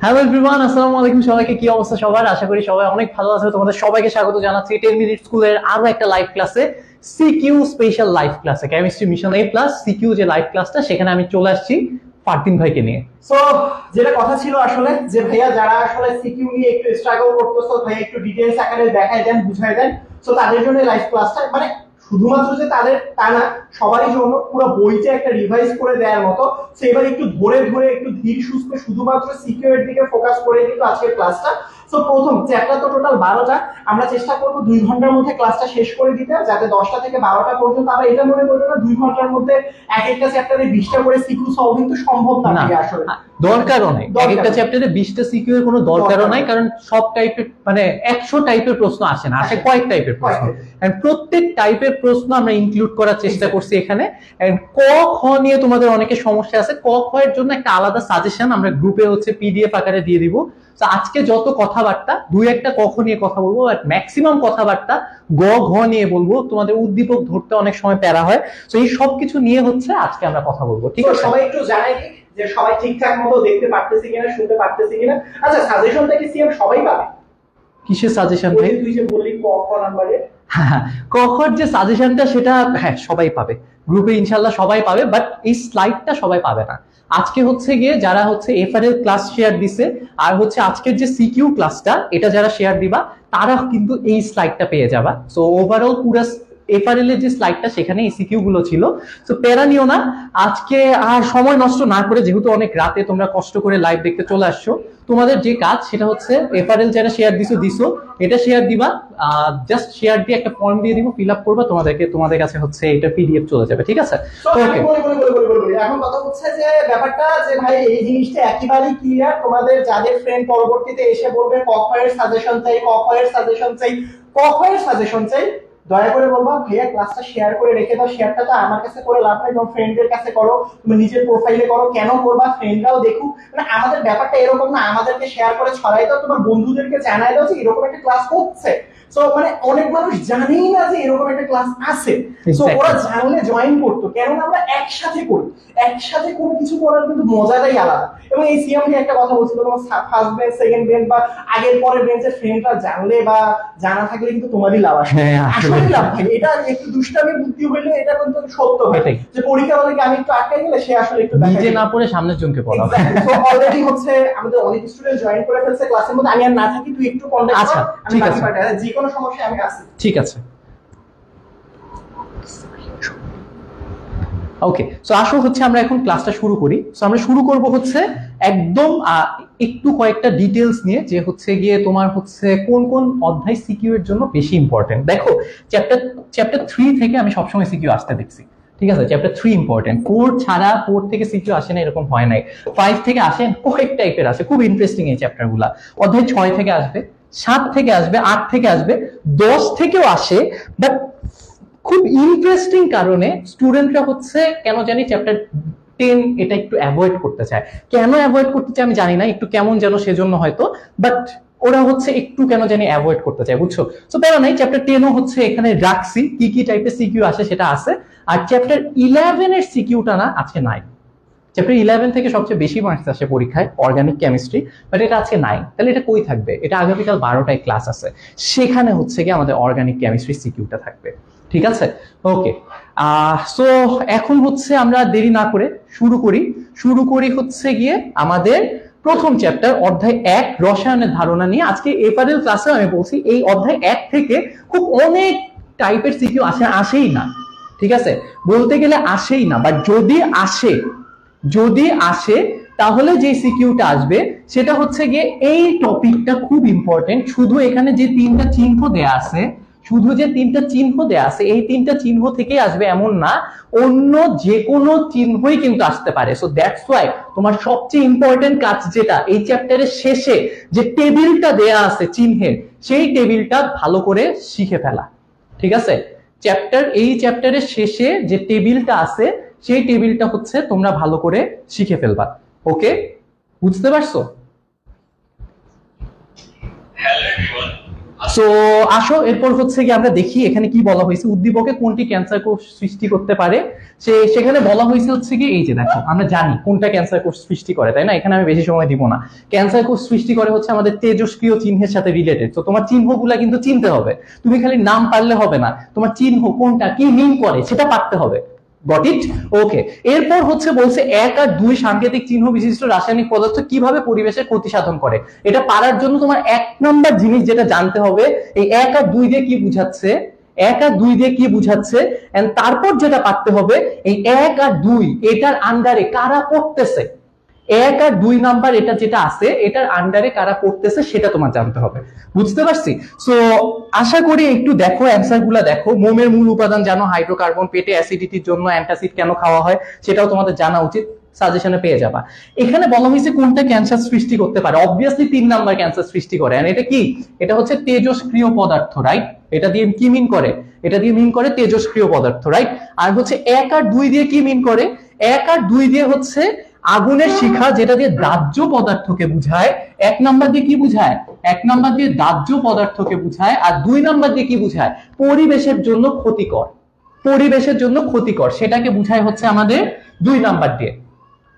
Hello everyone, আসসালামু আলাইকুম। সবাইকে কি অবস্থা সবার? আশা করি সবাই অনেক ভালো আছে। তোমাদের সবাইকে স্বাগত জানাচ্ছি 10 মিনিট স্কুলের আরো একটা লাইভ ক্লাসে, সিকিউ স্পেশাল লাইভ ক্লাসে, chemistry mission A plus CQ যে লাইভ ক্লাসটা, সেখানে আমি চলে আসছি ফারদিন ভাইকে নিয়ে। সো যেটা কথা ছিল আসলে যে ভাইয়া যারা আসলে সিকিউ নিয়ে একটু স্ট্রাগল করতেছো, ভাইয়া একটু ডিটেইলস আকারে দেখায় দেন, বুঝায় দেন। সো তাদের জন্য লাইভ ক্লাসটা মানে শুধুমাত্র যে তাদের তা না, সবারই জন্য পুরো বইটা একটা রিভাইজ করে দেওয়ার মতো। সো এবার একটু ধরে ধরে একটু ধীর সুস্থে শুধুমাত্র সিকিউ এর দিকে ফোকাস করে কিন্তু আজকের ক্লাসটা। সো প্রথম চ্যাপ্টার তো টোটাল 12টা, আমরা চেষ্টা করবো 2 ঘন্টার মধ্যে ক্লাসটা শেষ করে দিতে, যাতে 10টা থেকে 12টা পর্যন্ত। আমরা এটা মনে করবো না 2 ঘন্টার মধ্যে এক একটা চ্যাপ্টারে 20টা করে সিকিউ সলভিং তো সম্ভব না আসলে, দরকারও নাই। এক একটা চ্যাপ্টারে 20টা সিকিউ এর কোনো দরকারও নাই, কারণ সব টাইপের মানে 100 টাইপের প্রশ্ন আসে না, আসে কয়েক টাইপের প্রশ্ন। এন্ড প্রত্যেক টাইপের প্রশ্ন আমরা ইনক্লুড করার চেষ্টা করছি এখানে। এন্ড ক খ নিয়ে তোমাদের অনেকের সমস্যা আছে, ক খ এর জন্য একটা আলাদা সাজেশন আমরা গ্রুপে পিডিএফ আকারে দিয়ে দিব। তো আজকে যত কথাবার্তা, দুই একটা ক খ নিয়ে কথা বলবো, বাট ম্যাক্সিমাম কথাবার্তা গ ঘ নিয়ে বলবো। তোমাদের উদ্দীপক ধরতে অনেক সময় প্যারা হয়। তো এই সবকিছু নিয়ে আজকে আমরা কথা বলবো। ঠিক আছে, সবাই একটু জানাই যে সবাই ঠিকঠাক মতো দেখতে পারতেছে কিনা, শুনতে পারতেছে কিনা। আচ্ছা, সাজেশনটা কি সিএম সবাই পাবে? কিসের সাজেশন? তুই যে বললি ক খ নাম্বারে ক খ যে সাজেশনটা, সেটা হ্যাঁ সবাই পাবে, গ্রুপে ইনশাল্লাহ সবাই পাবে, বাট এই স্লাইডটা সবাই পাবে না। আজকে গিয়ে যারা এফআরএল ক্লাস শেয়ার দিছে, আর আজকের যে সিকিউ ক্লাসটা, এটা যারা শেয়ার দিবা তারা কিন্তু এই স্লাইডটা পেয়ে যাবা। সো ওভারঅল পুরো এফআরএল এর যে স্লাইডটা, সেখানে ইসিকিউ গুলো ছিল। তো প্যারা নিও না, আজকে আর সময় নষ্ট না করে, যেহেতু অনেক রাতে তোমরা কষ্ট করে লাইভ দেখতে চলে আসছো, তোমাদের যে কাজ সেটা এফআরএল যারা শেয়ার দিছো এটা শেয়ার দিবা। জাস্ট শেয়ার দিয়ে একটা ফর্ম দিয়ে দিব, ফিল আপ করবা, তোমাদের কাছে এটা পিডিএফ চলে যাবে। ঠিক আছে? ওকে, এখন কথা হচ্ছে যে ব্যাপারটা যে ভাই এই জিনিসটা একেবারেই ক্লিয়ার। তোমাদের যাদের ফ্রেন্ড পরবর্তীতে এসে বলবে ক খ এর সাজেশন চাই, ক খ এর সাজেশন চাই, ক খ এর সাজেশন চাই, দয়া করে বলবা ভাইয়া ক্লাসটা শেয়ার করে রেখে দাও। শেয়ারটা তো আমার কাছে করে লাভ নাই, তোমার ফ্রেন্ডদের কাছে করো, তুমি নিজের প্রোফাইলে করো। কেন করবা? ফ্রেন্ডরাও দেখুক। মানে আমাদের ব্যাপারটা এরকম না, আমাদেরকে শেয়ার করে ছড়াই দাও, তোমার বন্ধুদেরকে জানাই দাও যে এরকম একটা ক্লাস হচ্ছে। সো মানে অনেক মানুষ জানেই না যে এরকম একটা ক্লাস আছে। সো ওরা জানলে জয়েন করতো, কেননা আমরা একসাথে করি। একসাথে কোনো কিছু করার কিন্তু মজাটাই আলাদা। এবং এই সিএমডি একটা কথা বলছিল, তোমার ফার্স্ট বেঞ্চ, সেকেন্ড বেঞ্চ বা আগের পরের বেঞ্চের ফ্রেন্ডরা জানলে বা জানা থাকলে কিন্তু তোমারই লাভ আসে। আসলে লাভ ভাই, এটা একটু দুষ্টামি বুদ্ধি হইলে এটা কিন্তু সত্য হয় যে পরীক্ষা হলে আমি একটু আটকে গেলে সে আসলে একটু নিজে না পড়ে সামনের জনকে পড়াবে। তো অলরেডি আমাদের অনেক স্টুডেন্ট জয়েন করে ফেলছে ক্লাসের মধ্যে। আমি আর না থাকি, তুই একটু কন্টাক্ট কর, আমি বাকি পার্টে যে কোনো সমস্যা আমি আছি। ঠিক আছে, ওকে। সো আসো আমরা এখন ক্লাসটা শুরু করি। সো আমরা শুরু করব একদম একটু কয়েকটা ডিটেইলস নিয়ে, যে গিয়ে তোমার কোন কোন অধ্যায় সিকিউ এর জন্য বেশি ইম্পর্টেন্ট। দেখো, চ্যাপ্টার 3 থেকে আমি সবসময় সিকিউ আসতে দেখছি। ঠিক আছে, চ্যাপ্টার 3 ইম্পর্টেন্ট। 4 ছাড়া 4 থেকে সিকিউ আসে না এরকম হয় নাই। 5 থেকে আসে, কয়েক টাইপের আসে, খুব ইন্টারেস্টিং এই চ্যাপ্টার গুলা। অধ্যায় 6 থেকে আসবে, 7 থেকে আসবে, 8 থেকে আসবে, 10 থেকেও আসে। বাট খুব ইন্টারেস্টিং কারণে স্টুডেন্টরা কেন জানি চ্যাপ্টার 10 এটা একটু অ্যাভয়েড করতে চায়। কেন অ্যাভয়েড করতে চায় আমি জানি না, একটু কেমন যেন সেজন্য হয়তো, বাট ওরা একটু কেন জানি অ্যাভয়েড করতে চায়, বুঝছো? তো প্যারা নাই, চ্যাপ্টার 10ও এখানে রাখছি, কি কি টাইপের সিকিউ আসে সেটা আছে। আর চ্যাপ্টার 11 এর সিকিউটা না আছে 9। চ্যাপ্টার 11 থেকে সবচেয়ে বেশি মার্কস আসে পরীক্ষায়, অর্গানিক কেমিস্ট্রি, বাট এটা আছে 9। তাহলে এটা কই থাকবে? এটা আগামীকাল 12টায় ক্লাস আছে, সেখানে কি আমাদের অর্গানিক কেমিস্ট্রি সিকিউটা থাকবে। ঠিক আছে, ওকে। সো এখন আমরা দেরি না করে শুরু করি গিয়ে আমাদের প্রথম চ্যাপ্টার, অধ্যায় 1 রসায়নের ধারণা নিয়ে। আজকে এফআরএল ক্লাসে আমি বলছি এই অধ্যায় 1 থেকে খুব অনেক টাইপের সিকিউ আসেই না। ঠিক আছে, বলতে গেলে আসেই না, বাট যদি আসে তাহলে যে সিকিউটা আসবে সেটা গিয়ে এই টপিকটা খুব ইম্পর্টেন্ট। শুধু এখানে যে 3টা চিহ্ন দেয়া আছে, এই 3টা চিহ্ন থেকে আসবে এমন না, অন্য যে কোনো চিহ্নই কিন্তু আসতে পারে। সো দ্যাটস ওয়াই তোমার সবচেয়ে ইম্পর্টেন্ট কাজ যেটা, এই চ্যাপ্টারের শেষে যে টেবিলটা দেয়া আছে চিহ্নের, সেই টেবিলটা ভালো করে শিখে ফেলা। ঠিক আছে, এই চ্যাপ্টারের শেষে যে টেবিলটা আছে, সেই টেবিলটা তোমরা ভালো করে শিখে ফেলবা। ওকে, বুঝতে পারছো? সো আসো এরপর হচ্ছে কি আমরা দেখি এখানে কি বলা হয়েছে, উদ্দীপকে কোনটি ক্যান্সার কোষ সৃষ্টি করতে পারে। সেখানে বলা হয়েছে হচ্ছে কি, এই যে দেখো আমরা জানি কোনটা ক্যান্সার কোষ সৃষ্টি করে, তাই না? এখানে আমি বেশি সময় দিব না। ক্যান্সার কোষ সৃষ্টি করে হচ্ছে আমাদের তেজস্ক্রিয় চিহ্নের সাথে রিলেটেড। তো তোমার চিহ্নগুলা কিন্তু চিনতে হবে, তুমি খালি নাম পারলে হবে না, তোমার চিহ্ন কোনটা কি মিন করে সেটা পারতে হবে। Got it? ওকে। এরপর হচ্ছে বলছে 1 আর 2 সাংকেতিক চিহ্ন বিশিষ্ট রাসায়নিক পদার্থ কিভাবে পরিবেশের ক্ষতি সাধন করে। এটা পারার জন্য তোমার 1 নম্বর জিনিস যেটা জানতে হবে, এই 1 আর 2 দিয়ে কি বুঝাচ্ছে, 1 আর 2 দিয়ে কি বুঝাচ্ছে, এন্ড তারপর যেটা পারতে হবে এই 1 আর 2 এটার আন্ডারে কারা পড়তেছে। 1 আর 2 নাম্বার এটা যেটা আছে এটার আন্ডারে কারা পড়তেছে সেটা তোমার জানতে হবে। বুঝতে পারছি? সো আশা করি একটু দেখো অ্যান্সার গুলা দেখো। মোমের মূল উপাদান জানো হাইড্রোকার্বন, পেটে অ্যাসিডিটির জন্য অ্যান্টাসিড কেন খাওয়া হয় সেটাও তোমাদের জানা উচিত, সাজেশনে পেয়ে যাবা। এখানে বলা হয়েছে কোনটা ক্যান্সার সৃষ্টি করতে পারে, অবভিয়াসলি 3 নাম্বার ক্যান্সার সৃষ্টি করে। আর এটা কি, এটা হচ্ছে তেজস্ক্রিয় পদার্থ, রাইট? এটা দিয়ে কি মিন করে, এটা দিয়ে মিন করে তেজস্ক্রিয় পদার্থ, রাইট? আর হচ্ছে 1 আর 2 দিয়ে কি মিন করে, 1 আর 2 দিয়ে হচ্ছে আগুনের শিখা, যেটা দিয়ে দাহ্য পদার্থকে বুঝায়। 1 নাম্বার দিয়ে কি বুঝায়, 1 নাম্বার দিয়ে দাহ্য পদার্থকে বুঝায়, আর 2 নাম্বার দিয়ে কি বুঝায়, পরিবেশের জন্য ক্ষতিকর, পরিবেশের জন্য ক্ষতিকর সেটাকে বুঝায় হচ্ছে আমাদের 2 নাম্বার দিয়ে।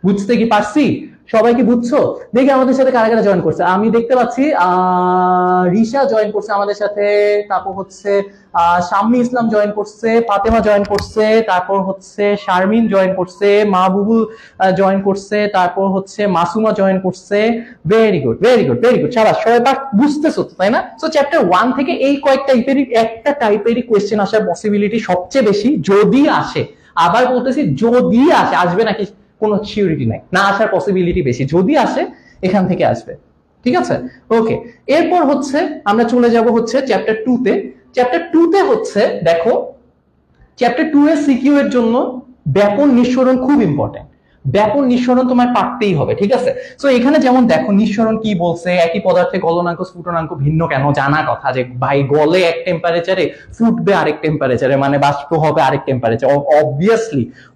বুঝতে কি পারছি? সবাই কি বুঝছো? দেখি আমাদের সাথে কারা কারা জয়েন করছে। আমি দেখতে পাচ্ছি রিশা জয়েন করছে আমাদের সাথে, তারপর হচ্ছে শাম্মী ইসলাম জয়েন করছে, ফাতেমা জয়েন করছে, তারপর হচ্ছে শারমিন জয়েন করছে, মাহবুবুল জয়েন করছে, তারপর হচ্ছে মাসুমা জয়েন করছে। Very good, very good, very good. সাবাস, সবাই পাঠ বুঝতেছো তো, তাই না? সো চ্যাপ্টার 1 থেকে এই কয়েকটা টাইপেরই একটা টাইপেরই কোয়েশ্চেন আসার পসিবিলিটি সবচেয়ে বেশি, যদি আসে। আবার বলতেছি যদি আসে, আসবে নাকি কোনো সিউরিটি নাই, না আসার পসিবিলিটি বেশি, যদি আসে এখান থেকে আসবে। ঠিক আছে? ওকে। এরপর হচ্ছে আমরা চলে যাব হচ্ছে চ্যাপ্টার 2 তে। চ্যাপ্টার 2 তে হচ্ছে দেখো, চ্যাপ্টার 2 এর সিকিউ এর জন্য ব্যাপন নিঃসরণ খুব ইম্পর্টেন্ট। ব্যাপন নিঃসরণ তোমার পারতেই হবে, ঠিক আছে? সো এখানে যেমন দেখো নিঃসরণ কি বলছে, একই পদার্থে গলনাঙ্ক স্ফুটনাঙ্ক ভিন্ন কেন, জানা কথা যে ভাই গলে এক টেম্পারেচারে, ফুটবে আরেক টেম্পারেচারে, মানে বাষ্প হবে আরেক টেম্পারেচার,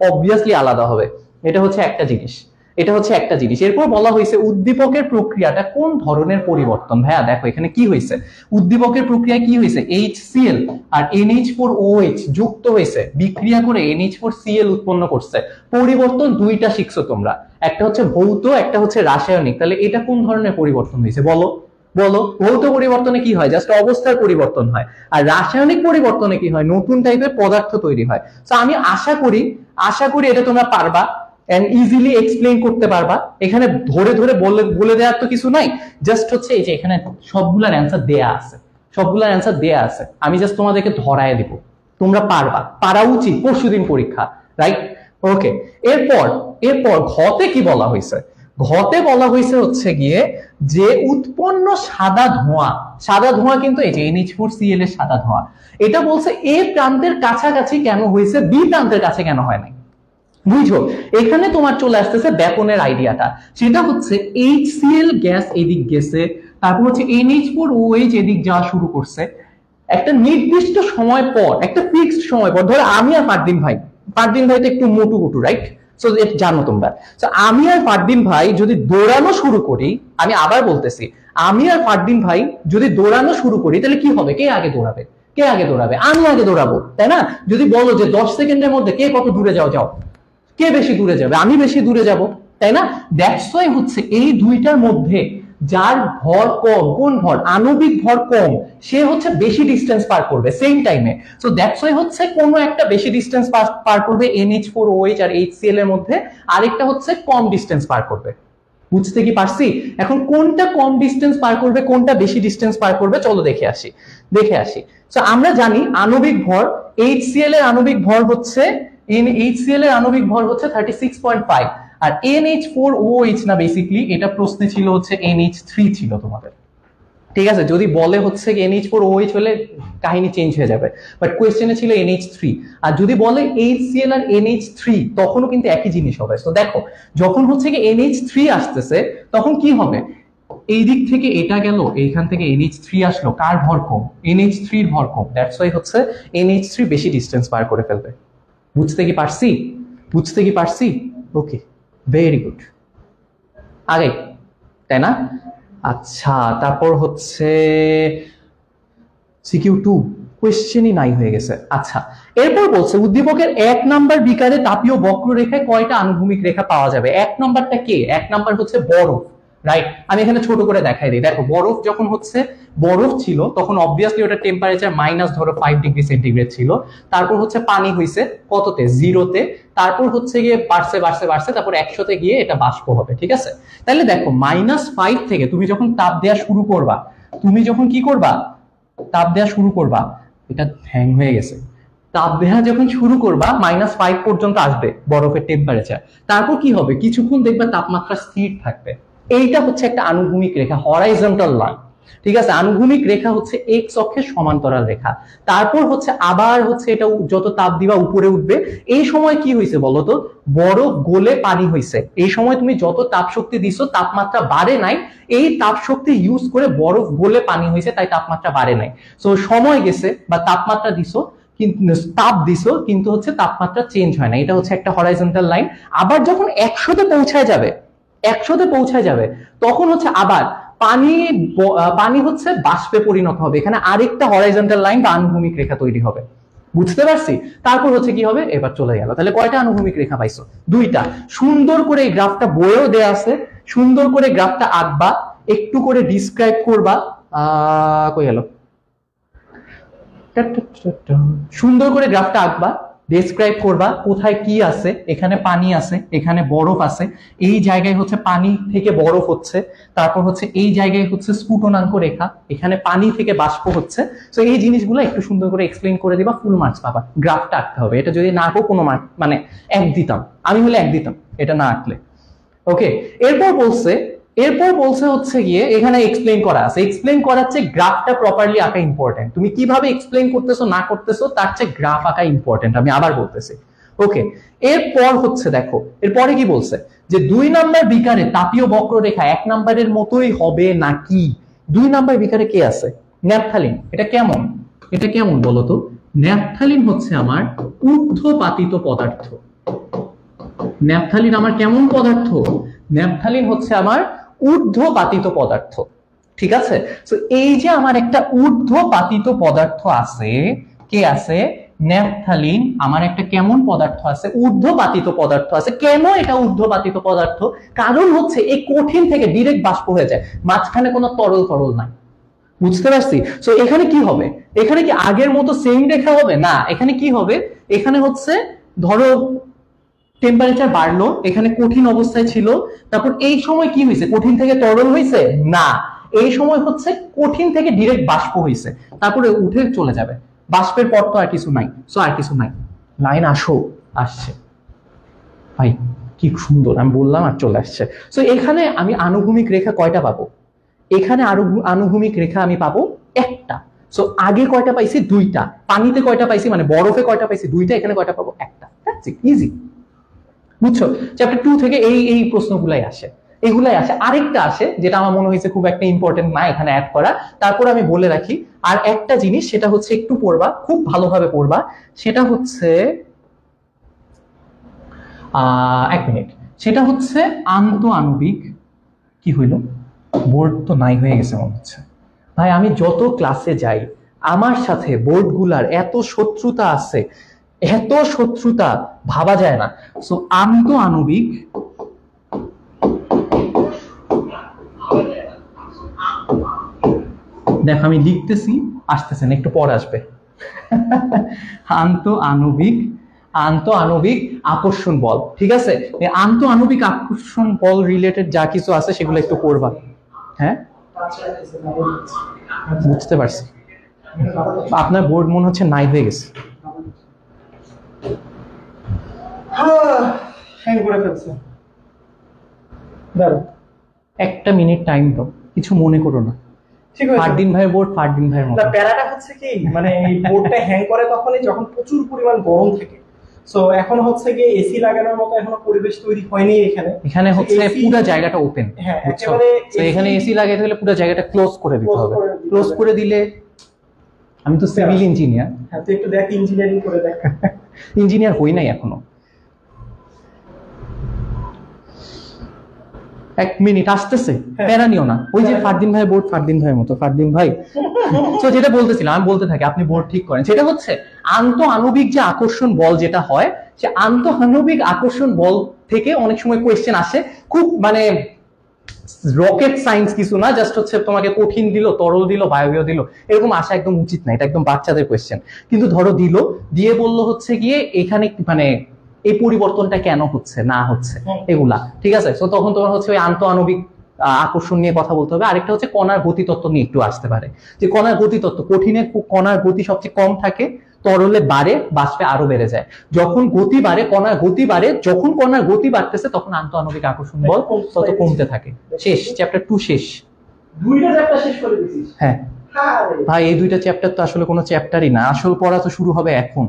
অবভিয়াসলি আলাদা হবে। এটা হচ্ছে একটা জিনিস, এটা হচ্ছে একটা জিনিস। এরপর বলা হয়েছে উদ্দীপকের প্রক্রিয়াটা কোন ধরনের পরিবর্তন। ভাইয়া দেখো এখানে কি হয়েছে, উদ্দীপকের প্রক্রিয়া কি হয়েছে, HCl আর NH4OH যুক্ত হয়েছে, বিক্রিয়া করে NH4Cl উৎপন্ন করছে। পরিবর্তন দুইটা শিখছো তোমরা, একটা হচ্ছে ভৌত, একটা হচ্ছে রাসায়নিক। তাহলে এটা কোন ধরনের পরিবর্তন হয়েছে বলো? বলো। ভৌত পরিবর্তনে কি হয়, জাস্ট অবস্থার পরিবর্তন হয়। আর রাসায়নিক পরিবর্তনে কি হয়, নতুন টাইপের পদার্থ তৈরি হয়। তো আমি আশা করি এটা তোমরা পারবা এন্ড ইজিলি এক্সপ্লেইন করতে পারবা। এখানে ধরে ধরে বলে দেওয়ার তো কিছু নাই, জাস্ট হচ্ছে এই যে এখানে সবগুলার অ্যান্সার দেয়া আছে, সবগুলার অ্যান্সার দেয়া আছে, আমি জাস্ট তোমাদেরকে ধরায় দিব, তোমরা পারবা, পারা উচিত, পরশুদিন পরীক্ষা, রাইট? ওকে। এরপর ঘতে কি বলা হয়েছে, ঘতে বলা হয়েছে হচ্ছে গিয়ে যে উৎপন্ন সাদা ধোঁয়া কিন্তু এই যে NH4Cl এর সাদা ধোঁয়া, এটা বলছে এ প্রান্তের কাছাকাছি কেন হয়েছে, বি প্রান্তের কাছে কেন হয় নাই। বুঝো, এখানে তোমার চলে আসতেছে ব্যাপনের আইডিয়াটা, সেটা হচ্ছে HCl গ্যাস এদিক গেছে, তারপর হচ্ছে NH4OH এদিক যাওয়া শুরু করছে। একটা নির্দিষ্ট সময় পর, একটা ফিক্সড সময় পর, ধরো আমি আর ফারদিন ভাই তো একটু মোটু রাইট? সো জানো তোমরা, আমি আর ফারদিন ভাই যদি দৌড়ানো শুরু করি, আমি আবার বলতেছি, আমি আর ফারদিন ভাই যদি দৌড়ানো শুরু করি, তাহলে কি হবে, কে আগে দৌড়াবে? আমি আগে দৌড়াবো, তাই না? যদি বলো যে 10 সেকেন্ডের মধ্যে কে কত দূরে যাও, কে বেশি দূরে যাবে? আমি বেশি দূরে যাব, তাই না? দ্যাটস ওয়াই হচ্ছে এই দুইটার মধ্যে যার ভর কম, কোন ভর, আণবিক ভর কম, সে হচ্ছে বেশি ডিস্টেন্স পার করবে সেম টাইমে। সো দ্যাটস ওয়াই হচ্ছে কোনো একটা বেশি ডিস্টেন্স পার করবে NH4OH আর HCl এর মধ্যে, আরেকটা হচ্ছে কম ডিস্টেন্স পার করবে। বুঝতে কি পারছি? এখন কোনটা কম ডিস্টেন্স পার করবে, কোনটা বেশি ডিস্টেন্স পার করবে, চলো দেখে আসি। সো আমরা জানি আণবিক ভর, HCl এর আণবিক ভর হচ্ছে, HCl এর আণবিক ভর হচ্ছে 36.5, আর NH4OH না, বেসিক্যালি এটা প্রশ্নে ছিল হচ্ছে NH3 ছিল তোমাদের, ঠিক আছে? যদি বলে হচ্ছে NH4OH হলে কাহিনী চেঞ্জ হয়ে যাবে, বাট কোয়েশ্চেনে ছিল NH3। আর যদি বলে HCl আর NH3 তখনও কিন্তু একই জিনিস হবে। তো দেখো যখন হচ্ছে কি NH3 আসতেছে তখন কি হবে, এই দিক থেকে এটা গেল, এইখান থেকে NH3 আসলো, কার ভর কম? NH3 এর ভর কম, দ্যাটস ওয়াই হচ্ছে NH3 বেশি ডিস্টেন্স পার করে ফেলবে। বুঝতে কি পারছি? ওকে, ভেরি গুড। আগে, তাই না? আচ্ছা, তারপর হচ্ছে CQ2 কোয়েশ্চেনই নাই হয়ে গেছে। আচ্ছা, এরপর বলছে উদ্দীপকের 1 নাম্বার বিকারে তাপীয় বক্ররেখায় কয়টা আনুভূমিক রেখা পাওয়া যাবে? 1 নাম্বারটা কে? 1 নাম্বার হচ্ছে বরফ, রাইট? আমি এখানে ছোট করে দেখাই দিই। দেখো, বরফ যখন হচ্ছে বরফ ছিল তখন অবভিয়াসলি ওটা টেম্পারেচার মাইনাস ধরো 5 ডিগ্রি সেন্টিগ্রেড ছিল। তারপর হচ্ছে পানি হইছে কততে? 0-তে। তারপর হচ্ছে গিয়ে বাড়ছে বাড়ছে বাড়ছে, তারপর 100-তে গিয়ে এটা বাষ্প হবে, ঠিক আছে? তাহলে দেখো, -5 থেকে তুমি যখন তাপ দেওয়া শুরু করবা, তুমি যখন কি করবা? তাপ দেওয়া শুরু করবা, এটা হ্যাং হয়ে গেছে। তাপ দেওয়া যখন শুরু করবা -5 পর্যন্ত আসবে বরফের টেম্পারেচার। তারপর কি হবে? কিছুক্ষণ দেখবা তাপমাত্রা স্থির থাকবে। এইটা হচ্ছে একটা আনুভূমিক রেখা, হরাইজন্টাল লাইন, ঠিক আছে? আনুভূমিক রেখা হচ্ছে এক্স অক্ষের সমান্তরাল রেখা। তারপর হচ্ছে আবার হচ্ছে এটা যত তাপ দিবা উপরে উঠবে। এই সময় কি হয়েছে বলতো? বরফ গলে পানি হয়েছে। এই সময় তুমি যত তাপ শক্তি দিছো তাপমাত্রা বাড়ে নাই, এই তাপ শক্তি ইউজ করে বরফ গলে পানি হয়েছে, তাই তাপমাত্রা বাড়ে নাই। সো সময় গেছে বা তাপমাত্রা দিছো কিন্তু তাপ দিছো, কিন্তু হচ্ছে তাপমাত্রা চেঞ্জ হয় না। এটা হচ্ছে একটা হরাইজন্টাল লাইন। আবার যখন 100-তে পৌঁছায় যাবে, 100-তে পৌঁছায় যাবে, তখন হচ্ছে আবার পানি হচ্ছে বাষ্পে পরিণত হবে। এখানে আরেকটা হরাইজন্টাল লাইন বা আনুভূমিক রেখা তৈরি হবে। বুঝতে পারছি? তারপর হচ্ছে কি হবে? এবার চলে গেল। তাহলে কয়টা আনুভূমিক রেখা পাইছো? 2টা। সুন্দর করে এই গ্রাফটা বইয়েও দেয়া আছে, সুন্দর করে গ্রাফটা আঁকবা, একটু করে ডিসক্রাইব করবা। কই গেল? সুন্দর করে গ্রাফটা আঁকবা, ডেসক্রাইব করবা কোথায় কি আছে। এখানে পানি আছে, এখানে বরফ আছে, এই জায়গায় হচ্ছে পানি থেকে বরফ হচ্ছে, তারপর হচ্ছে এই জায়গায় হচ্ছে স্ফুটনাঙ্ক রেখা, এখানে পানি থেকে বাষ্প হচ্ছে। তো এই জিনিসগুলো একটু সুন্দর করে এক্সপ্লেইন করে দিবা, ফুল মার্কস পাবা। গ্রাফটা আঁকতে হবে, এটা যদি না আঁকো কোনো মার্ক মানে 1 দিতাম, আমি হলে 1 দিতাম এটা না আঁকলে। ওকে, এরপর বলছে হচ্ছে গিয়ে এখানে এক্সপ্লেইন করা আছে। এক্সপ্লেইন করার চেয়ে গ্রাফটা প্রপারলি আঁকা ইম্পর্টেন্ট। তুমি কিভাবে এক্সপ্লেইন করতেছো না করতেছো তার চেয়ে গ্রাফ আঁকা ইম্পর্টেন্ট, আমি আবার বলতেছি। ওকে, এরপর হচ্ছে দেখো, এরপরে কি বলছে? যে 2 নাম্বার বিকারে তাপীয় বক্ররেখা 1 নাম্বারের মতোই হবে নাকি? 2 নাম্বার বিকারে কে আছে? ন্যাপথালিন। এটা কেমন? এটা কেমন বলো তো? ন্যাপথালিন হচ্ছে আমার ঊর্ধ্বপাতিত পদার্থ। ন্যাপথালিন আমার কেমন পদার্থ? ন্যাপথালিন হচ্ছে আমার ঊর্ধ্বপাতিত পদার্থ, ঠিক আছে? তো এই যে আমার একটা ঊর্ধ্বপাতিত পদার্থ আছে, কে আছে? ন্যাপথালিন আমার একটা কেমন পদার্থ আছে? ঊর্ধ্বপাতিত পদার্থ আছে। কেন এটা ঊর্ধ্বপাতিত পদার্থ? কারণ হচ্ছে এই কঠিন থেকে ডিরেক্ট বাষ্প হয়ে যায়, মাঝখানে কোনো তরল নাই। বুঝতে পারছি? সো এখানে কি হবে? এখানে কি আগের মতো সেম রেখা হবে? না, এখানে কি হবে? এখানে হচ্ছে ধরো টেম্পারেচার বাড়লো, এখানে কঠিন অবস্থায় ছিল, তারপর এই সময় কি হয়েছে? কঠিন থেকে তরল হয়েছে? না, এই সময় হচ্ছে কঠিন থেকে ডিরেক্ট বাষ্প হয়েছে, তারপরে উঠে চলে যাবে। বাষ্পের পর তো আর কিছু নাই। সো আর কিছু নাই। লাইন আসছে ভাই, কি সুন্দর, আমি বললাম আর চলে আসছে। সো এখানে আমি আনুভূমিক রেখা কয়টা পাবো? এখানে আনুভূমিক রেখা আমি পাবো একটা। সো আগে কয়টা পাইছি? 2টা। পানিতে কয়টা পাইছি মানে বরফে কয়টা পাইছি? 2টা। এখানে কয়টা পাবো? একটা। That's it, easy. বুঝছো? চ্যাপ্টার 2 থেকে এই প্রশ্নগুলাই আসে, এগুলাই আসে। আরেকটা আসে যেটা আমার মনে হয়েছে খুব একটা ইম্পর্টেন্ট না এখানে অ্যাড করা, তারপর আমি বলে রাখি। আর একটা জিনিস, সেটা হচ্ছে একটু পড়বা, খুব ভালোভাবে পড়বা। সেটা হচ্ছে 1 মিনিট। সেটা হচ্ছে আন্তঃআণবিক। কি হইল? বোর্ড তো নাই হয়ে গেছে মনে হচ্ছে। ভাই, আমি যত ক্লাসে যাই আমার সাথে বোর্ডগুলার এত শত্রুতা আছে, এত শত্রুতা ভাবা যায় না। সো আন্তঃআণবিক দেখো, আমি লিখতেছি, আসতেছে না, একটু পর আসবে। আন্তঃআণবিক আকর্ষণ বল, ঠিক আছে? আন্তঃআণবিক আকর্ষণ বল রিলেটেড যা কিছু আছে সেগুলো একটু পড়বা। হ্যাঁ, বুঝতে পারছি। আপনার বোর্ড মনে হচ্ছে নাই হয়ে গেছে। একটা মিনিট টাইম দাও, কিছু মনে করো না। ফারদিন ভাইয়ের বোর্ড ফারদিন ভাইয়ের মতো। প্যারাটা হচ্ছে কি, মানে এই বোর্ডটা হ্যাং করে তখনই যখন প্রচুর পরিমাণ গরম থাকে। সো এখন হচ্ছে কি এসি লাগানোর মতো এখনো পরিবেশ তৈরি হয়নি এখানে। এখানে হচ্ছে পুরো জায়গাটা ওপেন। হ্যাঁ, একেবারে। তো এখানে এসি লাগাইতে হলে পুরো জায়গাটা ক্লোজ করে দিতে হবে। ক্লোজ করে দিলে, আমি তো সিভিল ইঞ্জিনিয়ার। হ্যাঁ, তুই একটু দেখ, ইঞ্জিনিয়ারিং করে দেখ। ইঞ্জিনিয়ার হই নাই এখনো। 1 মিনিট আসতেছে, প্যারা নিও না। ওই যে ফারদিন ভাই বোর্ড, ফারদিন ভাইয়ের মতো। ফারদিন ভাই তো যেটা বলতেছিলাম, আমি বলতে থাকি, আপনি বোর্ড ঠিক করেন। সেটা হচ্ছে আন্ত আণবিক যে আকর্ষণ বল যেটা হয়, সে আন্ত আণবিক আকর্ষণ বল থেকে অনেক সময় কোয়েশ্চেন আসে, খুব মানে রকেট সায়েন্স কিছু না, জাস্ট হচ্ছে তোমাকে কঠিন দিল, তরল দিল, বায়বীয় দিল, এরকম আসা একদম উচিত না, এটা একদম বাচ্চাদের কোয়েশ্চেন। কিন্তু ধরো দিল, দিয়ে বললো হচ্ছে গিয়ে এখানে মানে এই পরিবর্তনটা কেন হচ্ছে না হচ্ছে এগুলা, ঠিক আছে। তো তখন তোমার হচ্ছে ওই আন্ত আণবিক আকর্ষণ নিয়ে কথা বলতে হবে। আরেকটা হচ্ছে কণার গতিতত্ত্ব নিয়ে একটু আসতে পারে, যে কণার গতিতত্ত্ব, কঠিনে কণার গতি সবচেয়ে কম থাকে, তরলে বাড়ে, বাষ্পে আরো বেড়ে যায়। যখন গতি বাড়ে, কণার গতি বাড়ে, যখন কণার গতি বাড়তেছে তখন আন্ত আণবিক আকর্ষণ বল তত কমতে থাকে। শেষ, চ্যাপ্টার 2 শেষ। দুইটা চ্যাপ্টার শেষ করে দিছিস? হ্যাঁ ভাই, এই দুইটা চ্যাপ্টার তো আসলে কোনো চ্যাপ্টারই না, আসল পড়া তো শুরু হবে এখন।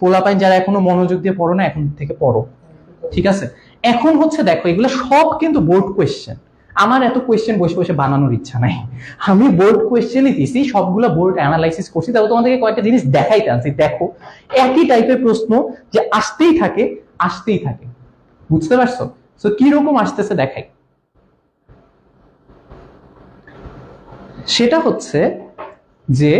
পোলাপাইন যারা এখনো মনোযোগ দিয়ে পড়ো না, এখন থেকে পড়ো, ঠিক আছে। এখন হচ্ছে দেখো, এগুলো সব কিন্তু বোর্ড কোয়েশ্চেন। আমার এত কোয়েশ্চেন বসে বসে বানানোর ইচ্ছা নাই, আমি বোর্ড কোয়েশ্চেনই দিছি, সবগুলো বোর্ড অ্যানালাইসিস করছি। তারপর তোমাদেরকে কয়েকটা জিনিস দেখাইতে আনছি, দেখো একই টাইপের প্রশ্ন যে আসতেই থাকে আসতেই থাকে, বুঝতে পারছো? তো কি রকম আসতেছে দেখাই। সেটা হচ্ছে যে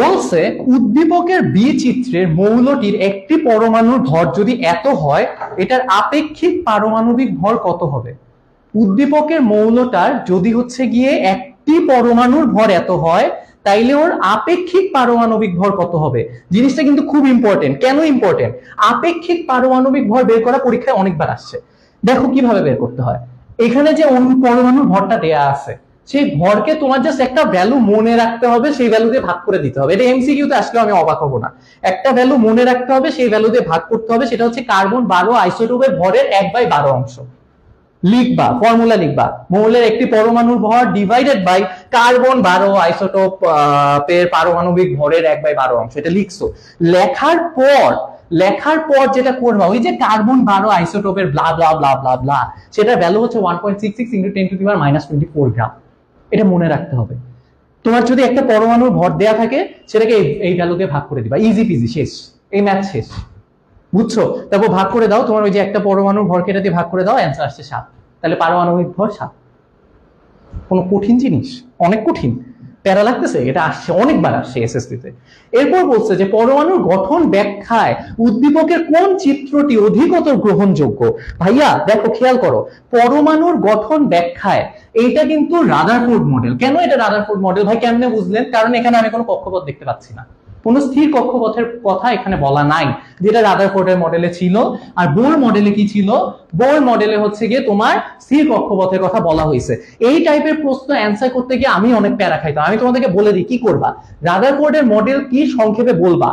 বলছে উদ্দীপকের বি চিত্রের মৌলটির একটি পরমাণুর ভর যদি এত হয়, এটার আপেক্ষিক পারমাণবিক ভর কত হবে? উদ্দীপকের মৌলটার যদি হচ্ছে গিয়ে একটি পরমাণুর ভর এত হয়, তাইলে ওর আপেক্ষিক পারমাণবিক ভর কত হবে? জিনিসটা কিন্তু খুব ইম্পর্টেন্ট। কেন ইম্পর্টেন্ট? আপেক্ষিক পারমাণবিক ভর বের করা পরীক্ষায় অনেকবার আসছে। দেখো কিভাবে বের করতে হয়। এখানে যে পরমাণুর ভরটা দেয়া আছে, সেই ভরকে তোমার জাস্ট একটা ভ্যালু মনে রাখতে হবে, সেই ভ্যালু দিয়ে ভাগ করে দিতে হবে। এটা এমসিকিউতে আসলেও আমি অবাক হবো না। একটা ভ্যালু মনে রাখতে হবে, সেই ভ্যালু দিয়ে ভাগ করতে হবে, সেটা হচ্ছে কার্বন 12 আইসোটোপের ভরের 1/12 অংশ। লিখবা, ফর্মুলা লিখবা, মৌলের একটি পরমাণুর ভর ডিভাইডেড বাই কার্বন 12 আইসোটোপ এর পারমাণবিক ভরের 1/12 অংশ। এটা লিখছো। লেখার পর যেটা করবা, ওই যে কার্বন 12 আইসোটোপের ব্লা ব্লা ব্লা ব্লা ব্লা, সেটার ভ্যালু হচ্ছে 1.66 × 10⁻⁻24 গ্রাম। এটা মনে রাখতে হবে। তোমার যদি একটা পরমাণুর ভর দেয়া থাকে, সেটাকে এই ভ্যালু দিয়ে ভাগ করে দিবা, ইজি পিজি, শেষ, এই ম্যাথ শেষ, বুঝছো? তারপর ভাগ করে দাও, তোমার ওই যে একটা পরমাণুর ভরকে এটা দিয়ে ভাগ করে দাও, অ্যান্সার আসছে 7। তাহলে পারমাণবিক ভর 7। কোনো কঠিন জিনিস? অনেক কঠিন, প্যারা লাগতেছে? এটা আসছে, অনেকবার আসছে এসএসসিতে। এরপর বলছে যে পরমাণুর গঠন ব্যাখ্যায় উদ্দীপকের কোন চিত্রটি অধিকতর গ্রহণযোগ্য? ভাইয়া দেখো, খেয়াল করো, পরমাণুর গঠন ব্যাখ্যায় এইটা কিন্তু রাদারফোর্ড মডেল। কেন এটা রাদারফোর্ড মডেল ভাই, কেমনে বুঝলেন? কারণ এখানে আমি কোনো কক্ষপথ দেখতে পাচ্ছি না, কোন স্থির কক্ষপথের কথা এখানে বলা নাই, যেটা রাদারফোর্ডের মডেলে ছিল। আর বোর মডেলে কি ছিল? বোর মডেলে হচ্ছে গিয়ে তোমার স্থির কক্ষপথের কথা বলা হয়েছে। এই টাইপের প্রশ্ন অ্যান্সার করতে গিয়ে আমি অনেক প্যারা খাইতাম। আমি তোমাদেরকে বলে দিই কি করবা। রাদারফোর্ডের মডেল কি সংক্ষেপে বলবা,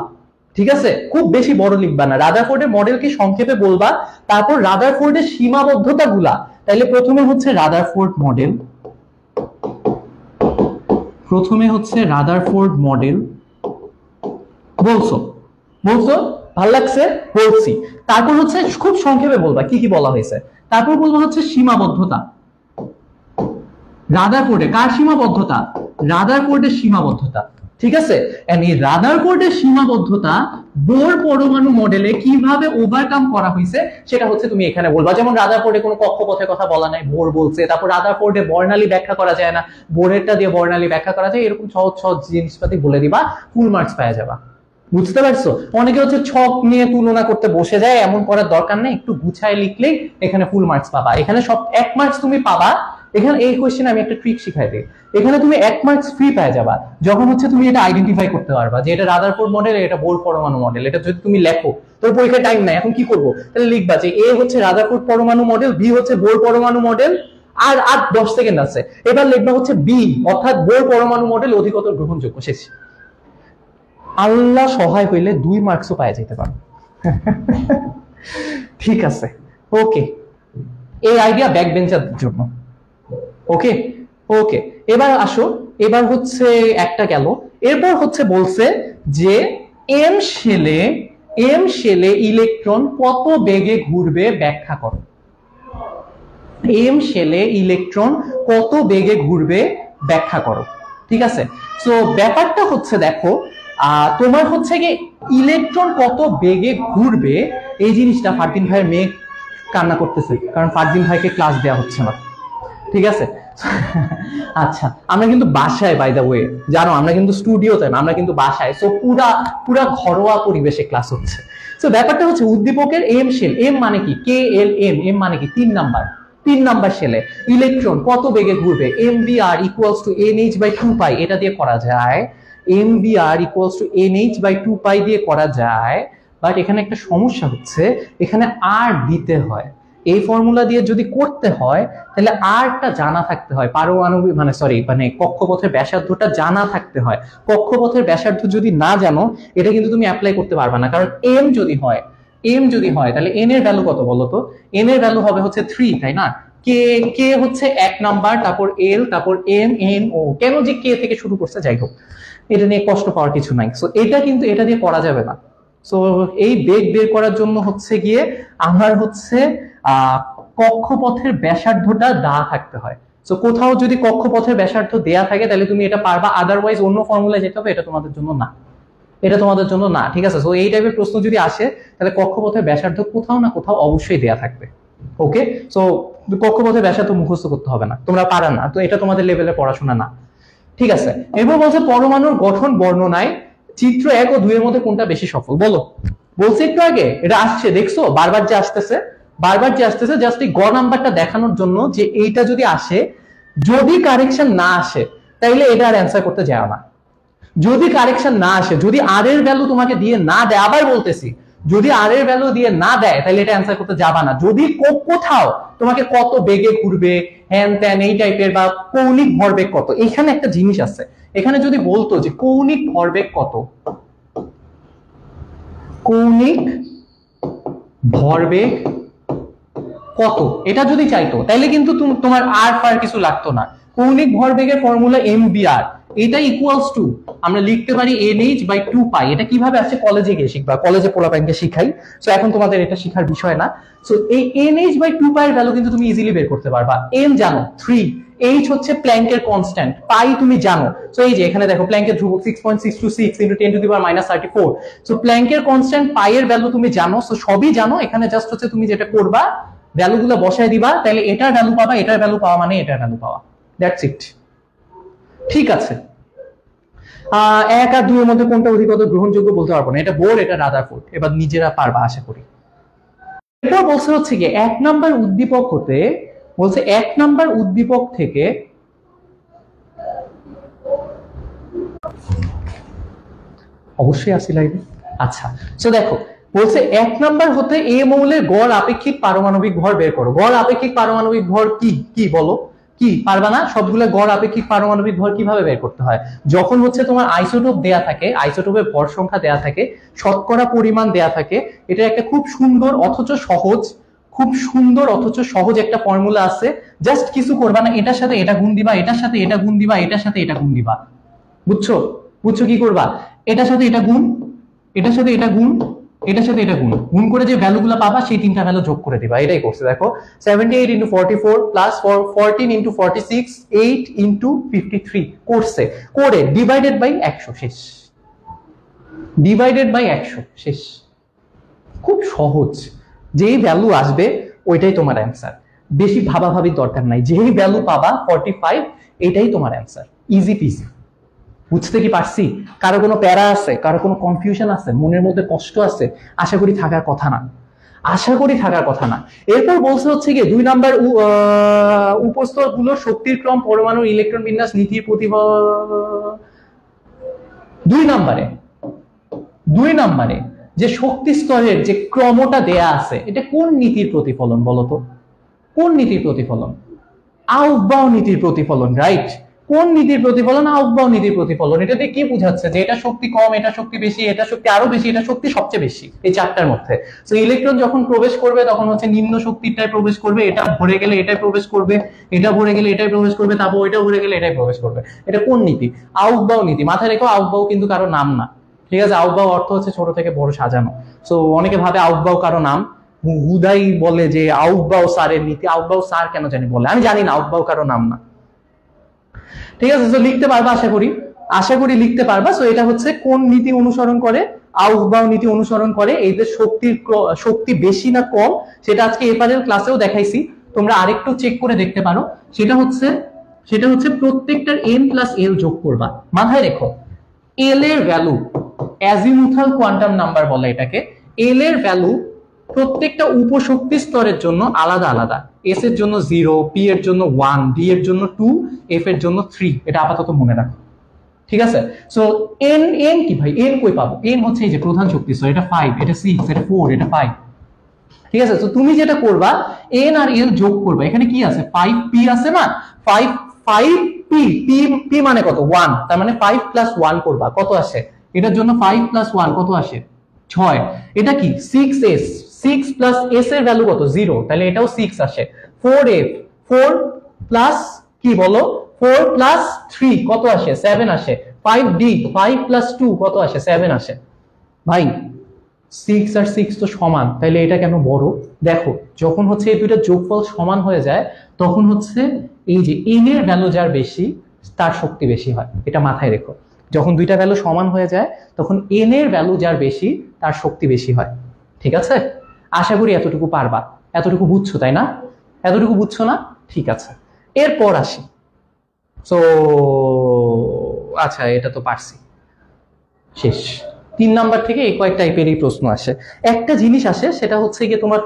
ঠিক আছে? খুব বেশি বড় লিখবা না, রাদারফোর্ডের মডেল কি সংক্ষেপে বলবা। তারপর রাদারফোর্ডের সীমাবদ্ধতা গুলা, তাইলে প্রথমে হচ্ছে রাদারফোর্ড মডেল, বলছো ভাল লাগছে, বলছি। তারপর হচ্ছে খুব সংক্ষেপে বলবা কি কি বলা হয়েছে। তারপর বলবো হচ্ছে সীমাবদ্ধতা, রাদারফোর্ডে কার সীমাবদ্ধতা? রাদারফোর্ডের সীমাবদ্ধতা, ঠিক আছে। এই রাদারফোর্ডের সীমাবদ্ধতা বোর পরমাণু মডেলে কিভাবে ওভারকাম করা হয়েছে সেটা হচ্ছে তুমি এখানে বলবা। যেমন রাদারফোর্ডে কোনো কক্ষপথের কথা বলা নাই, বোর বলছে। তারপর রাদারফোর্ডে বর্ণালী ব্যাখ্যা করা যায় না, বোরেরটা দিয়ে বর্ণালী ব্যাখ্যা করা যায়। এরকম সহজ সহজ জিনিসপাতি বলে দিবা, ফুল মার্কস পাওয়া যাবা। বুঝতে পারছো? অনেকে হচ্ছে ছক নিয়ে তুলনা করতে বসে যায়, এমন করার দরকার নেই, একটু গুছায় লিখলেই এখানে ফুল মার্কস পাবা। এখানে সব 1 মার্কস তুমি পাবা। এখানে এই কোশ্চেনে আমি একটা ট্রিক শিখাই দিই, এখানে তুমি 1 মার্কস ফ্রি পেয়ে যাবা যখন হচ্ছে তুমি এটা আইডেন্টিফাই করতে পারবা যে এটা রাদারফোর্ড মডেল, এটা বোর পরমাণু মডেল। এটা যদি তুমি লেখো, তোর পরীক্ষায় টাইম নাই, এখন কি করবো? তাহলে লিখবা যে এ হচ্ছে রাদারফোর্ড পরমাণু মডেল, বি হচ্ছে বোর পরমাণু মডেল, আর 10 সেকেন্ড আছে। এবার লিখবা হচ্ছে বি, অর্থাৎ বোর পরমাণু মডেল অধিকতর গ্রহণযোগ্য। শেষ। আল্লাহ সহায় হইলে 2 মার্কসও পাওয়া যেতে পারে। ঠিক আছে, ওকে। এই আইডিয়া ব্যাক বেঞ্চারদের জন্য। ওকে ওকে, এবার আসো, এবার হচ্ছে একটা গেল। এরপর হচ্ছে বলছে যে এম শেলে ইলেকট্রন কত বেগে ঘুরবে ব্যাখ্যা করো। এম শেলে ইলেকট্রন কত বেগে ঘুরবে ব্যাখ্যা করো, ঠিক আছে। সো ব্যাপারটা হচ্ছে দেখো, তোমার হচ্ছে কি ইলেকট্রন কত বেগে ঘুরবে এই জিনিসটা ফারদিন ভাইয়ের মেয়ে কান্না করতেছে, কারণ ফারদিন ভাইকে ক্লাস দেওয়া হচ্ছে না, ঠিক আছে। আচ্ছা, আমরা কিন্তু বাসায়, বাই দ্য ওয়ে, জানো আমরা কিন্তু স্টুডিওতে না, আমরা কিন্তু বাসায়। সো পুরা পুরা ঘরোয়া পরিবেশে ক্লাস হচ্ছে। সো ব্যাপারটা হচ্ছে উদ্দীপকের এম শেল, এম মানে কি, কে এল এম, এম মানে কি 3 নাম্বার, 3 নাম্বার শেলে ইলেকট্রন কত বেগে ঘুরবে, mvr equals to nh by 2 pi, এটা দিয়ে করা যায়। mvr equals to nh by 2 pi দিয়ে করা যায়, বাট এখানে একটা সমস্যা হচ্ছে, এখানে আর দিতে হয়। এই ফর্মুলা দিয়ে যদি করতে হয় তাহলে আরটা জানা থাকতে হয়, পারমাণবিক মানে কক্ষপথের ব্যাসার্ধটা জানা থাকতে হয়। কক্ষপথের ব্যাসার্ধ যদি না জানো, এটা কিন্তু তুমি অ্যাপ্লাই করতে পারবে না। কারণ এম যদি হয় তাহলে এন এর ভ্যালু কত বলো তো? এন এর ভ্যালু হবে হচ্ছে 3, তাই না? কে কে হচ্ছে 1 নাম্বার, তারপর এল, তারপর এম এন ও। কেন যে কে থেকে শুরু করছে, যাই হোক, এটা নিয়ে কষ্ট পাওয়ার কিছু নাই। সো এটা কিন্তু এটা দিয়ে করা যাবে না। সো এই বেগ বের করার জন্য হচ্ছে গিয়ে আমার হচ্ছে কক্ষপথের ব্যাসার্ধটা দেওয়া থাকতে হয়। সো কোথাও যদি কক্ষপথের ব্যাসার্ধ দেয়া থাকে তাহলে তুমি এটা পারবা, আদারওয়াইজ অন্য ফর্মুলায় যেতে হবে, এটা তোমাদের জন্য না, এটা তোমাদের জন্য না। ঠিক আছে, সো এই টাইপের প্রশ্ন যদি আসে তাহলে কক্ষপথের ব্যাসার্ধ কোথাও না কোথাও অবশ্যই দেয়া থাকবে। ওকে, সো কক্ষপথের ব্যাসার্ধ মুখস্থ করতে হবে না, তোমরা পারা না, তো এটা তোমাদের লেভেলে পড়াশোনা না। ঠিক আছে, এরপর বলছে পরমাণুর গঠন বর্ণনায় চিত্র 1 ও 2 এর মধ্যে কোনটা বেশি সফল, বলো। বলছে একটু আগে, এটা আসছে, দেখছো বারবার যে আসতেছে, জাস্ট এই গ নাম্বারটা দেখানোর জন্য যে এইটা যদি আসে, যদি কারেকশন না আসে তাইলে এটা আর অ্যান্সার করতে যায় না। যদি কারেকশন না আসে, যদি আর এর ভ্যালু তোমাকে দিয়ে না দেয়, আবার বলতেছি, যদি আর এর ভ্যালু দিয়ে না দেয় তাহলে এটা অ্যান্সার করতে যাবা না। যদি কোথাও তোমাকে কত বেগে ঘুরবে, হ্যান ত্যান এই টাইপের, বা কৌণিক ভরবেগ কত, এখানে একটা জিনিস আছে, এখানে যদি বলতো যে কৌণিক ভরবেগ কত, কৌণিক ভরবেগ কত, এটা যদি চাইতো তাহলে কিন্তু তোমার আর ফার কিছু লাগতো না। কৌণিক ভরবেগের ফর্মুলা mvr, এটা ইকুয়ালস টু আমরা লিখতে পারি nh বাই 2 পাই। এটা কিভাবে আসছে কলেজে গিয়ে শিখবা, কলেজে পোলাপাইনকে শিখাই, সো এখন তোমাদের এটা শিখার বিষয় না। সো এই nh বাই 2 পাই এর ভ্যালু কিন্তু তুমি ইজিলি বের করতে পারবা। m জানো 3, h হচ্ছে প্ল্যাঙ্কের কনস্ট্যান্ট, পাই তুমি জানো। সো এই যে এখানে দেখো প্ল্যাঙ্কের ধ্রুবক 6.626 × 10⁻⁻34। সো প্ল্যাঙ্কের কনস্ট্যান্ট পাই এর ভ্যালু তুমি জানো, সো সবই জানো। এখানে জাস্ট হচ্ছে তুমি যেটা করবা, ভ্যালুগুলো বসায় দিবা, তাহলে এটার ভ্যালু পাবা, এটার ভ্যালু পাওয়া মানে এটার ভ্যালু পাওয়া, দ্যাটস ইট। ঠিক আছে, 1 আর 2 এর মধ্যে কোনটা অধিকতর গ্রহণযোগ্য বলতে পারবো না, এটা বোর, এটা রাদারফোর্ড। এবার নিজেরা পারবা আশা করি। এটা বলছে হচ্ছে কি 1 নাম্বার উদ্দীপক হতে, বলছে 1 নাম্বার উদ্দীপক থেকে অবশ্যই আসি লাইভে। আচ্ছা, সো দেখো বলছে 1 নাম্বার হতে এ মৌলের গড় আপেক্ষিক পারমাণবিক ভর বের করো। গড় আপেক্ষিক পারমাণবিক ভর কি কি বলো, কি পারবা না? সবগুলো গড় আপেক্ষিক পারমাণবিক ভর কিভাবে বের করতে হয়? যখন হচ্ছে তোমার আইসোটোপ দেয়া থাকে, আইসোটোপের ভর সংখ্যা দেয়া থাকে, শতকরা পরিমাণ দেয়া থাকে, এটা একটা খুব সুন্দর অথচ সহজ একটা ফর্মুলা আছে। জাস্ট কিছু করবা না, এটার সাথে এটা গুণ দিবা, এটার সাথে এটা গুণ দিবা, এটার সাথে এটা গুণ দিবা, বুঝছো? কি করবা? এটার সাথে এটা গুণ, এটার সাথে এটা গুণ, এটার সাথে এটা গুণ করে যে ভ্যালুগুলো পাবা সেই 3টা ভ্যালু যোগ করে দিবা। এটাই করছে, দেখো 78 × 44 প্লাস 14 × 46 8 × 53 করছে, করে ডিভাইডেড বাই 100 শেষ, ডিভাইডেড বাই 100 শেষ। খুব সহজ, যেই ভ্যালু আসবে ওইটাই তোমার অ্যান্সার, বেশি ভাবাভাবির দরকার নাই। যেই ভ্যালু পাবা 45 এটাই তোমার অ্যান্সার, ইজি পিজি। বুঝতে কি পারছি? কারো কোনো প্যারা আছে, কারো কোনো কনফিউশন আছে, মনের মধ্যে কষ্ট আছে? আশা করি থাকার কথা না, আশা করি থাকার কথা না। এরপর বলছে হচ্ছে কি 2 নাম্বার উপস্তরগুলোর শক্তির ক্রম পরমাণুর ইলেকট্রন বিন্যাস নীতির প্রতিফলন। 2 নাম্বারে যে শক্তি স্তরের যে ক্রমটা দেয়া আছে, এটা কোন নীতির প্রতিফলন বলতো? কোন নীতির প্রতিফলন? আউফবাউ নীতির প্রতিফলন, রাইট? কোন নীতির প্রতিফলন? আউফবাউ নীতির প্রতিফলন। এটা দিয়ে কি বোঝাচ্ছে? যে এটা শক্তি কম, এটা শক্তি বেশি, এটা শক্তি আরো বেশি, এটা শক্তি সবচেয়ে বেশি এই 4টার মধ্যে। তো ইলেকট্রন যখন প্রবেশ করবে তখন হচ্ছে নিম্ন শক্তিটায় প্রবেশ করবে, এটা ভরে গেলে এটাই প্রবেশ করবে, এটা ভরে গেলে এটাই প্রবেশ করবে, তারপর ওইটা ভরে গেলে এটাই প্রবেশ করবে। এটা কোন নীতি? আউফবাউ নীতি। মাথায় রেখো, আউফবাউ কিন্তু কারো নাম না, ঠিক আছে? আউফবাউ অর্থ হচ্ছে ছোট থেকে বড় সাজানো। সো অনেকে ভাবে আউফবাউ কারো নাম, হুদাই বলে যে আউফবাউ স্যারের নীতি। আউফবাউ স্যার কেন জানি বলে, আমি জানি না, আউফবাউ কারো নাম না, ঠিক আছে? তো লিখতে পারবা, আশা করি লিখতে পারবা। সো এটা হচ্ছে কোন নীতি অনুসরণ করে? আউফবাউ নীতি অনুসরণ করে। এই যে শক্তি বেশি না কম সেটা আজকে এপারের ক্লাসেও দেখাইছি। তোমরা আরেকটু চেক করে দেখতে পারো, সেটা হচ্ছে প্রত্যেকটার n প্লাস l যোগ করবা। মাথায় রেখো l এর ভ্যালু, অ্যাজিমুথাল কোয়ান্টাম নাম্বার বলে এটাকে, l এর ভ্যালু প্রত্যেকটা উপশক্তি স্তরের জন্য আলাদা আলাদা। s এর জন্য 0, p এর জন্য 1, d এর জন্য 2, f এর জন্য 3। এটা আপাতত মনে রাখো, ঠিক আছে? সো n কি ভাই, n কই পাবো? n হচ্ছে এই যে প্রধান শক্তি স্তর, এটা 5, এটা 6, এটা 4, এটা 5, ঠিক আছে? তো তুমি যেটা করবা n আর l যোগ করবা। এখানে কি আছে, 5p আছে না, 5p, p মানে কত, 1, তার মানে 5 প্লাস 1 করবা, কত আসে? এটার জন্য 5 প্লাস 1 কত আসে, 6। এটা কি 6s, 6 প্লাস s এর ভ্যালু কত, 0, তাহলে এটাও 6 আসে। 4f, 4 প্লাস কি বলো, 4 প্লাস 3 কত আসে, 7 আসে। 5d, 5 প্লাস 2 কত আসে, 7 আসে। ভাই 6 আর 6 তো সমান, তাহলে এটা কেন বড়? দেখো যখন হচ্ছে এই দুইটা যোগফল সমান হয়ে যায়, তখন হচ্ছে এই যে n এর ভ্যালু যার বেশি তার শক্তি বেশি হয়। এটা মাথায় রেখো, যখন দুইটা ভ্যালু সমান হয়ে যায় তখন n এর ভ্যালু যার বেশি তার শক্তি বেশি হয়। ঠিক আছে? আশা করি এতটুকু পারবা, এতটুকু বুঝছো তাই না? এতটুকু বুঝছো না? ঠিক আছে, এরপর আসি। সো আচ্ছা, এটা তো পারছি, শেষ। 3 নাম্বার থেকে এই কয়েক টাইপেরই প্রশ্ন আসে। একটা জিনিস আসে, সেটা হচ্ছে গিয়ে তোমার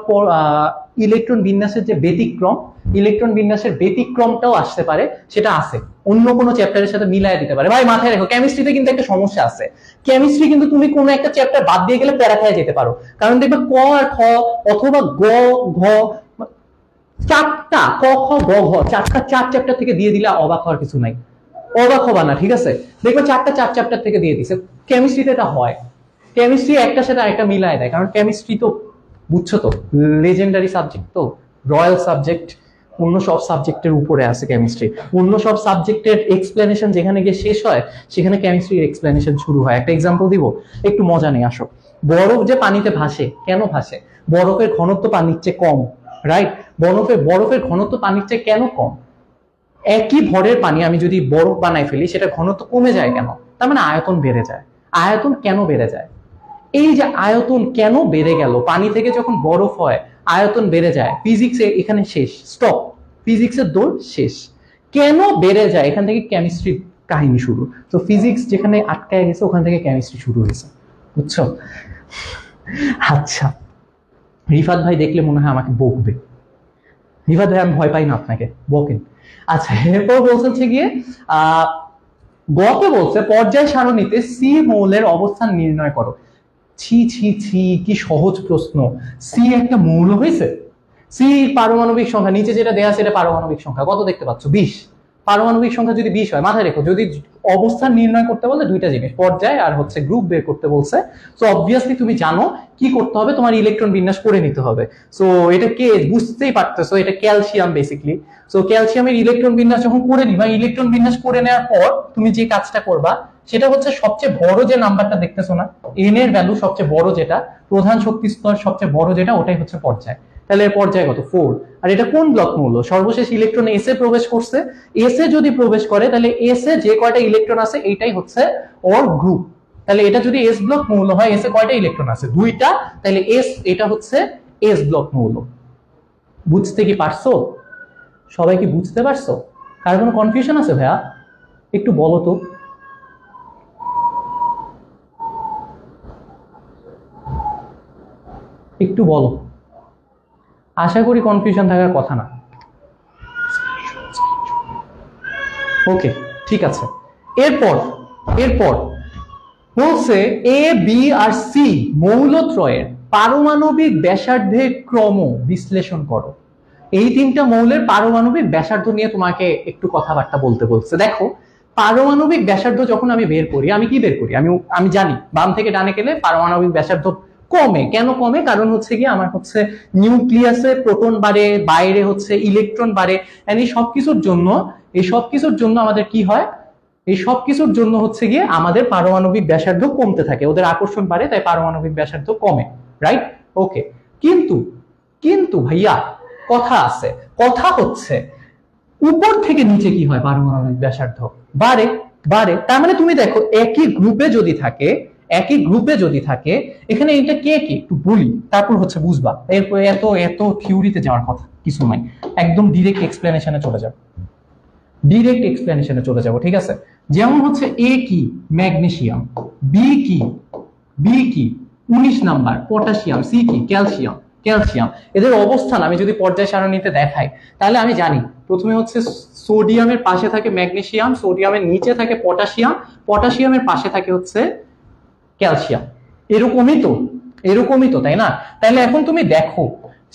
ইলেকট্রন বিন্যাসের যে ব্যতিক্রম, ইলেকট্রন বিন্যাসের ব্যতিক্রমটাও আসতে পারে, সেটা আছে অন্য কোনো চ্যাপ্টারের সাথে মিলায় দিতে পারে। ভাই মাথায় রেখো, কেমিস্ট্রিতে কিন্তু একটা সমস্যা আছে। কেমিস্ট্রি কিন্তু তুমি কোনো একটা চ্যাপ্টার বাদ দিয়ে গেলে প্যারা খেয়ে যেতে পারো, কারণ দেখবে ক আর খ অথবা গ ঘ চারটা, ক খ গ ঘ চারটা 4 চ্যাপ্টার থেকে দিয়ে দিলে অবাক হওয়ার কিছু নাই, অবাক হবা না, ঠিক আছে? দেখবে 4 চ্যাপ্টার থেকে দিয়ে দিছে। কেমিস্ট্রিতে এটা হয়, কেমিস্ট্রি একটা সাথে আরেকটা মিলায় দেয়, কারণ কেমিস্ট্রি তো বুঝছো তো লেজেন্ডারি সাবজেক্ট, তো রয়্যাল সাবজেক্ট, অন্য সব সাবজেক্টের উপরে আছে কেমিস্ট্রি। অন্য সব সাবজেক্টের এক্সপ্লেনেশন যেখানে গিয়ে শেষ হয়, সেখানে কেমিস্ট্রির এক্সপ্লেনেশন শুরু হয়। একটা এক্সাম্পল দিব, একটু মজা নেই, আসো। বরফ যে পানিতে ভাসে, কেন ভাসে? বরফের ঘনত্ব পানির চেয়ে কম, রাইট? বরফের ঘনত্ব পানির চেয়ে কেন কম? একই ভরের পানি আমি যদি বরফ বানাই ফেলি, সেটা ঘনত্ব কমে যায় কেন? তার মানে আয়তন বেড়ে যায়। আয়তন কেন বেড়ে যায়? এই যে আয়তন কেন বেড়ে গেল, পানি থেকে যখন বরফ হয় আয়তন বেড়ে যায়। ফিজিক্স এখানে শেষ, স্টপ, ফিজিক্সের দৌড় শেষ। কেন বেড়ে যায়, এখান থেকে কেমিস্ট্রির কাহিনী শুরু। তো ফিজিক্স যেখানে আটকায় গেছে, ওখান থেকে কেমিস্ট্রি শুরু হয়েছে, বুঝছো? আচ্ছা, রিফাত ভাই দেখলে মনে হয় আমাকে বকবে। রিফাত ভাই, আমি ভয় পাই না আপনাকে, বকেন। আচ্ছা, এরপর বলছে গিয়ে গতে বলছে পর্যায় সারণীতে সি মৌলের অবস্থান নির্ণয় করো। ছি ছি ছি, কি সহজ প্রশ্ন! সি একটা মৌল হয়েছে? সি পারমাণবিক সংখ্যা, নিচে যেটা দেয়া আছে এটা পারমাণবিক সংখ্যা, কত দেখতে পাচ্ছ, 20। পারমাণবিক সংখ্যা যদি 20 হয়, মাথায় রেখো, যদি অবস্থান নির্ণয় করতে বলে দুইটা জিনিস, পর্যায় আর হচ্ছে গ্রুপ বের করতে বলছে। সো অবভিয়াসলি তুমি জানো কি করতে হবে, তোমার ইলেকট্রন বিন্যাস করে নিতে হবে। সো এটা কে বুঝতেই পারতেছো, এটা ক্যালসিয়াম বেসিক্যালি। সো ক্যালসিয়ামের ইলেকট্রন বিন্যাস যখন করে নিবা, ইলেকট্রন বিন্যাস করে নেওয়ার পর তুমি যে কাজটা করবা, সেটা হচ্ছে সবচেয়ে বড় যে নাম্বারটা দেখতেছো না, এন এর ভ্যালু সবচেয়ে বড় যেটা, প্রধান শক্তি স্তর সবচেয়ে বড় যেটা, ওটাই হচ্ছে পর্যায়। তাহলে এর পর্যায় কত, 4। আর এটা কোন ব্লক মৌল? সর্বশেষ ইলেকট্রন এস এ প্রবেশ করছে। এস এ যদি প্রবেশ করে, তাহলে এস এ যে কয়টা ইলেকট্রন আছে এইটাই হচ্ছে ওর গ্রুপ। তাহলে এটা যদি এস ব্লক মৌল হয়, এস এ কয়টা ইলেকট্রন আছে, 2টা, তাহলে এস, এটা হচ্ছে এস ব্লক মৌল। বুঝতে কি পারছো? সবাই কি বুঝতে পারছো? কার কোনো কনফিউশন আছে ভাইয়া? একটু বলো তো। একটু বলো, আশা করি কনফিউশন থাকার কথা না। ওকে, ঠিক আছে। এরপর বলছে এ বি আর সি মৌলত্রয়ের পারমাণবিক ব্যাসার্ধের ক্রম বিশ্লেষণ করো। এই 3টা মৌলের পারমাণবিক ব্যাসার্ধ নিয়ে তোমাকে একটু কথাবার্তা বলতে বলছে। দেখো, পারমাণবিক ব্যাসার্ধ যখন আমি বের করি, আমি কি বের করি, আমি জানি বাম থেকে ডানে গেলে পারমাণবিক ব্যাসার্ধ কমে। কেন কমে? কারণ হচ্ছে কি, আমার হচ্ছে নিউক্লিয়াসে প্রোটন বাড়ে, বাইরে হচ্ছে ইলেকট্রন বাড়ে। এই সবকিছুর জন্য আমাদের কি হয়, এই সবকিছুর জন্য হচ্ছে গিয়ে আমাদের পারমাণবিক ব্যাসার্ধ কমতে থাকে, ওদের আকর্ষণ বাড়ে, তাই পারমাণবিক ব্যাসার্ধ কমে, রাইট? ওকে, কিন্তু ভাইয়া কথা আছে, কথা হচ্ছে উপর থেকে নিচে কি হয়, পারমাণবিক ব্যাসার্ধ বাড়ে। তার মানে তুমি দেখো, একই গ্রুপে যদি থাকে, একই গ্রুপে যদি থাকে, এখানে এটা কে কে একটু বলি, তারপর হচ্ছে বুঝবা। এরপর এত এত থিওরিতে যাওয়ার কথা কিছু নাই, একদম ডিরেক্ট এক্সপ্লেনেশনে চলে যাব, ডিরেক্ট এক্সপ্লেনেশনে চলে যাব, ঠিক আছে? যেমন হচ্ছে এ কি, ম্যাগনেসিয়াম, বি কি, বি কি 19 নাম্বার পটাশিয়াম, সি কি, ক্যালসিয়াম, ক্যালসিয়াম। এদের অবস্থান আমি যদি পর্যায় সারণীতে দেখাই, তাহলে আমি জানি প্রথমে হচ্ছে সোডিয়ামের পাশে থাকে ম্যাগনেসিয়াম, সোডিয়ামের নিচে থাকে পটাশিয়াম, পটাশিয়ামের পাশে থাকে হচ্ছে ক্যালসিয়াম। এরকমই তো, এরকমই তো, তাই না? তাহলে এখন তুমি দেখো,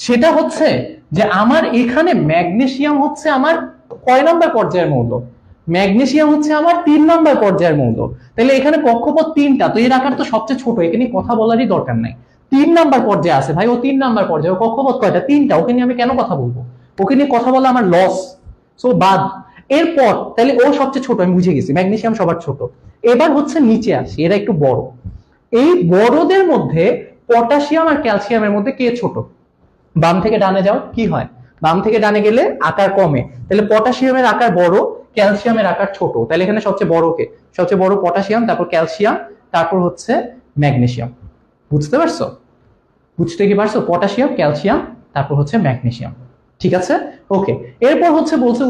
সেটা হচ্ছে যে আমার এখানে ম্যাগনেসিয়াম হচ্ছে আমার কয় নাম্বার পর্যায়ের মৌল? ম্যাগনেসিয়াম হচ্ছে আমার 3 নাম্বার পর্যায়ের মৌল। তাহলে এখানে কক্ষপথ 3টা, তো এর আকার তো সবচেয়ে ছোট, এখানে কথা বলারই দরকার নাই। 3 নাম্বার পর্যায়ে আছে ভাই, ও 3 নাম্বার পর্যায়ে, কক্ষপথ কয়টা? 3টা, ওকে নিয়ে আমি কেন কথা বলবো? ওকে নিয়ে কথা বলা আমার লস, সো বাদ। এরপর তাহলে ও সবচেয়ে ছোট, আমি বুঝে গেছি ম্যাগনেসিয়াম সবার ছোট। এবার হচ্ছে নিচে আসি, এরা একটু বড়। এই বড়দের মধ্যে পটাশিয়াম আর ক্যালসিয়ামের মধ্যে কে ছোট? বাম থেকে ডানে যাও, কি হয়? বাম থেকে ডানে গেলে আকার কমে, তাহলে পটাশিয়ামের আকার বড়, ক্যালসিয়ামের আকার ছোট। তাহলে এখানে সবচেয়ে বড় কে? সবচেয়ে বড় পটাশিয়াম, তারপর ক্যালসিয়াম, তারপর হচ্ছে ম্যাগনেসিয়াম। বুঝতে পারছো? বুঝতে কি পারছো? পটাশিয়াম, ক্যালসিয়াম, তারপর হচ্ছে ম্যাগনেসিয়াম। ঠিক আছে, ওকে। এরপর হচ্ছে বলছে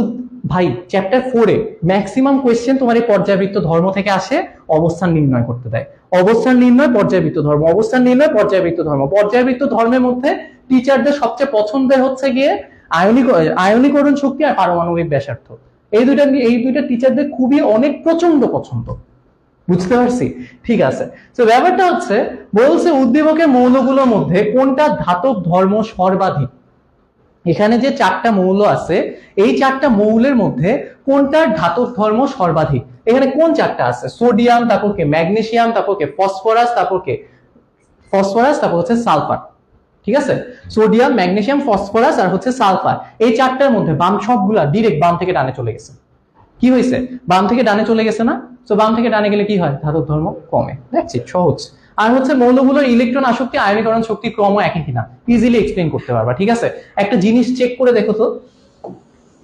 ভাই চ্যাপ্টার 4-এ ম্যাক্সিমাম কোয়েশ্চেন তোমার এই পর্যায়বৃত্ত ধর্ম থেকে আসে, অবস্থান নির্ণয় করতে দেয়। অবস্থান নির্ণয়, পর্যায়বৃত্ত ধর্ম, অবস্থান নির্ণয়, পর্যায়বৃত্ত ধর্ম। পর্যায়বৃত্ত ধর্মের মধ্যে টিচারদের সবচেয়ে পছন্দের হচ্ছে গিয়ে আয়নীকরণ শক্তি আর পারমাণবিক ব্যাসার্ধ। এই দুইটা টিচারদের খুবই অনেক প্রচন্ড পছন্দ। বুঝতে পারছি? ঠিক আছে। তো ব্যাপারটা হচ্ছে বলছে উদ্দীপকের মৌলগুলোর মধ্যে কোনটা ধাতব ধর্ম সর্বাধিক। এখানে যে 4টা মৌল আছে, এই 4টা মৌলের মধ্যে কোনটার ধাতব ধর্ম সর্বাধিক? এখানে কোন 4টা আছে? সোডিয়াম, তারপর কে ম্যাগনেসিয়াম, তারপর কে ফসফরাস, তারপর কে ফসফরাস, তারপর হচ্ছে সালফার। ঠিক আছে, সোডিয়াম, ম্যাগনেসিয়াম, ফসফরাস আর হচ্ছে সালফার। এই 4টার মধ্যে বাম সবগুলা ডিরেক্ট বাম থেকে ডানে চলে গেছে। কি হয়েছে? বাম থেকে ডানে চলে গেছে না? তো বাম থেকে ডানে গেলে কি হয়? ধাতব ধর্ম কমে। দেখছি সহজ। আর হচ্ছে মৌলগুলোর ইলেকট্রন আসক্তি, আয়নীকরণ শক্তি ক্রম একই কিনা ইজিলি এক্সপ্লেইন করতে পারবা। ঠিক আছে, একটা জিনিস চেক করে দেখো তো,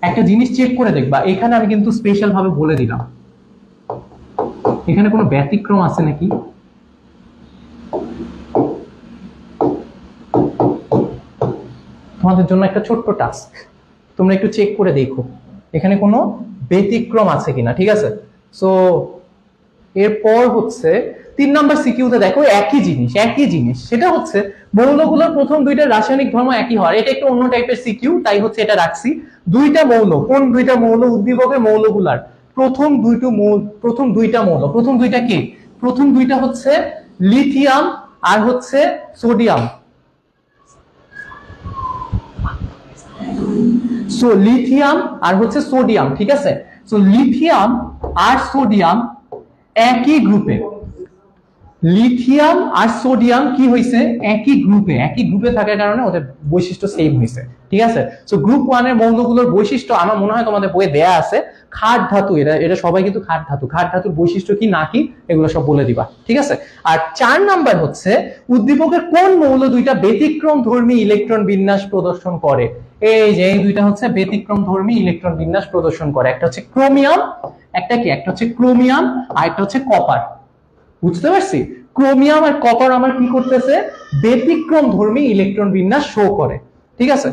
একটা জিনিস চেক করে দেখবা। এখানে আমি কিন্তু স্পেশাল ভাবে বলে দিলাম, এখানে কোনো ব্যতিক্রম আছে নাকি? তোমাদের জন্য একটা ছোট্ট টাস্ক, তোমরা একটু চেক করে দেখো এখানে কোনো ব্যতিক্রম আছে কিনা। ঠিক আছে, সো এরপর হচ্ছে 3 নাম্বার সিকিউতে দেখো একই জিনিস, সেটা হচ্ছে মৌলগুলোর প্রথম 2টা রাসায়নিক ধর্ম একই হয়। এটা একটু অন্য টাইপের সিকিউ, তাই হচ্ছে এটা রাখছি। 2টা মৌল, কোন 2টা মৌল? উদ্দীপকের মৌলগুলার প্রথম 2টা মৌল, প্রথম 2টা কি? প্রথম 2টা হচ্ছে লিথিয়াম আর হচ্ছে সোডিয়াম। সো লিথিয়াম আর হচ্ছে সোডিয়াম। ঠিক আছে, সো লিথিয়াম আর সোডিয়াম একই গ্রুপে, লিথিয়াম আর সোডিয়াম কি হয়েছে? একই গ্রুপে থাকার কারণে ওদের বৈশিষ্ট্য সেম হয়েছে। ঠিক আছে, সো গ্রুপ 1 এর মৌলগুলোর বৈশিষ্ট্য আমার মনে হয় তোমাদের বইয়ে দেয়া আছে। খাট ধাতু, এটা সবাই কিন্তু খাট ধাতুর বৈশিষ্ট্য কি না কি এগুলো সব বলে দিবা। ঠিক আছে, আর 4 নাম্বার হচ্ছে উদ্দীপকের কোন মৌল 2টা ব্যতিক্রম ধর্মী ইলেকট্রন বিন্যাস প্রদর্শন করে। এই যে এই 2টা হচ্ছে ব্যতিক্রম ধর্মী ইলেকট্রন বিন্যাস প্রদর্শন করে। একটা হচ্ছে ক্রোমিয়াম, একটা হচ্ছে ক্রোমিয়াম আর একটা হচ্ছে কপার। বুঝতে পারছি? ক্রোমিয়াম আর কপার আমার কি করতেছে? ব্যতিক্রম ধর্মী ইলেকট্রন বিন্যাস শো করে। ঠিক আছে,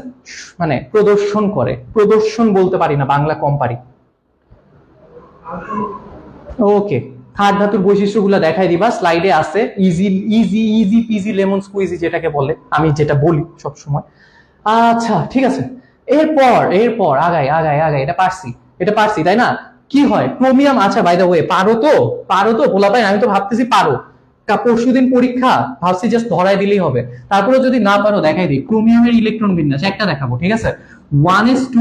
মানে প্রদর্শন করে, প্রদর্শন বলতে পারি না, বাংলা কম পারি। ওকে, খাট ধাতুর বৈশিষ্ট্যগুলো দেখাই দিবা, স্লাইডে আছে। ইজি পিজি লেমন স্কুইজি যেটাকে বলে, আমি যেটা বলি সব সময়। আচ্ছা ঠিক আছে, এরপর আগাই, এটা পারছি তাই না? কি হয়? ক্রোমিয়াম, আচ্ছা বাই দ্য ওয়ে, পারো তো বলা ভাই, আমি তো ভাবতেছি পারো, পরশুদিন পরীক্ষা, ভাবছি জাস্ট ধরাই দিলেই হবে। তারপরে যদি না পারো দেখাই দিই। ক্রোমিয়ামের ইলেকট্রন বিন্যাস একটা দেখাবো। ঠিক আছে, 1s2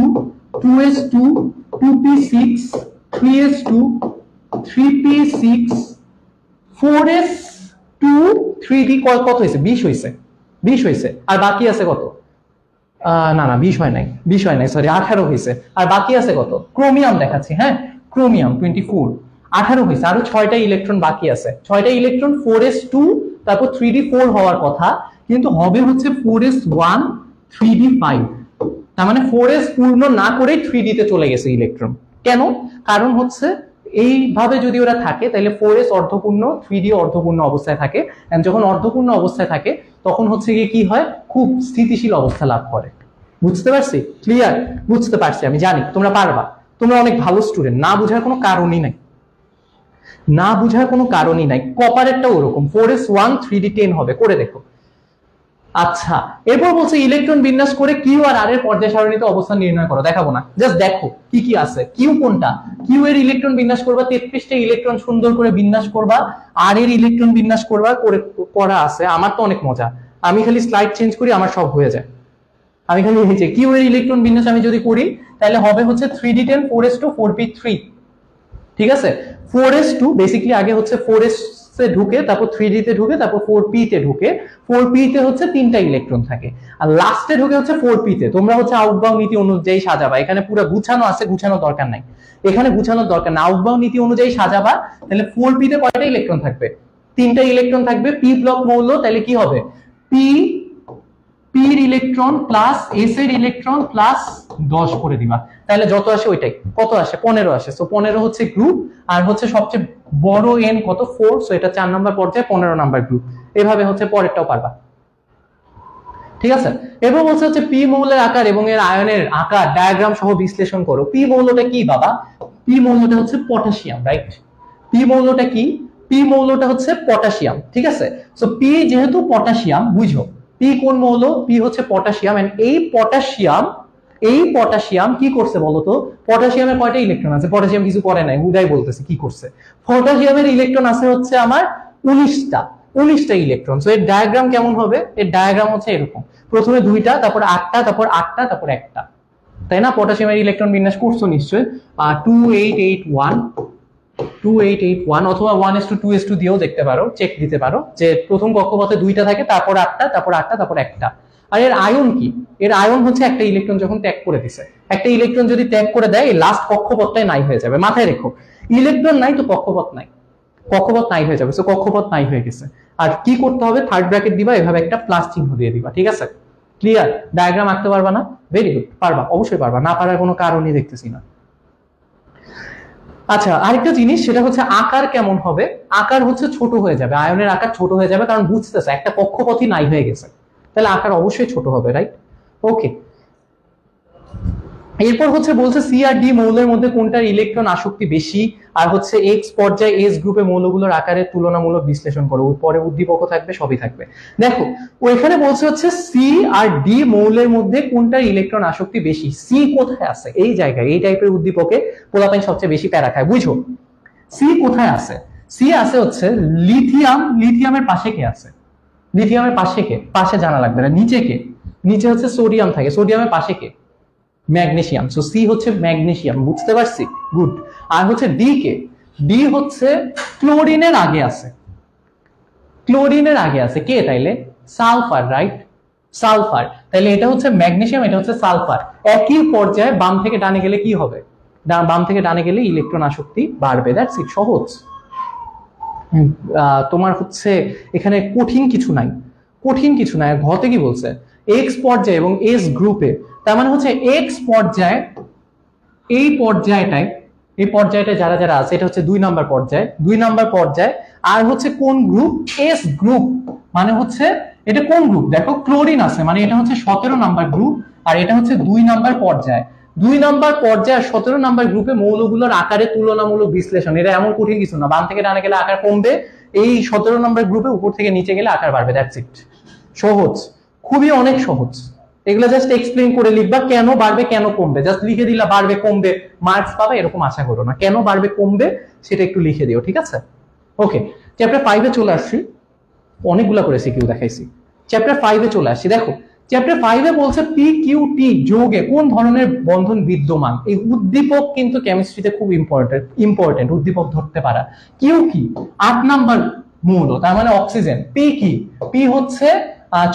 2s2 2p6 3s2 3p6 4s2 3d কত হয়েছে? 20 হয়েছে। আর বাকি আছে কত? না 20 হয় নাই, সরি 18 হয়েছে। আর বাকি আছে কত? ক্রোমিয়াম দেখাচ্ছি, হ্যাঁ ক্রোমিয়াম 24, 18 হয়েছে। আরো 6টা ইলেকট্রন বাকি আছে। 6টা ইলেকট্রন 4s2, তারপর 3d4 হওয়ার কথা, কিন্তু হবে হচ্ছে 4s1 3d5। তার মানে 4s পূর্ণ না করেই 3d তে চলে গেছে ইলেকট্রন। কেন? কারণ হচ্ছে এইভাবে যদি ওরা থাকে তাহলে 4s অর্ধপূর্ণ, 3d অর্ধপূর্ণ অবস্থায় থাকে। এন্ড যখন অর্ধপূর্ণ অবস্থায় থাকে তখন হচ্ছে গিয়ে কি হয়, খুব স্থিতিশীল অবস্থা লাভ করে। বুঝতে পারছি? ক্লিয়ার? বুঝতে পারছি, আমি জানি তোমরা পারবা, তোমরা অনেক ভালো স্টুডেন্ট, না বুঝার কোনো কারণই নাই, না বুঝার কোনো কারণই নাই। কপারেরটা ওরকম 4s 1 3d 10 হবে, করে দেখো। আচ্ছা, এরপর বলছে ইলেকট্রন বিন্যাস করে কিউ আর আর এর পর্যায় সারণীতে অবস্থান নির্ণয় করো। দেখাবো না, জাস্ট দেখো কি কি আছে। কিউ কোনটা? কিউ এর ইলেকট্রন বিন্যাস করবা, 33টা ইলেকট্রন সুন্দর করে বিন্যাস করবা, আর এর ইলেকট্রন বিন্যাস করবা, করা আছে। আমার তো অনেক মজা, আমি খালি স্লাইড চেঞ্জ করি, আমার সব হয়ে যায়। আমি খালি লিখেছি কিউ এর ইলেকট্রন বিন্যাস আমি যদি করি তাহলে হবে হচ্ছে 3d10 4s2 4p3। ঠিক আছে, 4s2 বেসিক্যালি আগে হচ্ছে 4s এ ঢুকে, তারপর 3d তে ঢুকে, তারপর 4p তে ঢুকে। 4p তে হচ্ছে 3টা ইলেকট্রন থাকে, আর লাস্টে ঢুকে হচ্ছে 4p তে। তোমরা হচ্ছে আউটবাউন্ড নীতি অনুযায়ী সাজাবা, এখানে পুরো গুছানো আছে, গুছানোর দরকার নাই, এখানে গুছানোর দরকার না। আউটবাউন্ড নীতি অনুযায়ী সাজাবা, তাহলে 4p তে কয়টা ইলেকট্রন থাকবে? 3টা ইলেকট্রন থাকবে। p ব্লক মৌল, তাহলে কি হবে? p এর ইলেকট্রন প্লাস s এর ইলেকট্রন প্লাস 10 করে দিবা, তাহলে যত আসে ওইটাই। কত আসে? 15 আসে। সো 15 হচ্ছে গ্রুপ, আর হচ্ছে সবচেয়ে বড় n কত? 4, সো এটা 4 নাম্বার পর্যায়ে 15 নাম্বার গ্রুপ। এভাবে হচ্ছে পরেরটাও পারবা। ঠিক আছে, এবার বলছে হচ্ছে পি মৌলের আকার এবং এর আয়নের আকার ডায়াগ্রাম সহ বিশ্লেষণ করো। পি মৌলটা কি বাবা? পি মৌলটা হচ্ছে পটাশিয়াম, রাইট? পি মৌলটা কি? পি মৌলটা হচ্ছে পটাশিয়াম। ঠিক আছে, সো পি যেহেতু পটাশিয়াম, বুঝো পি কোন মৌল? পি হচ্ছে পটাশিয়াম। এন্ড এই পটাশিয়াম কি করছে বলতো? পটাশিয়ামের কয়টা ইলেকট্রন আছে? পটাশিয়াম কিছু করে নাই, হুদাই বলতেছে কি করছে। পটাশিয়ামের ইলেকট্রন আছে হচ্ছে আমার 19টা ইলেকট্রন। সো এর ডায়াগ্রাম কেমন হবে? এর ডায়াগ্রাম হচ্ছে এরকম, প্রথমে 2টা, তারপর 8টা, তারপর 8টা, তারপর 1টা, তাই না? পটাশিয়ামের ইলেকট্রন বিন্যাস করছো নিশ্চয়ই। 2881 অথবা 1:2:2 দিয়েও দেখতে পারো, চেক দিতে পারো যে প্রথম কক্ষপথে 2টা থাকে, তারপর 8টা, তারপর 8টা, তারপর 1টা। আর এর আয়ন কি? এর আয়ন হচ্ছে একটা ইলেকট্রন যখন ত্যাগ করে দিছে, একটা ইলেকট্রন যদি ত্যাগ করে দেয়, এই লাস্ট কক্ষপথটাই নাই হয়ে যাবে। মাথায় রেখো, ইলেকট্রন নাই তো কক্ষপথ নাই, কক্ষপথ নাই হয়ে যাবে। সো কক্ষপথ নাই হয়ে গেছে। আর কি করতে হবে? থার্ড ব্র্যাকেট দিবা, এভাবে একটা প্লাস চিহ্ন দিয়ে দিবা। ঠিক আছে, ক্লিয়ার? ডায়াগ্রাম আঁকতে পারবা না? ভেরি গুড, পারবা, অবশ্যই পারবা, না পারার কোনো কারণই দেখতেছি না। আচ্ছা, আরেকটা জিনিস, সেটা হচ্ছে আকার কেমন হবে? আকার হচ্ছে ছোট হয়ে যাবে, আয়নের আকার ছোট হয়ে যাবে, কারণ বুঝতেছে একটা কক্ষপথই নাই হয়ে গেছে, তাহলে আকার অবশ্যই ছোট হবে, রাইট? ওকে, এরপর হচ্ছে বলছে সি আর ডি মৌলের মধ্যে কোনটার ইলেকট্রন আসক্তি বেশি, আর হচ্ছে এক্স পর্যায়ে এস গ্রুপে মৌলগুলোর আকারের তুলনামূলক বিশ্লেষণ করো। পরে উদ্দীপকও থাকবে, সবই থাকবে। দেখো ওইখানে বলছে হচ্ছে সি আর ডি মৌলের মধ্যে কোনটার ইলেকট্রন আসক্তি বেশি। সি কোথায় আছে? এই জায়গায়, এই টাইপের উদ্দীপকে পোলাপাইন সবচেয়ে বেশি প্যারা খায়, বুঝো। সি কোথায় আছে? সি আছে হচ্ছে লিথিয়াম। লিথিয়ামের পাশে কে আছে? লিথিয়ামের পাশে কে? পাশে জানা লাগবে না, নিচে কে? নিচে হচ্ছে সোডিয়াম থাকে, সোডিয়ামের পাশে কে? ম্যাগনেসিয়াম। সো সি হচ্ছে ম্যাগনেসিয়াম, বুঝতে পারছি, গুড। আর হচ্ছে ডি কে? ডি হচ্ছে ক্লোরিনের আগে আছে, ক্লোরিনের আগে আছে কে তাইলে? Sulphur, right? সালফার। তাহলে এটা হচ্ছে ম্যাগনেসিয়াম, এটা হচ্ছে সালফার। একই পর্যায়ে বাম থেকে ডানে গেলে কি হবে? বাম থেকে ডানে গেলে ইলেকট্রন আসক্তি বাড়বে, দ্যাটস ইট, সহজ। তোমার হচ্ছে এখানে কঠিন কিছু নাই, কঠিন কিছু নাই। ঘতে কি বলছে? এক্স পর্যায়ে এবং এস গ্রুপে, তার মানে হচ্ছে এক্স পর্যায়ে, এই পর্যায়টায়, এই পর্যায়টায় যারা যারা আছে, এটা হচ্ছে 2 নাম্বার পর্যায়, 2 নাম্বার পর্যায়। আর হচ্ছে কোন গ্রুপ? S group. মানে হচ্ছে এটা কোন গ্রুপ? দেখো ক্লোরিন আছে, মানে এটা হচ্ছে 17 নাম্বার গ্রুপ, আর এটা হচ্ছে 2 নাম্বার পর্যায়। 2 নাম্বার পর্যায়ে 17 নাম্বার গ্রুপে মৌলগুলোর আকারে তুলনামূলক বিশ্লেষণ। এটা এমন কঠিন কিছু না, বাম থেকে ডানে গেলে আকার কমবে, এই 17 নাম্বার গ্রুপে উপর থেকে নিচে গেলে আকার বাড়বে, দ্যাটস ইট। সহজ, খুবই অনেক সহজ। এগুলো জাস্ট এক্সপ্লেইন করে লিখবা, কেন বাড়বে কেন কমবে, জাস্ট লিখে দিলা বাড়বে কমবে, মার্কস পাবে এরকম আশা করো না। কেন বাড়বে কমবে সেটা একটু লিখে দিও, ঠিক আছে? ওকে, চ্যাপ্টার 5 এ চলে আসছি, অনেকগুলা করে সিকিউ দেখাইছি। চ্যাপ্টার 5 এ চলে আসছি। দেখো চ্যাপ্টার 5 এ বলছে পি কিউ টি যৌগে কোন ধরনের বন্ধন বিদ্যমান। এই উদ্দীপক কিন্তু কেমিস্ট্রিতে খুব ইম্পর্টেন্ট উদ্দীপক ধরতে পারা। কিউ কি? 8 নাম্বার মৌল, তার মানে অক্সিজেন। পি কি? পি হচ্ছে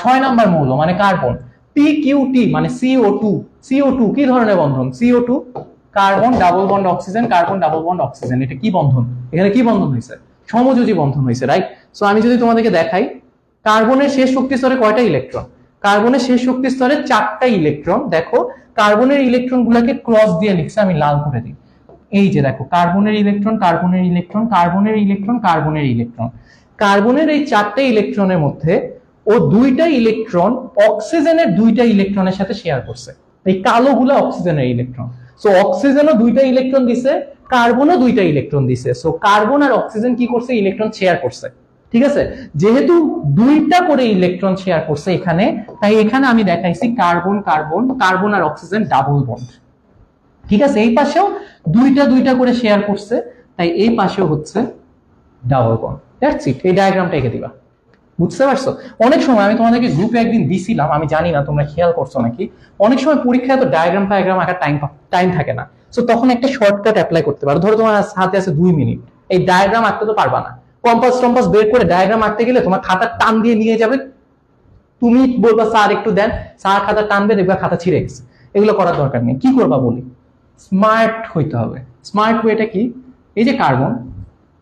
6 নাম্বার মৌল, মানে কার্বন। পি কিউ টি মানে CO2। CO2 কি ধরনের বন্ধন? CO2 carbon double bond oxygen, carbon double bond oxygen. এটা কি বন্ধন? এখানে কি বন্ধন হয়েছে? সমযোজী বন্ধন হয়েছে, রাইট? সো আমি যদি তোমাদেরকে দেখাই, কার্বনের শেষ শক্তি স্তরে কয়টা ইলেকট্রন? কার্বনের শেষ শক্তি স্তরে 4টা ইলেকট্রন। দেখো কার্বনের ইলেকট্রন গুলাকে ক্রস দিয়ে লিখছে, আমি লাল করে দিই। এই যে দেখো কার্বনের ইলেকট্রন, কার্বনের ইলেকট্রন, কার্বনের ইলেকট্রন, কার্বনের ইলেকট্রন, কার্বনের এই 4টে ইলেকট্রনের মধ্যে ও 2টা ইলেকট্রন অক্সিজেনের 2টা ইলেকট্রনের সাথে শেয়ার করছে। এই কালোগুলা অক্সিজেনের ইলেকট্রন। সো অক্সিজেনও 2টা ইলেকট্রন দিছে, কার্বনও 2টা ইলেকট্রন দিছে। সো কার্বন আর অক্সিজেন কি করছে? ইলেকট্রন শেয়ার করছে। ঠিক আছে, যেহেতু 2টা করে ইলেকট্রন শেয়ার করছে এখানে, তাই এখানে আমি দেখাইছি কার্বন কার্বন, কার্বন আর অক্সিজেন ডাবল বন্ড। ঠিক আছে, এই পাশেও 2টা করে শেয়ার করছে, তাই এই পাশেও হচ্ছে ডাবল বন্ড। That's it. এই ডায়াগ্রামটা এঁকে দিবা। বুঝতে পারছো? অনেক সময় আমি তোমাদেরকে গ্রুপে একদিন দিছিলাম, আমি জানি না তোমরা খেয়াল করছো নাকি, অনেক সময় পরীক্ষায় তো ডায়াগ্রাম আঁকার টাইম থাকে না। সো তখন একটা শর্টকাট অ্যাপ্লাই করতে পারো। ধরো তোমার হাতে আছে 2 মিনিট, এই ডায়াগ্রাম আঁকতে তো পারবা না, কম্পাস টম্পাস বের করে ডায়াগ্রাম আঁকতে গেলে তোমার খাতা টান দিয়ে নিয়ে যাবে, তুমি বলবা স্যার একটু দেন, স্যার খাতা টানবে, দেখবা খাতা ছিঁড়ে গেছে। এগুলো করার দরকার নেই। কি করবা বলি? স্মার্ট হইতে হবে। স্মার্ট ওয়েটা কি? এই যে কার্বন,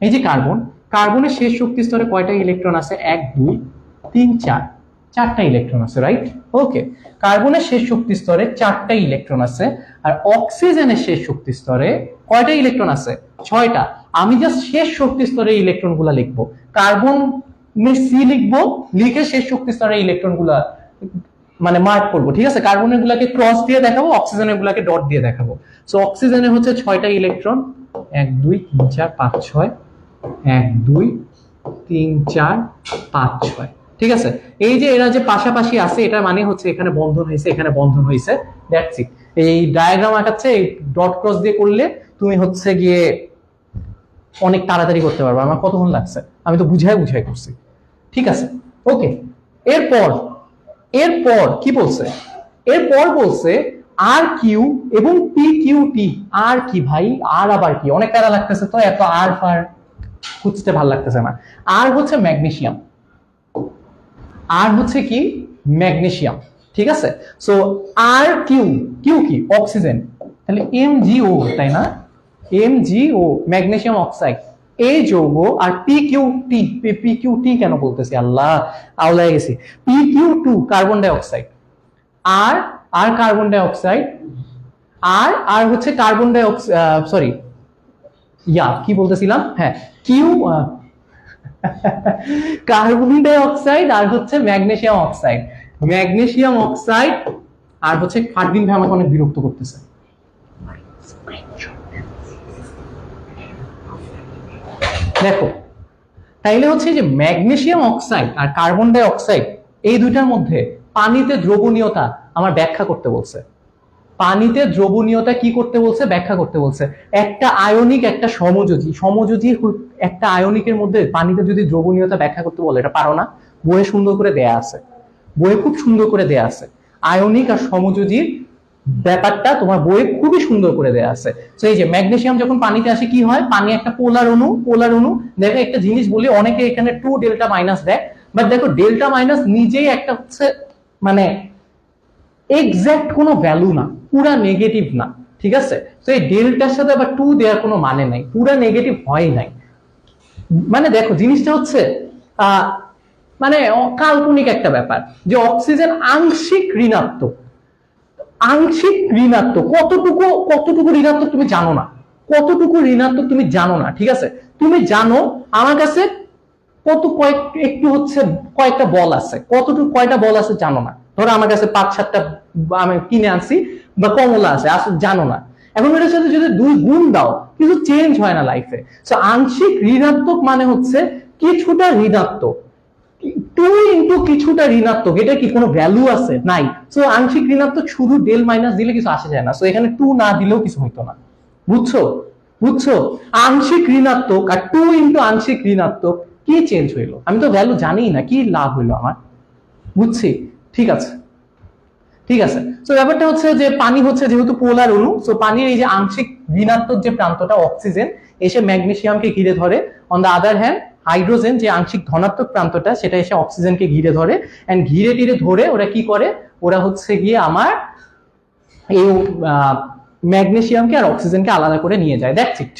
এই যে কার্বন, কার্বনের শেষ শক্তি স্তরে কয়টা ইলেকট্রন আছে? 1 2 3 4, 4টা ইলেকট্রন আছে, রাইট? ওকে, কার্বনের শেষ শক্তি স্তরে 4টা ইলেকট্রন আছে। আর অক্সিজেনের শেষ শক্তি স্তরে কয়টা ইলেকট্রন আছে? 6টা। আমি জাস্ট শেষ শক্তি স্তরে ইলেকট্রন গুলা লিখবো। কার্বন সি লিখবো, লিখে শেষ শক্তি স্তরে ইলেকট্রন গুলা মানে মার্ক করবো। ঠিক আছে, কার্বনের গুলাকে ক্রস দিয়ে দেখাবো, অক্সিজেনের গুলাকে ডট দিয়ে দেখাবো। সো অক্সিজেনের হচ্ছে 6টা ইলেকট্রন, 1 2 3 4 5 6, 1 2 3 4 5 6। ঠিক আছে, এই যে এরা যে পাশাপাশি আছে, এটা মানে হচ্ছে এখানে বন্ধন হয়েছে, এখানে বন্ধন হয়েছে। That's it. এই ডায়াগ্রাম আঁকাচ্ছে, এই ডট ক্রস দিয়ে করলে তুমি হচ্ছে গিয়ে অনেক তাড়াতাড়ি করতে পারবে। আমার কতক্ষণ লাগছে? আমি তো বুঝাই করছি। ঠিক আছে, ওকে। এরপর এরপর কি বলছে? এরপর বলছে আর কিউ এবং পি কিউ টি। আর কি ভাই? আর আবার কি? অনেক প্যারা লাগতেছে তো, এত আর ফার খুঁজতে ভালো লাগতেছে না। আর হচ্ছে ম্যাগনেসিয়াম, আর হচ্ছে কি? ম্যাগনেসিয়াম। ঠিক আছে, সো আর কিউ, কিউ কি? অক্সিজেন, তাহলে MgO, তাই না? MgO, ম্যাগনেসিয়াম অক্সাইড, এই যৌগ। আর PQ-T, PQ-T কেন বলতেছি, আল্লাহ আওলায় গেছি। PQ2, carbon die oxide. আর আর কার্বন ডাই অক্সাইড, আর হচ্ছে কার্বন ডাই অক্সাইড, সরি কি বলতেছিলাম, হ্যাঁ কিউ, কার্বন ডাই অক্সাইড, আর হচ্ছে ম্যাগনেসিয়াম অক্সাইড, ম্যাগনেসিয়াম অক্সাইড। আর হচ্ছে ফারদিন ভাই আমাকে অনেক বিরক্ত করতেছে। দেখো, তাইলে হচ্ছে যে ম্যাগনেসিয়াম অক্সাইড আর কার্বন ডাই অক্সাইড, এই দুইটার মধ্যে পানিতে দ্রবণীয়তা আমার ব্যাখ্যা করতে বলছে। পানিতে দ্রবণীয়তা কি করতে বলছে? ব্যাখ্যা করতে বলছে। একটা আয়নিক, একটা সমযোজী, সমযোজী একটা আয়নিকের মধ্যে পানিতে যদি দ্রবণীয়তা ব্যাখ্যা করতে বলে, এটা পারো না? বইয়ে সুন্দর করে দেয়া আছে, বইয়ে খুব সুন্দর করে দেয়া আছে। আয়নিক আর সমযোজীর ব্যাপারটা তোমার বইয়ে খুবই সুন্দর করে দেয়া আছে। তো এই যে ম্যাগনেসিয়াম যখন পানিতে আসে কি হয়? পানি একটা পোলার অণু, পোলার অণু। দেখো একটা জিনিস বলি, অনেকে এখানে 2 ডেল্টা মাইনাস দেয়, বাট দেখো ডেল্টা মাইনাস নিজেই একটা হচ্ছে মানে এক্সাক্ট কোনো ভ্যালু না, পুরা নেগেটিভ না। ঠিক আছে, তো এই ডেল্টার সাথে আবার 2 দেওয়ার কোনো মানে নাই, পুরা নেগেটিভ হয় নাই। মানে দেখো জিনিসটা হচ্ছে মানে কাল্পনিক একটা ব্যাপার, যে অক্সিজেন আংশিক ঋণাত্মক। আংশিক ঋণাত্মক কতটুকু ঋণাত্মক তুমি জানো না, কতটুকু ঋণাত্মক তুমি জানো না। ঠিক আছে, তুমি জানো আমার কাছে একটু হচ্ছে কয়েকটা বল আছে, কতটুকু কয়টা বল আছে জানো না। ধরো আমার কাছে 5-7টা আমি কিনে আনছি, বা কমলা আছে, আসলে জানো না। এখন এটার সাথে যদি 2 গুণ দাও, কিছু চেঞ্জ হয় না লাইফে। সো আংশিক ঋণাত্মক মানে হচ্ছে কিছুটা ঋণাত্মক, 2 ইন্টু কিছুটা ঋণাত্মক, এটা কি কোনো ভ্যালু আছে? নাই। সো আংশিক ঋণাত্মক শুধু ডেল মাইনাস দিলে কিছু আসে যায় না। সো এখানে 2 না দিলেও কিছু হইতো না। বুঝছো? বুঝছো? আংশিক ঋণাত্মক আর 2 ইন্টু আংশিক ঋণাত্মক, কি চেঞ্জ হইলো? আমি তো ভ্যালু জানি না, কি লাভ হইলো আমার? বুঝছি? ঠিক আছে, ঠিক আছে। সো ব্যাপারটা হচ্ছে যে পানি হচ্ছে যেহেতু পোলার অণু, সো পানির এই যে আংশিক ঋণাত্মক যে প্রান্তটা অক্সিজেন এসে ম্যাগনেসিয়ামকে ঘিরে ধরে। On the other hand hydrogen যে আংশিক ধনাত্মক প্রান্তটা, সেটা এসে অক্সিজেনকে ঘিরে ধরে। এন্ড ঘিরে টিরে ধরে ওরা কি করে? ওরা হচ্ছে গিয়ে আমার এই ম্যাগনেসিয়ামকে আর অক্সিজেনকে আলাদা করে নিয়ে যায়। That's it.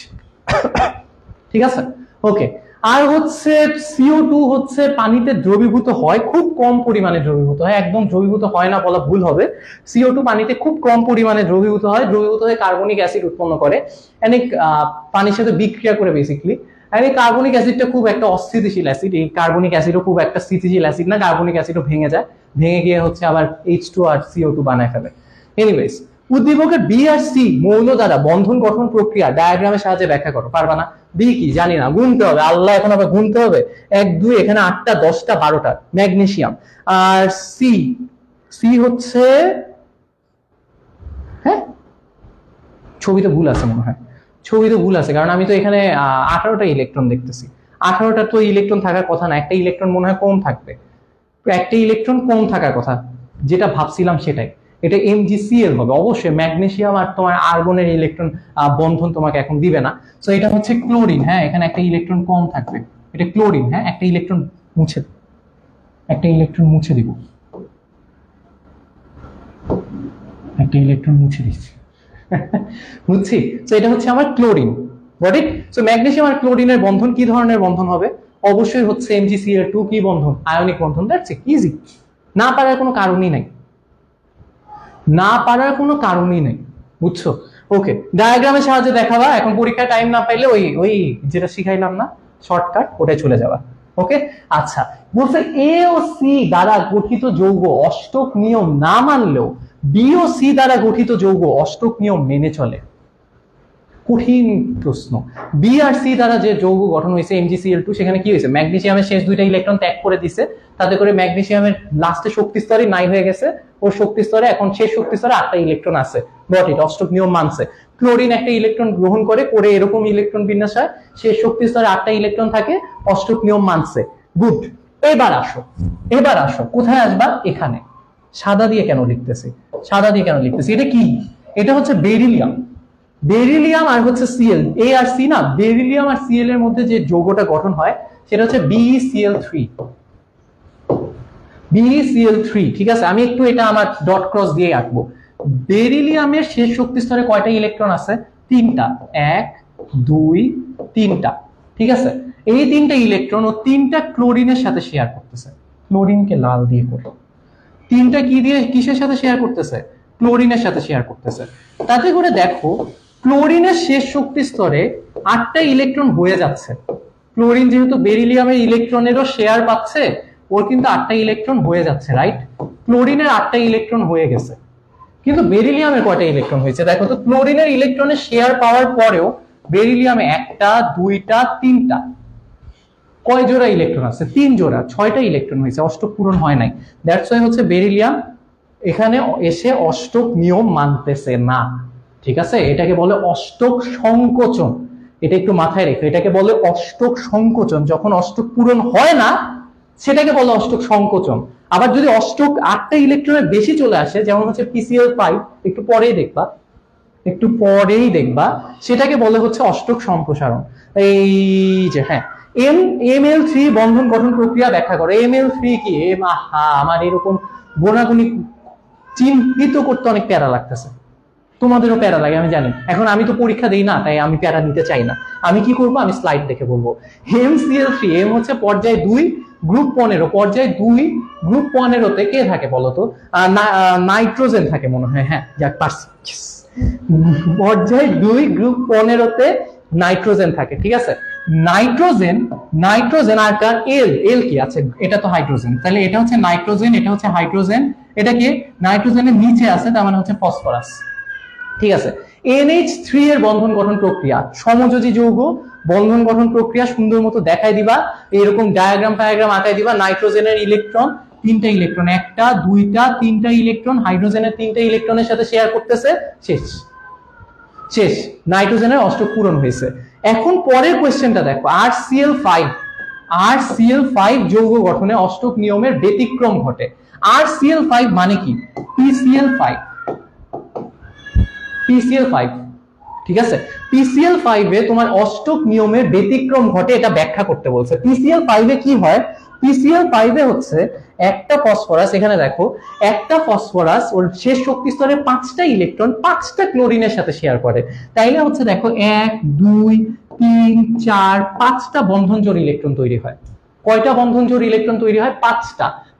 ঠিক আছে, ওকে। আর হচ্ছে CO2 হচ্ছে পানিতে দ্রবীভূত হয়, খুব কম পরিমাণে দ্রবীভূত হয়, একদম দ্রবীভূত হয় না বলা ভুল হবে। CO2 পানিতে খুব কম পরিমাণে দ্রবীভূত হয়, দ্রবীভূত হয়ে কার্বনিক অ্যাসিড উৎপন্ন করে, পানির সাথে বিক্রিয়া করে বেসিক্যালি। আর এই কার্বনিক অ্যাসিডটা খুব একটা অস্থিতিশীল অ্যাসিড, এই কার্বনিক অ্যাসিডও খুব একটা স্থিতিশীল অ্যাসিড না, কার্বনিক অ্যাসিডও ভেঙে যায়, ভেঙে গিয়ে হচ্ছে আবার H2 আর CO2 বানায় ফেলে। এনিওয়েজ, উদ্দীপকের বি আর সি মৌল দ্বারা বন্ধন গঠন প্রক্রিয়া ডায়াগ্রামের সাহায্যে ব্যাখ্যা করো। পারবা না? বি কি জানি না, গুনতে হবে, আল্লাহ এখন আবার গুনতে হবে, 1 2 এখানে 8টা 10টা 12টা ম্যাগনেসিয়াম। আর সি, সি হচ্ছে, হ্যাঁ ছবিতে ভুল আছে মনে হয়, ছবিতে ভুল আছে, কারণ আমি তো এখানে 18টা ইলেকট্রন দেখতেছি। 18টা তো ইলেকট্রন থাকার কথা না, একটা ইলেকট্রন মনে হয় কম থাকবে, একটা ইলেকট্রন কম থাকার কথা, যেটা ভাবছিলাম সেটাই। এটা MgCl হবে অবশ্যই, ম্যাগনেসিয়াম আর তোমার আর্গনের ইলেকট্রন বন্ধন তোমাকে এখন দিবে না। সো এটা হচ্ছে ক্লোরিন, হ্যাঁ এখানে একটা ইলেকট্রন কম থাকবে, এটা ক্লোরিন। হ্যাঁ একটা ইলেকট্রন মুছে, একটা ইলেকট্রন মুছে দিব, একটা ইলেকট্রন মুছে দিচ্ছি বুঝছি। তো এটা হচ্ছে আমার chlorine, got it. So magnesium আর ক্লোরিনের বন্ধন কি ধরনের বন্ধন হবে? অবশ্যই হচ্ছে MgCl2 কি বন্ধন? আয়নিক বন্ধন। That's it, easy. না পারার কোনো কারণই নাই, না পারার কোনো কারণই নেই, বুঝছো? ওকে, ডায়াগ্রামের সাহায্যে দেখাবা। এখন পরীক্ষায় টাইম না পাইলে ওই ওই যেটা শিখাইলাম না শর্টকাট, ওটাই চলে যাবা। ওকে, আচ্ছা বলছে এ ও সি দ্বারা গঠিত যৌগ অষ্টক নিয়ম না মানলেও বি ও সি দ্বারা গঠিত যৌগ অষ্টক নিয়ম মেনে চলে। কঠিন প্রশ্ন। বি আর সি দ্বারা যে যৌগ গঠন হয়েছে MgCl2, সেখানে কি হয়েছে? ম্যাগনেসিয়ামের শেষ 2টা ইলেকট্রন ত্যাগ করে দিছে, তাতে করে ম্যাগনেসিয়ামের লাস্টে শক্তি স্তরে নাই হয়ে গেছে, ওর শক্তি স্তরে এখন শেষ শক্তি স্তরে 8টা ইলেকট্রন আছে, গট ইট, অষ্টক নিয়ম মানছে। ক্লোরিন একটা ইলেকট্রন গ্রহণ করে, করে এরকম ইলেকট্রন বিন্যাস হয়, শেষ শক্তি স্তরে 8টা ইলেকট্রন থাকে, অষ্টক নিয়ম মানছে, গুড। এবার আসো, এবার আসো, কোথায় আসবা? এখানে। সাদা দিয়ে কেন লিখতেছি? সাদা দিয়ে কেন লিখতেছি? এটা কি? এটা হচ্ছে বেরিলিয়াম। বেরিলিয়াম আর হচ্ছে Cl, এ আর সি না, বেরিলিয়াম আর Cl এর মধ্যে যে যৌগটা গঠন হয় সেটা হচ্ছে BeCl3, BeCl3। ঠিক আছে, আমি একটু এটা আমার ডট ক্রস দিয়ে আঁকবো। বেরিলিয়ামের শেষ শক্তি স্তরে কয়টা ইলেকট্রন আছে? 3টা, 1 2 3টা। ঠিক আছে, এই 3টা ইলেকট্রন ও 3টা ক্লোরিনের সাথে শেয়ার করতেছে। ক্লোরিনকে লাল দিয়ে করো, 3টা কি দিয়ে কিসের সাথে শেয়ার করতেছে? ক্লোরিনের সাথে শেয়ার করতেছে। তাতে করে দেখো ক্লোরিনের শেষ শক্তি স্তরে 8টা ইলেকট্রন হয়ে যাচ্ছে। ক্লোরিন যেহেতু বেরিলিয়ামের ইলেকট্রনেরও শেয়ার পাচ্ছে, ওর কিন্তু 8টা ইলেকট্রন হয়ে যাচ্ছে, রাইট? ক্লোরিনের 8টা ইলেকট্রন হয়ে গেছে, কিন্তু বেরিলিয়ামের কয়টা ইলেকট্রন হয়েছে দেখো তো। ক্লোরিনের ইলেকট্রনের শেয়ার পাওয়ার পরেও বেরিলিয়ামে 1টা 2টা 3টা, কয় জোড়া ইলেকট্রন আছে? 3 জোড়া, 6টা ইলেকট্রন হয়েছে, অষ্টক পূরণ হয় নাই। দ্যাটস ওয়াই হচ্ছে বেরিলিয়াম এখানে এসে অষ্টক নিয়ম মানতেছে না। ঠিক আছে, এটাকে বলে অষ্টক সংকোচন, এটা একটু মাথায় রেখো, এটাকে বলে অষ্টক সংকোচন। যখন অষ্টক পূরণ হয় না সেটাকে বলে অষ্টক সংকোচন। আবার যদি অষ্টক 8টা ইলেকট্রনের বেশি চলে আসে, যেমন হচ্ছে PCl5, একটু পরেই দেখবা, একটু পরেই দেখবা, সেটাকে বলে হচ্ছে অষ্টক সম্প্রসারণ। এই যে হ্যাঁ, ML3 বন্ধন গঠন প্রক্রিয়া ব্যাখ্যা করো। ML3 কি? আমার এরকম গোনাগুনি চিহ্নিত করতে অনেক প্যারা লাগতেছে, তোমাদেরও প্যারা লাগে আমি জানি। এখন আমি তো পরীক্ষা দিই না, তাই আমি প্যারা নিতে চাই না। আমি কি করবো? আমি স্লাইড দেখে বলবো। MCl3, এম হচ্ছে পর্যায় 2 গ্রুপ 15। পর্যায় 2 গ্রুপ 15তে কে থাকে বলতো? নাইট্রোজেন থাকে মনে হয়, হ্যাঁ যাক পারছি। পর্যায় 2 গ্রুপ 15তে নাইট্রোজেন থাকে। ঠিক আছে, নাইট্রোজেন, নাইট্রোজেন আর কার? এল, এল কি আছে? এটা তো হাইড্রোজেন, তাহলে এটা হচ্ছে নাইট্রোজেন, এটা হচ্ছে হাইড্রোজেন, এটা কি? নাইট্রোজেনের নিচে আছে, তার মানে হচ্ছে ফসফরাস। ঠিক আছে, NH3 এর বন্ধন গঠন প্রক্রিয়া, সমযোজী যৌগ বন্ধন গঠন প্রক্রিয়া সুন্দর মতো দেখাই দিবা, এরকম ডায়াগ্রাম আঁকাই দিবা। নাইট্রোজেনের ইলেকট্রন 3টা ইলেকট্রন, 1টা 2টা 3টা ইলেকট্রন হাইড্রোজেনের 3টা ইলেকট্রনের সাথে শেয়ার করতেছে, শেষ শেষ, নাইট্রোজেনের অষ্টক পূরণ হয়েছে। এখন পরের কোয়েশ্চেনটা দেখো, RCl5 যৌগ গঠনে অষ্টক নিয়মের ব্যতিক্রম ঘটে। RCl5 মানে কি? PCl5, ঠিক আছে, PCl5 এ তোমার অষ্টক নিয়মের ব্যতিক্রম ঘটে, এটা ব্যাখ্যা করতে বলছে। PCl5 এ কি হয়, PCl5 এ হচ্ছে একটা ফসফরাস, এখানে দেখো একটা ফসফরাস ওর শেষ শক্তি স্তরে 5টা ইলেকট্রন 5টা ক্লোরিনের সাথে শেয়ার করে। তাইলে হচ্ছে দেখো 1 2 3 4 5টা বন্ধন জোড় ইলেকট্রন তৈরি হয়। কয়টা বন্ধন জোড় ইলেকট্রন তৈরি হয়?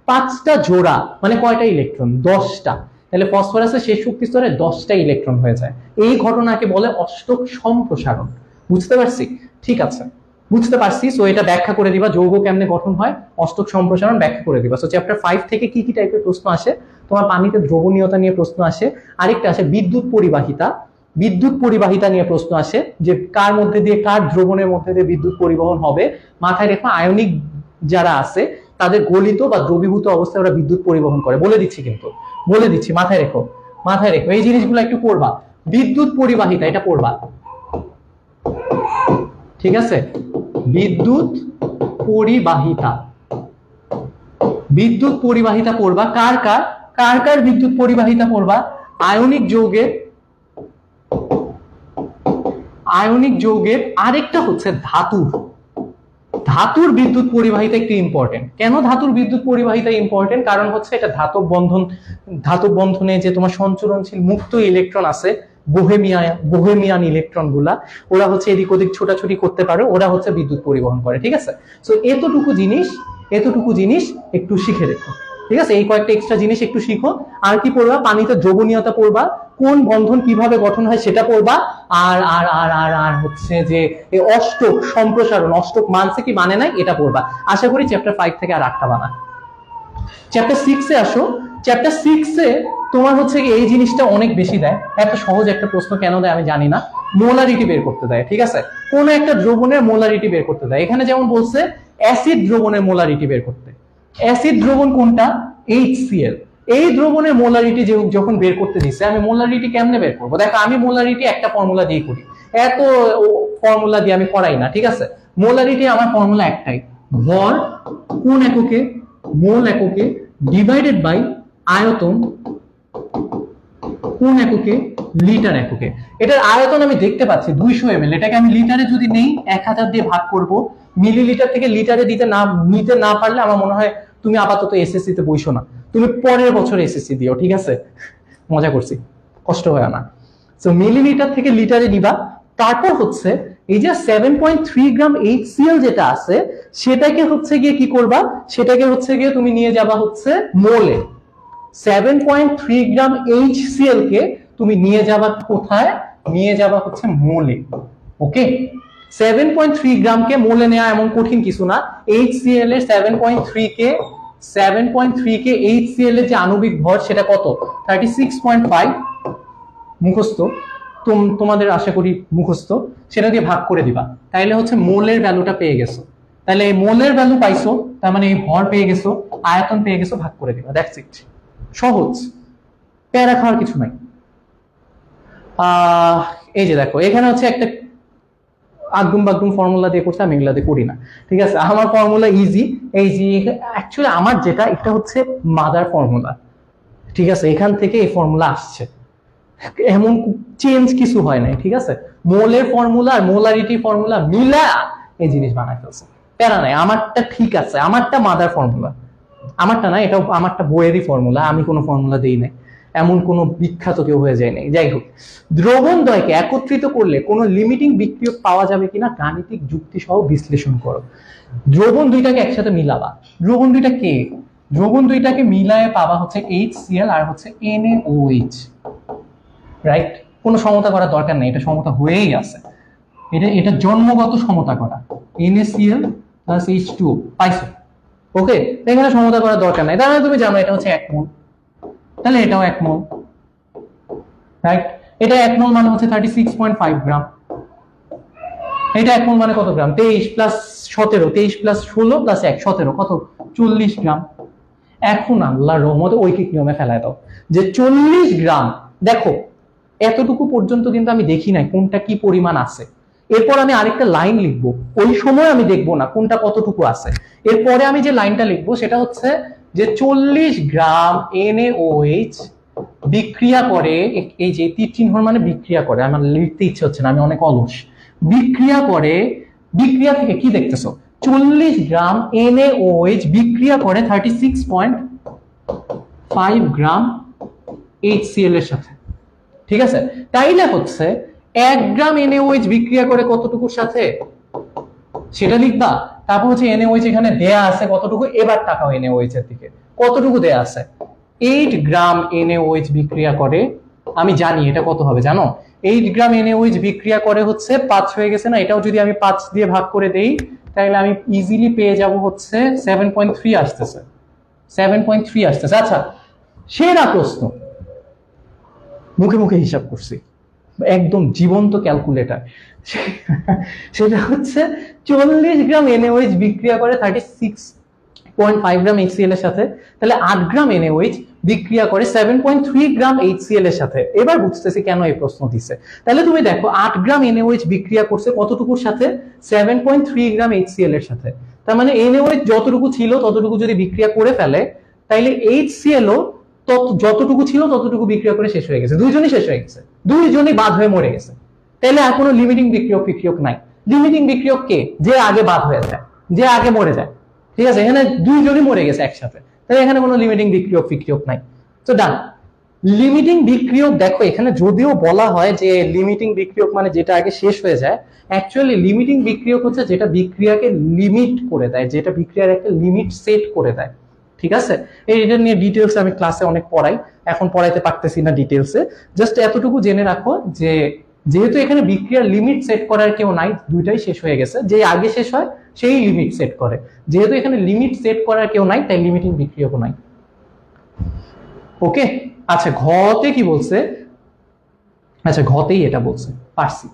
5টা জোড়া, মানে কয়টা ইলেকট্রন? 10টা। তাহলে ফসফরাসের শেষ শক্তি স্তরে 10টা ইলেকট্রন হয়ে যায়। এই ঘটনাকে বলে অষ্টক সম্প্রসারণ। বুঝতে পারছি? ঠিক আছে, বুঝতে পারছি। সো এটা ব্যাখ্যা করে দিবা, যৌগ কেমনে গঠন হয়, অষ্টক সম্প্রসারণ ব্যাখ্যা করে দিবা। সো চ্যাপ্টার 5 থেকে কি কি টাইপের প্রশ্ন আসে? তোমার পানিতে দ্রবণীয়তা নিয়ে প্রশ্ন আসে, আরেকটা আসে বিদ্যুৎ পরিবাহিতা, বিদ্যুৎ পরিবাহিতা নিয়ে প্রশ্ন আসে, যে কার মধ্যে দিয়ে, কার দ্রবণের মধ্যে দিয়ে বিদ্যুৎ পরিবহন হবে। মাথায় রেখো, আয়নিক যারা আছে তাদের গলিত বা দ্রবীভূত অবস্থায় ওরা বিদ্যুৎ পরিবহন করে, বলে দিচ্ছি, কিন্তু বলে দিচ্ছি, মাথায় রেখো, মাথায় রেখো, এই জিনিসগুলো একটু পড়বা। বিদ্যুৎ পরিবাহিতা এটা পড়বা, ঠিক আছে? বিদ্যুৎ পরিবাহিতা, বিদ্যুৎ পরিবাহিতা পড়বা। কার কার কার কার বিদ্যুৎ পরিবাহিতা পড়বা? আয়নিক যৌগের, আয়নিক যৌগের, আরেকটা হচ্ছে ধাতুর, ধাতুর বিদ্যুৎ পরিবাহিতা একটু ইম্পর্টেন্ট। কেন ধাতুর বিদ্যুৎ পরিবাহিতা ইম্পর্টেন্ট? কারণ হচ্ছে এটা ধাতব বন্ধন, ধাতব বন্ধনে যে তোমার সঞ্চরণশীল মুক্ত ইলেকট্রন আছে, বোহেমিয়ান ইলেকট্রন গুলা, ওরা হচ্ছে এদিক ওদিক ছোটাছুটি করতে পারে, ওরা হচ্ছে বিদ্যুৎ পরিবহন করে। ঠিক আছে, সো এতটুকু জিনিস একটু শিখে রেখো। ঠিক আছে, এই কয়েকটা এক্সট্রা জিনিস একটু শিখো। আর কি পড়বা? পানিতে দ্রবণীয়তা পড়বা, কোন বন্ধন কিভাবে গঠন হয় সেটা পড়বা। আর আর আর আর আর হচ্ছে যে এই অষ্টক সম্প্রসারণ, অষ্টক মানছে কি মানে নাই, এটা পড়বা। আশা করি চ্যাপ্টার 5 থেকে আর 8টা বানা। চ্যাপ্টার 6 এ আসো। চ্যাপ্টার 6 এ তোমার হচ্ছে কি এই জিনিসটা অনেক বেশি দেয়। এত সহজ একটা প্রশ্ন কেন দেয় আমি জানি না। মোলারিটি বের করতে দেয়। ঠিক আছে, কোন একটা দ্রবণের মোলারিটি বের করতে দেয়। এখানে যেমন বলছে অ্যাসিড দ্রবণের মোলারিটি বের করতে। অ্যাসিড দ্রবণ কোনটা? HCl। এই দ্রবণের মোলারিটি যখন বের করতে দিচ্ছে, আমি মোলারিটি কেমনে বের করবো? দেখো, আমি মোলারিটি একটা ফর্মুলা দিয়ে করি, এত ফর্মুলা দিয়ে আমি করাই না। ঠিক আছে, মোলারিটি আমার ফর্মুলা একটাই, ভর কোন এককে, মোল এককে, ডিভাইডেড বাই আয়তন কোন এককে, লিটার এককে। এটার আয়তন আমি দেখতে পাচ্ছি 200 ml। এটাকে আমি লিটারে যদি নেই 1000 দিয়ে ভাগ করব। মিলিলিটার থেকে লিটারে নিতে না পারলে আমার মনে হয় তুমি আপাতত এসএসসি তে বইছো না, তুমি পরের বছর এসএসসি দিও। ঠিক আছে, মজা করছি, কষ্ট হয় না। সো মিলিলিটার থেকে লিটারে নিবা। তারপর হচ্ছে এই যে 7.3 গ্রাম HCl যেটা আছে, সেটাকে হচ্ছে গিয়ে কি করবা? সেটাকে হচ্ছে গিয়ে তুমি নিয়ে যাবা হচ্ছে মোলে। 7.3 গ্রাম HCl কে তুমি নিয়ে যাবা কোথায়? নিয়ে যাবা হচ্ছে মোলে। ওকে, 7.3 গ্রামকে মোলে নেওয়া এমন কঠিন কিছু না। HCl এর 7.3 কে HCl এর যে আণবিক ভর সেটা কত? 36.5 মুখস্থ, তোমাদের আশা করি মুখস্থ। সেটা দিয়ে ভাগ করে দিবা, তাইলে হচ্ছে মোলের ভ্যালুটা পেয়ে গেছো। তাহলে এই মোলের ভ্যালু পাইছো, তার মানে এই ভর পেয়ে গেছো, আয়তন পেয়ে গেছো, ভাগ করে দিবা। দ্যাটস ইট, সহজ, প্যারা খাওয়ার কিছু নাই। এই যে দেখো, এখানে হচ্ছে একটা আগুম বাগুম ফর্মুলা দিয়ে করছে, আমি এগুলা দিয়ে করি না। ঠিক আছে, আমার ফর্মুলা ইজি। অ্যাকচুয়ালি আমার যেটা, এটা হচ্ছে মাদার ফর্মুলা। ঠিক আছে, এখান থেকে এই ফর্মুলা আসছে, এমন চেঞ্জ কিছু হয় নাই। ঠিক আছে, মোলের ফর্মুলা আর মোলারিটি ফর্মুলা মিলা এই জিনিস বানায় ফেলছে, প্যারা নাই। আমারটা ঠিক আছে, আমারটা মাদার ফর্মুলা, আমারটা না, এটা আমারটা বইয়েরই ফর্মুলা, আমি কোনো ফর্মুলা দিই নাই, এমন কোনো বিখ্যাত কেউ হয়ে যায় নাই। যাই হোক, দ্রবণ দ্বয়কে একত্রিত করলে কোনো লিমিটিং বিক্রিয়ক পাওয়া যাবে কিনা গাণিতিক যুক্তি সহ বিশ্লেষণ করো। দ্রবণ দুইটাকে একসাথে মিলাবা। দ্রবণ দুইটা কে? দ্রবণ দুইটাকে মিলায়ে পাবা হচ্ছে HCl আর হচ্ছে NaOH। রাইট, কোনো সমতা করার দরকার নেই, এটা সমতা হয়েই আছে। এটা জন্মগত সমতা করা, NaCl প্লাস H2O পাইছো। ওকে, এখানে সমতা করার দরকার নাই। তার মানে তুমি জানো এটা হচ্ছে 1 মোল, তাহলে এটাও 1 মোল। রাইট, এটা 1 মোল মানে হচ্ছে 36.5 গ্রাম। এটা 1 মোল মানে কত গ্রাম? 23 প্লাস 17, 23 প্লাস 16 প্লাস 1, 17, কত? 40 গ্রাম। এখন আল্লাহর রহমতে ঐকিক নিয়মে ফেলায় দাও যে 40 গ্রাম। দেখো, এতটুকু পর্যন্ত কিন্তু আমি দেখি নাই কোনটা কি পরিমাণ আছে। এরপর আমি আরেকটা লাইন লিখবো, ওই সময় আমি দেখবো না কোনটা কতটুকু আছে। এরপরে আমি যে লাইনটা লিখবো সেটা হচ্ছে যে 40 গ্রাম NaOH বিক্রিয়া করে, এই যে তীর চিহ্ন মানে বিক্রিয়া করে, আমার লিখতে ইচ্ছে হচ্ছে না, আমি অনেক অলস। বিক্রিয়া করে, বিক্রিয়া থেকে কি দেখতেছো 40 গ্রাম NaOH বিক্রিয়া করে 36.5 গ্রাম HCl এর সাথে, ঠিক আছে? তাইলে হচ্ছে 1 গ্রাম NaOH বিক্রিয়া করে কতটুকুর সাথে সেটা লিখবা। তারপর হচ্ছে NaOH এখানে দেয়া আছে কতটুকু, এবার তাকাও NaOH এর দিকে কতটুকু দেয়া আছে, 8 গ্রাম NaOH বিক্রিয়া করে, আমি জানি এটা কত হবে জানো, 8 গ্রাম NaOH বিক্রিয়া করে হচ্ছে 5 হয়ে গেছে না, এটাও যদি আমি 5 দিয়ে ভাগ করে দেই তাহলে আমি ইজিলি পেয়ে যাব হচ্ছে 7.3 আসতেছে, 7.3 আসতেছে। আচ্ছা সেরা প্রশ্ন, মুখে মুখে হিসাব করছি, একদম জীবন্ত ক্যালকুলেটর, সেটা হচ্ছে 40 গ্রাম NaOH বিক্রিয়া করে 36.5 গ্রাম HCl এর সাথে, তাহলে 8 গ্রাম NaOH বিক্রিয়া করে 7.3 গ্রাম HCl এর সাথে। এবার বুঝতেছি কেন এই প্রশ্ন দিছে। তাহলে তুমি দেখো 8 গ্রাম NaOH বিক্রিয়া করছে কতটুকুর সাথে, 7.3 গ্রাম HCl এর সাথে। তার মানে NaOH যতটুকু ছিল ততটুকু যদি বিক্রিয়া করে ফেলে তাইলে HCl ও যতটুকু ছিল ততটুকু বিক্রিয়া করে শেষ হয়ে গেছে, দুইজনই শেষ হয়ে গেছে, দুইজনই বাদ হয়ে মরে গেছে। তাহলে আর কোনো লিমিটিং বিক্রিয়ক নাই। লিমিটিং বিক্রিয়ক কে, যে আগে বাদ হয়ে যায়, যে আগে মরে যায়, ঠিক আছে? এখানে দুইজনই মরে গেছে একসাথে, তাহলে এখানে কোনো লিমিটিং বিক্রিয়ক নাই। তো ডান। লিমিটিং বিক্রিয়ক দেখো এখানে যদিও বলা হয় যে লিমিটিং বিক্রিয়ক মানে যেটা আগে শেষ হয়ে যায়, অ্যাকচুয়ালি লিমিটিং বিক্রিয়ক হচ্ছে যেটা বিক্রিয়াকে লিমিট করে দেয়, যেটা বিক্রিয়ার একটা লিমিট সেট করে দেয়, ঠিক আছে? এটা নিয়ে ডিটেলস আমি ক্লাসে অনেক পড়াই, এখন পড়াইতে পারতেছি না ডিটেলসে, জাস্ট এতটুকু জেনে রাখো যে যেহেতু এখানে বিক্রিয়ার লিমিট সেট করার কেউ নাই, দুইটাই শেষ হয়ে গেছে, যে আগে শেষ হয় সেই লিমিট সেট করে, যেহেতু এখানে লিমিট সেট করার কেউ নাই তাই লিমিটিং বিক্রিয়কও নাই। ওকে, আচ্ছা ঘতে কি বলছে, আচ্ছা ঘতেই এটা বলছে পারছি।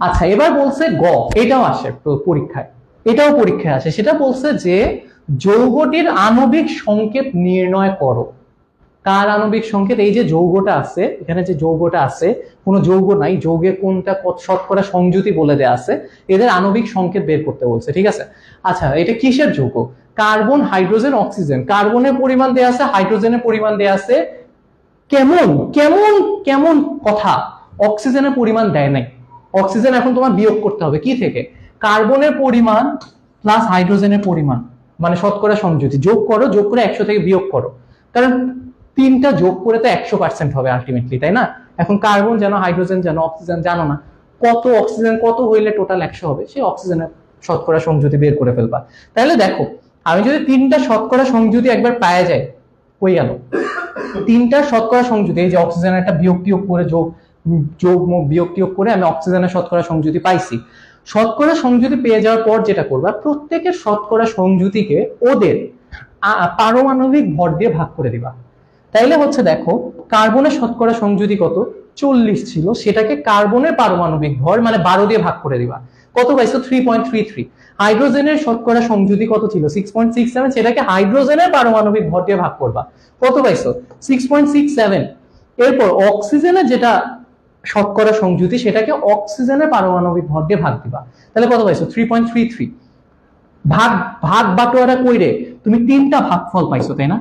আচ্ছা এবার বলছে গ, এটাও আসে পরীক্ষায়, এটাও পরীক্ষায় আসে, সেটা বলছে যে যৌগটির আণবিক সংকেত নির্ণয় করো। কার আণবিক সংকেত, এই যে যৌগটা আছে এখানে, যে যৌগটা আছে কোনো যৌগ নাই, যৌগের কোনটা শতকরা সংযুতি বলে দেয়া আছে, এদের আণবিক সংকেত বের করতে বলছে, ঠিক আছে? আচ্ছা এটা কিসের যৌগ, কার্বন হাইড্রোজেন অক্সিজেন, কার্বনের পরিমাণ দেয়া আছে, হাইড্রোজেনের পরিমাণ দেয়া আছে, কেমন কেমন কেমন কথা, অক্সিজেনের পরিমাণ দেয় নাই, অক্সিজেন এখন তোমার বিয়োগ করতে হবে কি থেকে, কার্বনের পরিমাণ প্লাস হাইড্রোজেনের পরিমাণ, মানে শতকরা সংযুতি, যোগ করো, যোগ করে 100 থেকে বিয়োগ করো, কারণ তিনটা যোগ করে তো 100% হবে আলটিমেটলি, তাই না? এখন কার্বন জানো, হাইড্রোজেন জানো, অক্সিজেন জানো না, কত অক্সিজেন কত হইলে টোটাল 100 হবে, সেই অক্সিজেনের শতকরা সংযুতি বের করে ফেলবা। তাহলে দেখো আমি যদি তিনটা শতকরা সংযুতি একবার পাওয়া যায়, হয়ে গেল তিনটা শতকরা সংযুতি, এই যে অক্সিজেনের একটা বিয়োগ টিয়োগ করে যোগ বিয়োগ টিয়োগ করে আমি অক্সিজেনের শতকরা সংযুতি পাইছি। শতকরা সংযুতি পেয়ে যাওয়ার পর যেটা করবা, প্রত্যেকের শতকরা সংযুতিকে ওদের পারমাণবিক ভর দিয়ে ভাগ করে দিবা। তাইলে হচ্ছে দেখো কার্বনের শতকরা সংযুতি কত 40 ছিল, সেটাকে কার্বনের পারমাণবিক ভর মানে 12 দিয়ে ভাগ করে দিবা, কত পাইছো 3.33। হাইড্রোজেনের শতকরা সংযুতি কত ছিল 6.67, সেটাকে হাইড্রোজেনের পারমাণবিক ভর দিয়ে ভাগ করবা, কত পাইছো 6.67। এরপর অক্সিজেনের যেটা শতকরা সংযুতি, সেটাকে অক্সিজেনের পারমাণবিক ভর দিয়ে ভাগ দিবা, তাহলে কত পাইছো 3.33। ভাগ ভাগ বাটোয়ারা কইরে তুমি তিনটা ভাগফল পাইছো, তাই না?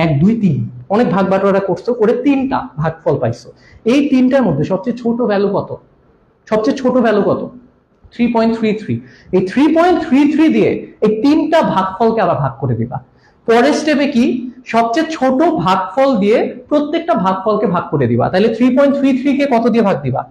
1 2 3, অনেক ভাগ বাটোয়ারা করছো, করে তিনটা ভাগফল পাইছো। এই তিনটার মধ্যে সবচেয়ে ছোট ভ্যালু কত, সবচেয়ে ছোট ভ্যালু কত 3.33। এই 3.33 দিয়ে এই তিনটা ভাগফলকে আবার ভাগ করে দিবা। পরের স্টেপে কি, সবচেয়ে ছোট ভাগফল দিয়ে প্রত্যেকটা ভাগফলকে ভাগ করে দিবা। তাহলে 3.33 কে কত দিয়ে ভাগ দিবা,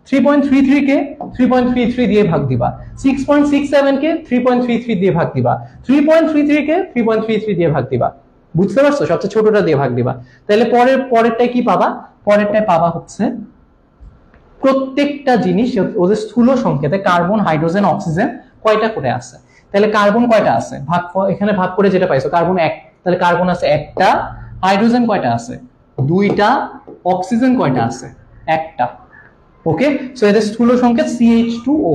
3.33 কে 3.33 দিয়ে ভাগ দিবা, 6.67 কে 3.33 দিয়ে ভাগ দিবা, 3.33 কে 3.33 দিয়ে ভাগ দিবা। বুঝতে পারছো, সবচেয়ে ছোটটা দিয়ে ভাগ দিবা। তাহলে পরেরটায় কি পাবা, পরেরটায় পাবা হচ্ছে প্রত্যেকটা জিনিস ওদের স্থূল সংকেতে কার্বন হাইড্রোজেন অক্সিজেন কয়টা করে আছে। তাহলে কার্বন কয়টা আছে, ভাগ এখানে ভাগ করে যেটা পাইছো কার্বন 1, তাহলে কার্বন আছে একটা, হাইড্রোজেন কয়টা আছে 2টা, অক্সিজেন কয়টা আছে 1টা। ওকে, সো এদের স্থূল সংকেত CH2O।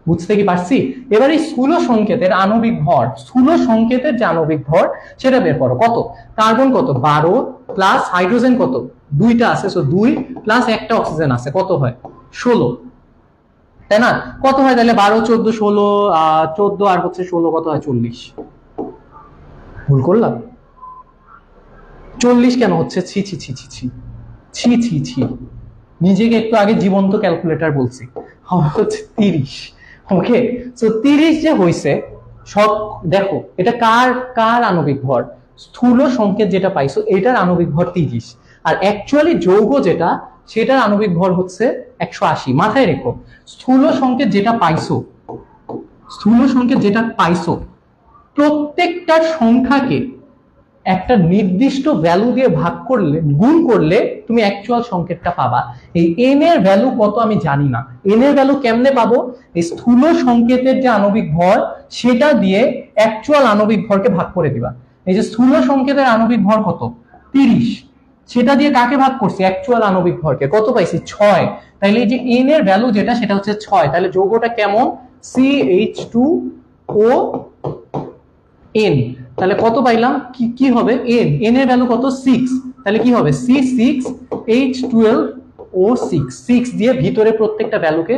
বুঝতে কি পারছি? এবার এই স্থূল সংকেতের আণবিক ভর, স্থূল সংকেতের যে আণবিক ভর সেটা বের করো, কত, কার্বন কত 12 প্লাস হাইড্রোজেন কত 2টা আছে, সো 2 প্লাস একটা অক্সিজেন আছে, কত হয় 16, তাই না? কত হয় তাহলে 12 14 16, 14 আর হচ্ছে 16 কত হয় 40। ভুল করলাম? 40 কেন হচ্ছে? ছি ছি ছি ছি ছি ছি ছি ছি, নিজেকে একটু আগে জীবন্ত ক্যালকুলেটর বলছি, হবে হচ্ছে 30। ওকে, সো 30 যে হইছে, সব দেখো এটা কার কার আণবিক ভর, স্থূল সংকেত যেটা পাইছো এটার আণবিক ভর 30, আর অ্যাকচুয়ালি যৌগ যেটা সেটার আণবিক ভর হচ্ছে 180। মাথায় রেখো, স্থূল সংকেত যেটা পাইছো, স্থূল সংকেত যেটা পাইছো প্রত্যেকটা সংখ্যাকে একটা নির্দিষ্ট ভ্যালু দিয়ে ভাগ করলে, গুণ করলে তুমি অ্যাকচুয়াল সংকেতটা পাবা। এই এন এর ভ্যালু কত আমি জানি না, এন এর ভ্যালু কেমনে পাবো? এই স্থূল সংকেতের যে আণবিক ভর সেটা দিয়ে অ্যাকচুয়াল আণবিক ভরকে ভাগ করে দিবা। এই যে স্থূল সংকেতের আণবিক ভর কত? 30, সেটা দিয়ে কাকে ভাগ করছি? অ্যাকচুয়াল আণবিক ভরকে। কত পাইছি? 6। তাহলে এই যে এন এর ভ্যালু যেটা সেটা হচ্ছে 6। তাহলে যৌগটা কেমন? CH2O N। তাহলে কত পাইলাম? কি হবে? N, N এর ভ্যালু কত? 6। তাহলে কি হবে? C6H12O6। 6 দিয়ে ভিতরে প্রত্যেকটা ভ্যালুকে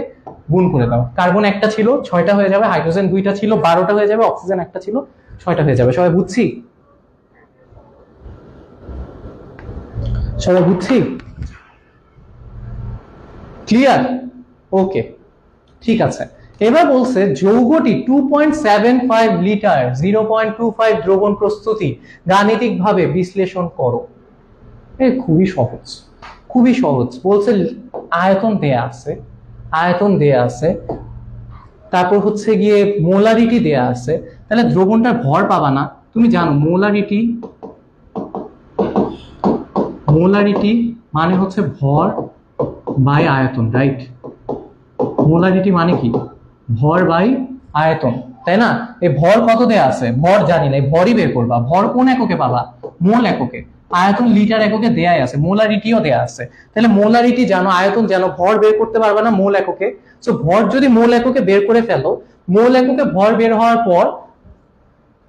গুণ করে দাও। কার্বন একটা ছিল, 6টা হয়ে যাবে, হাইড্রোজেন 2টা ছিল, 12টা হয়ে যাবে, অক্সিজেন একটা ছিল, 6টা হয়ে যাবে। সবাই বুঝছি? সবাই বুঝছি? ক্লিয়ার? ওকে, ঠিক আছে। এবার বলছে যৌগটি 2.75 লিটার 0.25 দ্রবণ প্রস্তুতি গাণিতিকভাবে বিশ্লেষণ করো। খুবই সহজ, খুবই সহজ। বলছে আয়তন দেয়া আছে, আয়তন দেয়া আছে, তারপর হচ্ছে গিয়ে মোলারিটি দেয়া আছে। তাহলে দ্রবণটার ভর পাবা না, তুমি জানো মোলারিটি, মোলারিটি মানে হচ্ছে ভর বাই আয়তন, রাইট? মোলারিটি মানে কি? ভর বাই আয়তন, তাই না? এই ভর কত দেয়া আছে? ভর জানি না, এই ভরই বের করবা। ভর কোন এককে পাবা? মোল এককে। আয়তন লিটার এককে দেয়াই আছে, মোলারিটিও দেয়া আছে। তাহলে মোলারিটি জানো, আয়তন জানো, ভর বের করতে পারবে না মোল এককে। সো ভর যদি মোল এককে বের করে ফেলো, মোল এককে ভর বের হওয়ার পর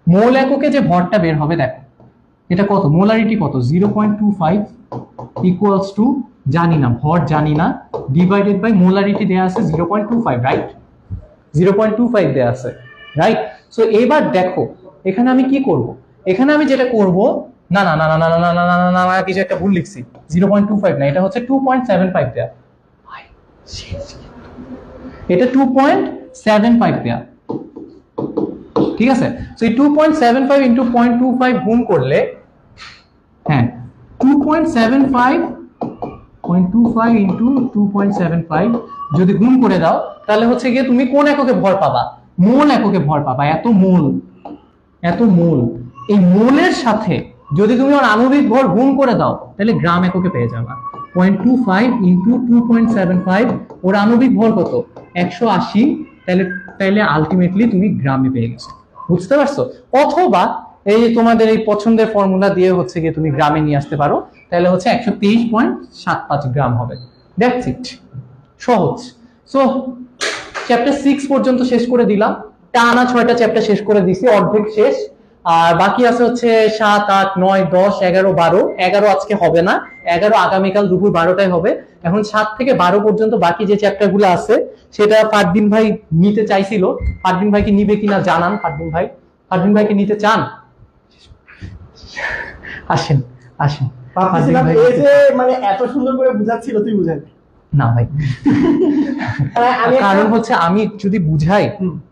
মোল এককে যে ভরটা বের হবে, দেখো এটা কত? মোলারিটি কত? 0.25 ইকুয়ালস টু জানি না, ভর জানি না, ডিভাইডেড বাই মোলারিটি দেয়া আছে 0.25, রাইট? 0.25 দেয়া আছে, রাইট? সো এবার দেখো এখানে আমি কি করব? এখানে আমি যেটা করব, না না না না না না না না না না, কিছু একটা ভুল লিখছি। 0.25 না, এটা হচ্ছে 2.75 দেয়া। এটা 2.75 দেয়া, ঠিক আছে? সো এই 2.75 ইনটু 0.25 গুণ করলে, হ্যাঁ 2.75 ইনটু 2.75 যদি গুণ করে দাও, তাহলে হচ্ছে গিয়ে তুমি কোন এককে ভর পাবা? মোল এককে ভর পাবা। এত মোল, এত মোল। এই মোলের সাথে যদি তুমি ওর আণবিক ভর গুণ করে দাও, তাহলে গ্রাম এককে পেয়ে যাবা। 0.25 ইনটু 2.75, ওর আণবিক ভর কত? 180। তাহলে আলটিমেটলি তুমি গ্রামে পেয়ে গেছো। বুঝতে পারছো? অথবা এই যে তোমাদের এই পছন্দের ফর্মুলা দিয়ে হচ্ছে গিয়ে তুমি গ্রামে নিয়ে আসতে পারো, তাহলে হচ্ছে 123.75 গ্রাম হবে। দ্যাটস ইট, সহজ। সো চ্যাপ্টার 6 পর্যন্ত শেষ করে দিলাম, টানা 6টা চ্যাপ্টার শেষ করে দিছি, অর্ধেক শেষ। আর বাকি আছে হচ্ছে 7, 8, 9, 10, 11, 12। 11 আজকে হবে না, 11 আগামীকাল দুপুর 12টায় হবে। এখন 7 থেকে 12 পর্যন্ত বাকি যে চ্যাপ্টার গুলো আছে সেটা ফারদিন ভাই নিতে চাইছিল। ফারদিন ভাইকে নিবে কিনা জানান। ফারদিন ভাই, ফারদিন ভাইকে নিতে চান? আসেন আসেন। মানে এত সুন্দর করে বুঝাচ্ছিল, তুই বুঝালি না ভাই, কারণ হচ্ছে আমি যদি বুঝাই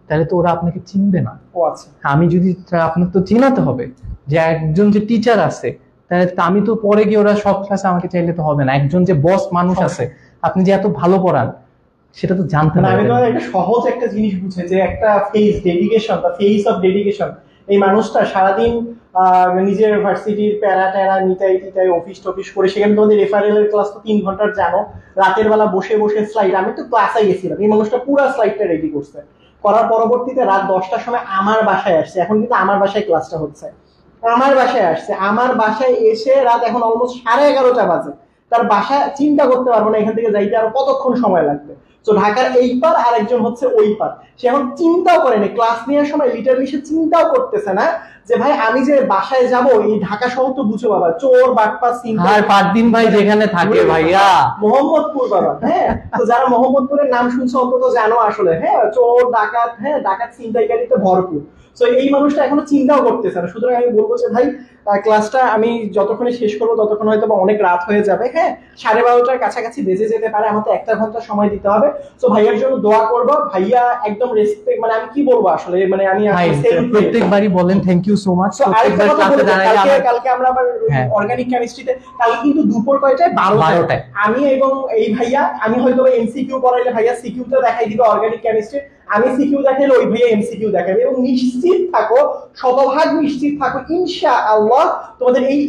তাহলে তো ওরা আপনাকে চিনবে না। ও আচ্ছা, আমি যদি, আপনার তো চিনাতে হবে যে একজন যে টিচার আছে, তাহলে আমি তো পরে গিয়ে ওরা সব ক্লাসে আমাকে চাইলে তো হবে না। একজন যে বস মানুষ আছে, আপনি যে এত ভালো পড়ান সেটা তো জানতে হবে। আমি তো একটা সহজ একটা জিনিস বুঝে যে একটা ফেস ডেডিকেশন, বা ফেস অফ ডেডিকেশন। এই মানুষটা সারাদিন নিজের ভার্সিটির প্যারা ট্যারা নিটাই টিটাই অফিস টফিস করে, সেখানে তোমাদের রেফারেলের ক্লাস তো 3 ঘন্টার জানো, রাতের বেলা বসে বসে স্লাইড, আমি তো ক্লাসে গেছিলাম, এই মানুষটা পুরো স্লাইডটা রেডি করছে, করার পরবর্তীতে রাত 10টার সময় আমার বাসায় আসছে। এখন কিন্তু আমার বাসায় ক্লাসটা হচ্ছে, আমার বাসায় আসছে, আমার বাসায় এসে রাত এখন অলমোস্ট 11:30 বাজে। তার বাসা চিন্তা করতে পারবো না এখান থেকে যাইতে আর কতক্ষণ সময় লাগবে। তো ঢাকার এই পার আর একজন হচ্ছে ওই পার, সে এখন চিন্তাও করেনি ক্লাস নেওয়ার সময়, লিটারলি সে চিন্তাও করতেছে না যে ভাই আমি যে বাসায় যাব এই ঢাকা শহর তো বুঝো বাবা, চোর বাটপার আর ফারদিন ভাই যেখানে থাকে ভাইয়া মোহাম্মদপুর বাবা, হ্যাঁ তো যারা মোহাম্মদপুরের নাম শুনছো অন্তত জানো আসলে, হ্যাঁ চোর ডাকাত, হ্যাঁ ডাকাত ছিনতাইকারীতে ভরপুর। তো এই মানুষটা এখনো চিন্তাও করতেছে না। সুতরাং আমি বলবো যে ভাই ক্লাসটা আমি যতক্ষণে শেষ করবো ততক্ষণ হয়তো অনেক রাত হয়ে যাবে, হ্যাঁ 12:30টার কাছাকাছি বেজে যেতে পারে, আমার তো 1 ঘন্টা সময় দিতে হবে। তো ভাইয়ার জন্য দোয়া করবো, ভাইয়া একদম রেসপেক্ট, মানে আমি কি বলবো আসলে, মানে আমি প্রত্যেকবারই বলেন থ্যাংক ইউ সো মাচ। কালকে আমরা আবার অর্গানিক কেমিস্ট্রিতে, কালকে কিন্তু দুপুর কয়টায় 12টায় আমি এবং এই ভাইয়া, আমি হয়তো এমসিকিউ করাইলে ভাইয়া সিকিউটা দেখাই দিবে অর্গানিক কেমিস্ট্রি, আমি সিকিউ দেখাইলে ওই ভাইয়া এমসিকিউ দেখাবে। এবং নিশ্চিত থাকো, শতভাগ নিশ্চিত থাকো ইনশাআল্লাহ তোমাদের এই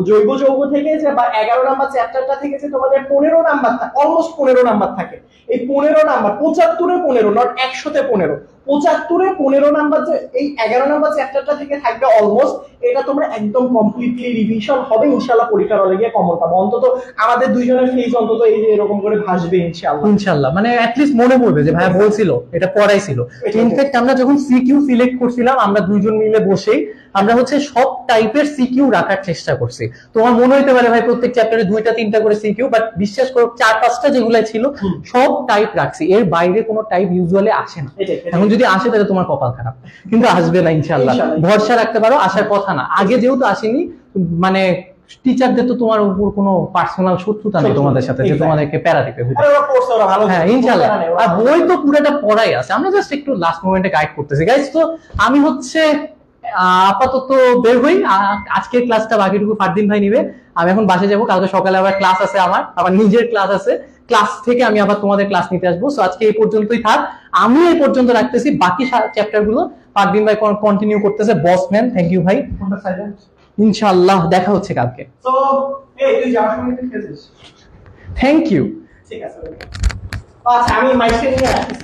জৈব যৌগ থেকে যে বা 11 নাম্বার চ্যাপ্টারটা থেকে যে তোমাদের 15 নাম্বার থাকে, অলমোস্ট 15 নাম্বার থাকে, এই 15 নাম্বার 75-এ 15 নট 100-তে 15, 75-এ 15 নাম্বার যে এই 11 নাম্বার চ্যাপ্টারটা থেকে থাকবে অলমোস্ট, এটা তোমরা একদম কমপ্লিটলি রিভিশন হবে ইনশাআল্লাহ। পরীক্ষার হলে গিয়ে কমন পাবো, অন্তত আমাদের দুইজনের ফেজ অন্তত এই যে এরকম করে ভাসবে ইনশাআল্লাহ। ইনশাআল্লাহ মানে অ্যাট লিস্ট মনে পড়বে যে ভাইয়া বলছিল, এটা পড়াইছিল। ইনফ্যাক্ট আমরা যখন সিকিউ সিলেক্ট করছিলাম, আমরা দুইজন মিলে বসেই আমরা হচ্ছে সব টাইপের সিকিউ রাখার চেষ্টা করছি। তোমার মনে হইতে পারে ভাই প্রত্যেক চ্যাপ্টারে 2-3টা করে সিকিউ, বাট বিশ্বাস করো 4-5টা যেগুলো ছিল সব টাইপ রাখছি, এর বাইরে কোনো টাইপ ইউজুয়ালি আসে না। এখন যদি আসে তাহলে তোমার কপাল খারাপ, কিন্তু আসবে না ইনশাআল্লাহ, ভরসা রাখতে পারো, আসার কথা না। আগে যেহেতু আসেনি, মানে টিচারদের তো তোমার উপর কোনো পার্সোনাল শত্রুতা নেই তোমাদের সাথে যে তোমাদেরকে প্যারা দিতে হবে। হ্যাঁ ইনশাআল্লাহ, আর বই তো পুরোটা পড়াই আছে, আমরা জাস্ট একটু লাস্ট মোমেন্টে গাইড করতেছি গাইস। তো আমি হচ্ছে আপাতত বের হই, আজকের ক্লাসটা বাকিটুকু ফারদিন ভাই নিবে, আমি এখন বাসে যাবো, কালকে সকালে আবার ক্লাস আছে, আমার নিজের ক্লাস আছে, ক্লাস থেকে আমি আবার তোমাদের ক্লাস নিতে আসবো। সো আজকে এই পর্যন্তই থাক, আমি এই পর্যন্ত রাখতেছি, বাকি চ্যাপ্টার গুলো ফারদিন ভাই কন্টিনিউ করতেছে। বস ম্যান থ্যাংক ইউ ভাই, ইনশাআল্লাহ দেখা হচ্ছে কালকে। তো এই তুই যাওয়ার সময় একটু খেয়ে যাস। Thank you. ঠিক আছে, আচ্ছা আমি মাইকে নিয়ে আসছি,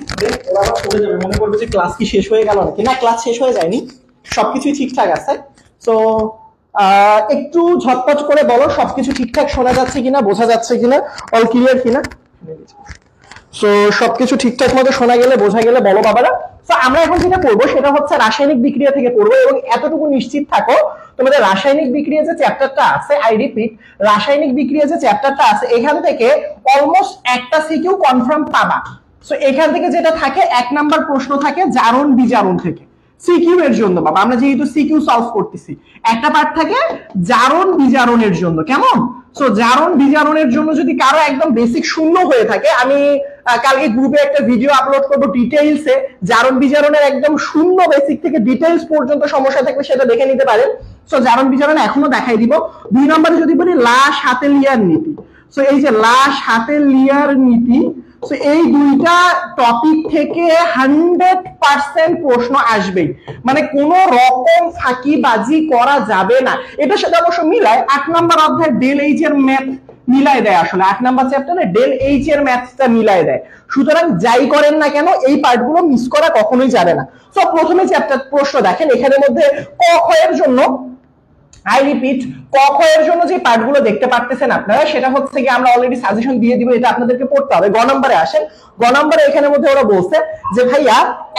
ওরা আবার পড়ে যাবে, মনে করবে যে ক্লাস কি শেষ হয়ে গেল নাকি। না, ক্লাস শেষ হয়ে যায়নি, সবকিছুই ঠিকঠাক আছে। তো একটু ঝটপট করে বলো সবকিছু ঠিকঠাক শোনা যাচ্ছে কিনা, বোঝা যাচ্ছে কিনা, অল ক্লিয়ার কিনা। সো সবকিছু ঠিকঠাক মতো শোনা গেলে, বোঝা গেলে বলো বাবারা। তো আমরা এখন যেটা করবো সেটা হচ্ছে রাসায়নিক বিক্রিয়া থেকে পড়বো, এবং এতটুকু নিশ্চিত থাকো তোমাদের রাসায়নিক বিক্রিয়া যে চ্যাপ্টারটা আছে, আই রিপিট রাসায়নিক বিক্রিয়া যে চ্যাপ্টারটা আছে, এখান থেকে অলমোস্ট একটা সিকিউ কনফার্ম পাবা। সো এখান থেকে যেটা থাকে 1 নাম্বার প্রশ্ন থাকে জারণ বিজারণ থেকে, সিকিউ এর জন্য বাবা, আমরা যেহেতু সিকিউ সলভ করতেছি, একটা পার্ট থাকে জারণ বিজারণের জন্য, কেমন? সো জারণ বিজারণের জন্য যদি কারো একদম বেসিক শূন্য হয়ে থাকে, আমি কালকে গ্রুপে একটা ভিডিও আপলোড করবো ডিটেইলসে, জারণ বিজারণের একদম শূন্য বেসিক থেকে ডিটেইলস পর্যন্ত সমস্যা থাকবে, সেটা দেখে নিতে পারেন। সো জারণ বিজারণ এখনো দেখাই দিব। 2 নম্বরে যদি বলি লা শাতেলিয়ার নীতি, সো এই যে লা শাতেলিয়ার নীতি, সো এই দুইটা টপিক থেকে 100% প্রশ্ন আসবেই, মানে কোন রকম ফাঁকিবাজি করা যাবে না। এটার সাথে অবশ্য মিলায় 8 নাম্বার অধ্যায় ডেল এইচ এর ম্যাথ মিলাই দেয়, আসলে 8 নাম্বার চ্যাপ্টারে ডেল এইচ এর ম্যাথটা মিলাই দেয়। সুতরাং যাই করেন না কেন এই পার্টগুলো মিস করা কখনোই যাবে না। সো প্রথমে চ্যাপ্টার প্রশ্ন দেখেন, এখানের মধ্যে ক খ এর জন্য, আই রিপিট ক খ এর জন্য যে পার্টগুলো দেখতে পারতেছেন আপনারা, সেটা হচ্ছে কি আমরা অলরেডি সাজেশন দিয়ে দিব, এটা আপনাদেরকে পড়তে হবে। গ নম্বরে আসেন, গ নম্বরে এখানের মধ্যে ওরা বলছে যে ভাইয়া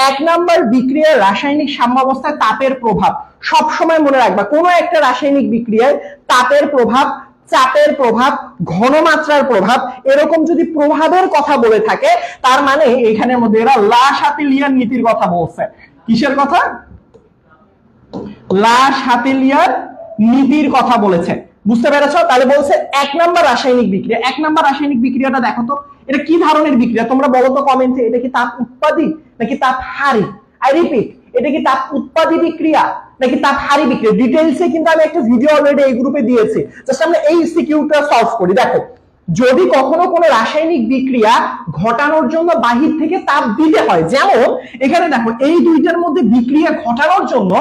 1 নাম্বার বিক্রিয়ার রাসায়নিক সাম্যাবস্থায় তাপের প্রভাব, সব সময় মনে রাখবা কোন একটা রাসায়নিক বিক্রিয়ায় তাপের প্রভাব, চাপের প্রভাব, ঘনমাত্রার প্রভাব, এরকম যদি প্রভাবের কথা বলে থাকে, তার মানে এখানের মধ্যে এরা লা শাতেলিয়ার নীতির কথা বলছে। কিসের কথা? লা শাতেলিয়ার নীতির কথা বলেছে, বুঝতে পেরেছো? তাহলে বলছে 1 নাম্বার রাসায়নিক বিক্রিয়া। 1 নাম্বার রাসায়নিক বিক্রিয়াটা দেখো তো, এটা কি ধরনের বিক্রিয়া তোমরা বলো তো কমেন্টে। এটা কি তাপ উৎপাদী নাকি তাপ হারি? আই রিপিট, এটা কি তাপ উৎপাদী বিক্রিয়া নাকি তাপ হারি বিক্রিয়া? ডিটেইলসে কিন্তু আমি একটা ভিডিও অলরেডি এই গ্রুপে দিয়েছি, জাস্ট আমরা এই সিকিউটা সলভ করি। দেখো, যদি কখনো কোনো রাসায়নিক বিক্রিয়া ঘটানোর জন্য বাহির থেকে তাপ দিতে হয়, যেমন এখানে দেখো এই দুইটার মধ্যে বিক্রিয়া ঘটানোর জন্য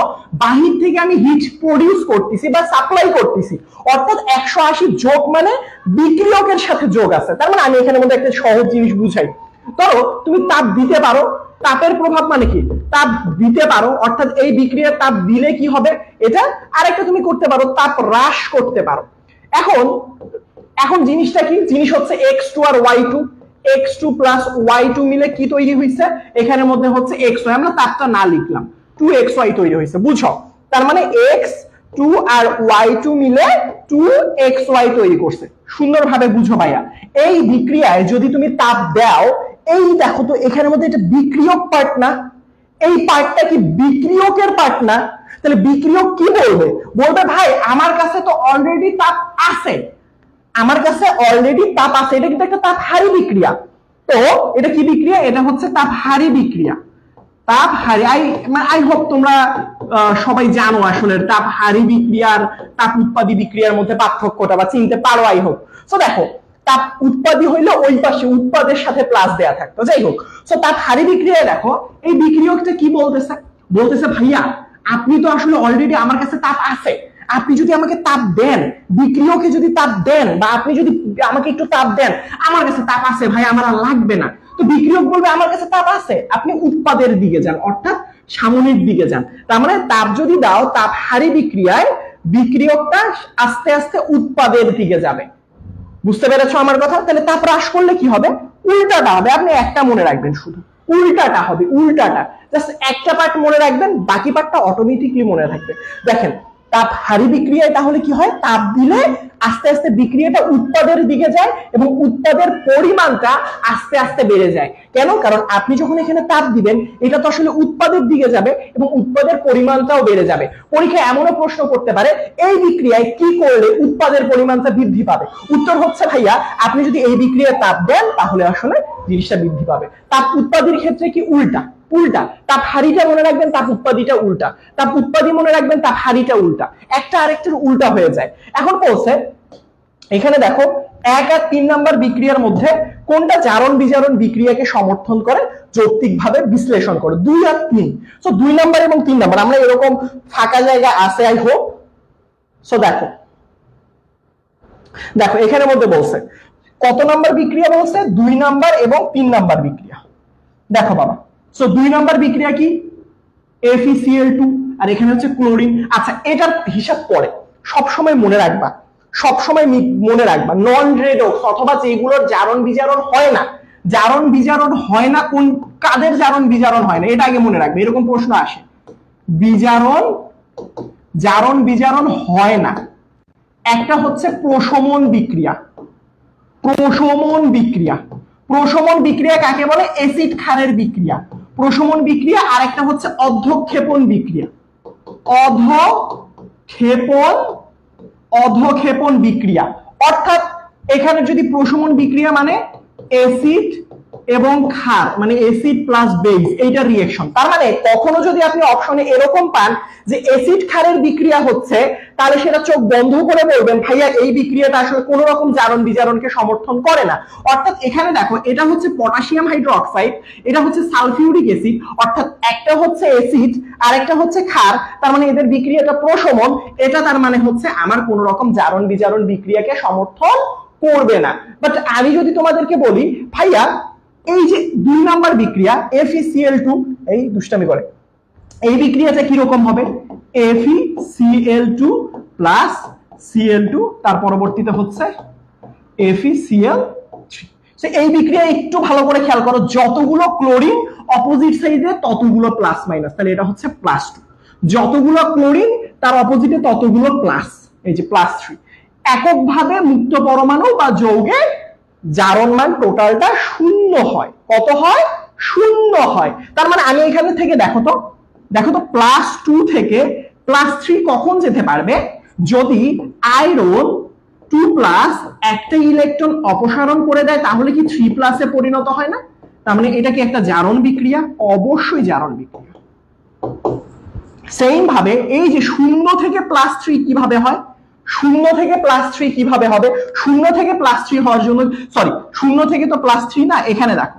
বাহির থেকে আমি হিট প্রডিউস করতেছি বা সাপ্লাই করতেছি, অর্থাৎ 180 যোগ মানে বিক্রিয়কের সাথে যোগ আছে। তার মানে আমি এখানের মধ্যে একটা সহজ জিনিস বুঝাই, ধরো তুমি তাপ দিতে পারো, তাপের প্রভাব মানে কি? তাপ দিতে পারো, অর্থাৎ এই বিক্রিয়ার তাপ দিলে কি হবে এটা। আরেকটা তুমি করতে পারো, তাপ হ্রাস করতে পারো। এখন জিনিসটা কি? জিনিস হচ্ছে x2 আর y2, x2 প্লাস y2 মিলে কি তৈরি হয়েছে? এখানের মধ্যে হচ্ছে xy, আমরা তাপটা না লিখলাম, 2xy তৈরি হয়েছে। বুঝো, তার মানে x2 আর y2 মিলে 2xy তৈরি করছে। সুন্দরভাবে বুঝো ভাইয়া। এই বিক্রিয়ায় যদি তুমি তাপ দাও, এই দেখো তো এখানের মধ্যে এটা বিক্রিয়ক পার্ট না, এই পার্টটা কি বিক্রিয়কের পার্ট না? তাহলে বিক্রিয়ক কি বলবে? বলবে ভাই আমার কাছে তো অলরেডি তাপ আছে, আমার কাছে অলরেডি তাপ আছে, এটা কিন্তু একটা তাপহারী বিক্রিয়া। তো এটা কি বিক্রিয়া? এটা হচ্ছে তাপহারী বিক্রিয়া। তাপহারী, আই হোপ তোমরা সবাই জানো আসলে তাপহারী বিক্রিয়ার তাপ উৎপাদী বিক্রিয়ার মধ্যে পার্থক্যটা বা চিনতে পারো আই হোপ। সো দেখো তাপ উৎপাদী হইলে ওই পাশে উৎপাদের সাথে প্লাস দেয়া থাকতো, যাই হোক। সো তাপহারী বিক্রিয়ায় দেখো এই বিক্রিয়কটা কি বলতেছে? বলতেছে ভাইয়া আপনি তো আসলে অলরেডি আমার কাছে তাপ আছে, আপনি যদি আমাকে তাপ দেন, বিক্রিয়কে যদি তাপ দেন বা আপনি যদি আমাকে একটু তাপ দেন, আমার কাছে তাপ আছে ভাই, আমার আর লাগবে না। তো বিক্রিয়ক বলবে আমার কাছে তাপ আছে, আপনি উৎপাদের দিকে যান, অর্থাৎ সামনের দিকে যান। তার মানে তাপ যদি দাও তাপহারী বিক্রিয়ায়, বিক্রিয়কটা আস্তে আস্তে উৎপাদের দিকে যাবে। বুঝতে পেরেছো আমার কথা? তাহলে তাপ হ্রাস করলে কি হবে? উল্টাটা হবে। আপনি একটা মনে রাখবেন, শুধু উল্টাটা হবে, উল্টাটা। জাস্ট একটা পার্ট মনে রাখবেন, বাকি পার্টটা অটোমেটিকলি মনে থাকবে। দেখেন তাপহারী বিক্রিয়ায় তাহলে কি হয়? তাপ দিলে আস্তে আস্তে বিক্রিয়াটা উৎপাদের দিকে যায় এবং উৎপাদের পরিমাণটা আস্তে আস্তে বেড়ে যায়। কেন? কারণ আপনি যখন এখানে তাপ দিবেন এটা তো আসলে উৎপাদের দিকে যাবে এবং উৎপাদের পরিমাণটাও বেড়ে যাবে। পরীক্ষায় এমনও প্রশ্ন করতে পারে এই বিক্রিয়ায় কি করলে উৎপাদের পরিমাণটা বৃদ্ধি পাবে? উত্তর হচ্ছে ভাইয়া আপনি যদি এই বিক্রিয়ায় তাপ দেন তাহলে আসলে জিনিসটা বৃদ্ধি পাবে। তাপ উৎপাদীর ক্ষেত্রে কি উল্টা, উল্টা। তাপ হারিটা মনে রাখবেন, তাপ উৎপাদীটা উল্টা। তাপ উৎপাদী মনে রাখবেন, তাপ হারিটা উল্টা। একটা আরেকটার উল্টা হয়ে যায়। এখন বলছে এখানে দেখো 1 আর 3 নাম্বার বিক্রিয়ার মধ্যে কোনটা জারণ বিজারণ বিক্রিয়াকে সমর্থন করে যৌক্তিকভাবে বিশ্লেষণ করে? 2 আর 3। সো 2 নাম্বার এবং 3 নাম্বার আমরা এরকম ফাঁকা জায়গা আছে আই হোপ। সো দেখো দেখো এখানের মধ্যে বলছে কত নাম্বার বিক্রিয়া? বলছে 2 নাম্বার এবং 3 নাম্বার বিক্রিয়া। দেখো বাবা, সো 2 নাম্বার বিক্রিয়া কি? FeCl2 আর এখানে হচ্ছে ক্লোরিন। আচ্ছা এটার হিসাব পরে, সব সময় মনে রাখবা, সব সময় মনে রাখবা নন রেডক্স অথবা যেগুলোর জারণ বিজারণ হয় না, জারণ বিজারণ হয় না, কোন কাদের জারণ বিজারণ হয় না এটা আগে মনে রাখবে। এরকম প্রশ্ন আসে, বিজারণ জারণ বিজারণ হয় না। একটা হচ্ছে প্রশমন বিক্রিয়া। প্রশমন বিক্রিয়া, প্রশমন বিক্রিয়া কাকে বলে? অ্যাসিড ক্ষারের বিক্রিয়া প্রশমন বিক্রিয়া। আর একটা হচ্ছে অধঃক্ষেপণ বিক্রিয়া। অধঃক্ষেপণ বিক্রিয়া অর্থাৎ এখানে যদি প্রশমন বিক্রিয়া মানে অ্যাসিড এবং ক্ষার, মানে অ্যাসিড প্লাস বেস, এইটা রিঅ্যাকশন। তার মানে কখনো যদি আপনি অপশনে এরকম পান যে অ্যাসিড ক্ষারের বিক্রিয়া হচ্ছে, তাহলে সেটা চোখ বন্ধ করে বলবেন ভাইয়া এই বিক্রিয়াটা আসলে কোনো রকম জারণ বিজারণকে সমর্থন করে না। অর্থাৎ এখানে দেখো এটা হচ্ছে পটাশিয়াম হাইড্রোক্সাইড, এটা হচ্ছে সালফিউরিক অ্যাসিড, অর্থাৎ একটা হচ্ছে অ্যাসিড আর একটা হচ্ছে ক্ষার, তার মানে এদের বিক্রিয়াটা প্রশমন। এটা তার মানে হচ্ছে আমার কোনো রকম জারণ বিজারণ বিক্রিয়াকে সমর্থন করবে না। বাট আমি যদি তোমাদেরকে বলি ভাইয়া এই যে 2 নাম্বার বিক্রিয়া FeCl2, এই দুষ্টামি করে, এই বিক্রিয়াটা কি রকম হবে? FeCl2 প্লাস Cl2, তার পরবর্তীতে হচ্ছে FeCl3। এই বিক্রিয়া একটু ভালো করে খেয়াল করো, যতগুলো ক্লোরিন অপোজিট সাইডে ততগুলো প্লাস মাইনাস, তাহলে এটা হচ্ছে +2। যতগুলো ক্লোরিন তার অপোজিটে ততগুলো প্লাস, এই যে +3। এককভাবে মুক্ত পরমাণু বা যৌগে জারণ মান টোটালটা 0 হয়। কত হয়? 0 হয়। তার মানে আমি এখানে থেকে দেখো তো +2 থেকে +3 কখন যেতে পারবে? যদি আয়রন 2+ একটা ইলেকট্রন অপসারণ করে দেয়, তাহলে কি 3+ এ পরিণত হয় না? তার মানে এটা কি একটা জারণ বিক্রিয়া? অবশ্যই জারণ বিক্রিয়া। সেম ভাবে এই যে 0 থেকে +3 কিভাবে হয়? 0 থেকে +3 কিভাবে হবে? 0 থেকে +3 হওয়ার জন্য, সরি 0 থেকে তো +3 না, এখানে দেখো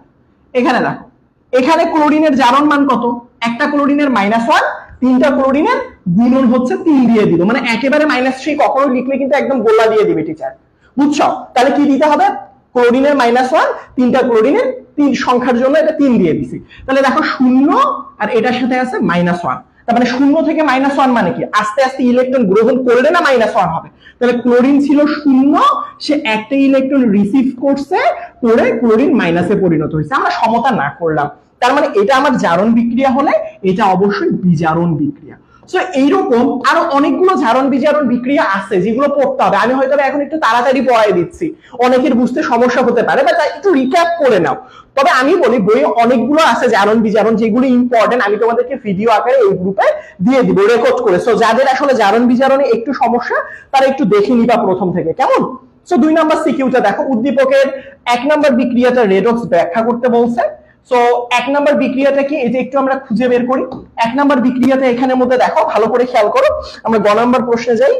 এখানে ক্লোরিনের জারণ মান কত? একটা ক্লোরিনের -1, 3টা ক্লোরিনের গুণন হচ্ছে 3 দিয়ে দিল, মানে একেবারে -3 কখনো লিখলে কিন্তু একদম গোলা দিয়ে দিবে টিচার, বুঝছো? তাহলে কি দিতে হবে? ক্লোরিনের -1, 3টা ক্লোরিনের 3 সংখ্যার জন্য এটা 3 দিয়ে দিছি। তাহলে দেখো 0 আর এটার সাথে আছে -1, তার মানে 0 থেকে -1 মানে কি? আস্তে আস্তে ইলেকট্রন গ্রহণ করলে না -1 হবে। তাহলে ক্লোরিন ছিল 0, সে একটা ইলেকট্রন রিসিভ করছে, করে ক্লোরিন মাইনাসে পরিণত হয়েছে। আমরা সমতা না করলাম, তার মানে এটা আমার জারণ বিক্রিয়া হলে এটা অবশ্যই বিজারণ বিক্রিয়া। সো এইরকম আরো অনেকগুলো জারণ বিজারণ বিক্রিয়া আছে যেগুলো পড়তে হবে, আমি হয়তো এখন একটু তাড়াতাড়ি পড়াই দিচ্ছি, অনেকের বুঝতে সমস্যা হতে পারে, বা একটু রিক্যাপ করে নাও। তবে আমি বলি বইয়ে অনেকগুলো আছে জারণ বিজারণ যেগুলো ইম্পর্টেন্ট, আমি তোমাদেরকে ভিডিও আকারে এই গ্রুপে দিয়ে দিব রেকর্ড করে। সো যাদের আসলে জারণ বিজারণে একটু সমস্যা তারা একটু দেখে নিবা প্রথম থেকে, কেমন? সো 2 নাম্বার সিকিউটা দেখো, উদ্দীপকের 1 নাম্বার বিক্রিয়াটা রেডক্স ব্যাখ্যা করতে বলছে। সো 1 নাম্বার বিক্রিয়াটা কি, এই যে একটু আমরা খুঁজে বের করি। 1 নাম্বার বিক্রিয়াটা এখানের মধ্যে দেখো, ভালো করে খেয়াল করো। আমরা গ নাম্বার প্রশ্নে যাই,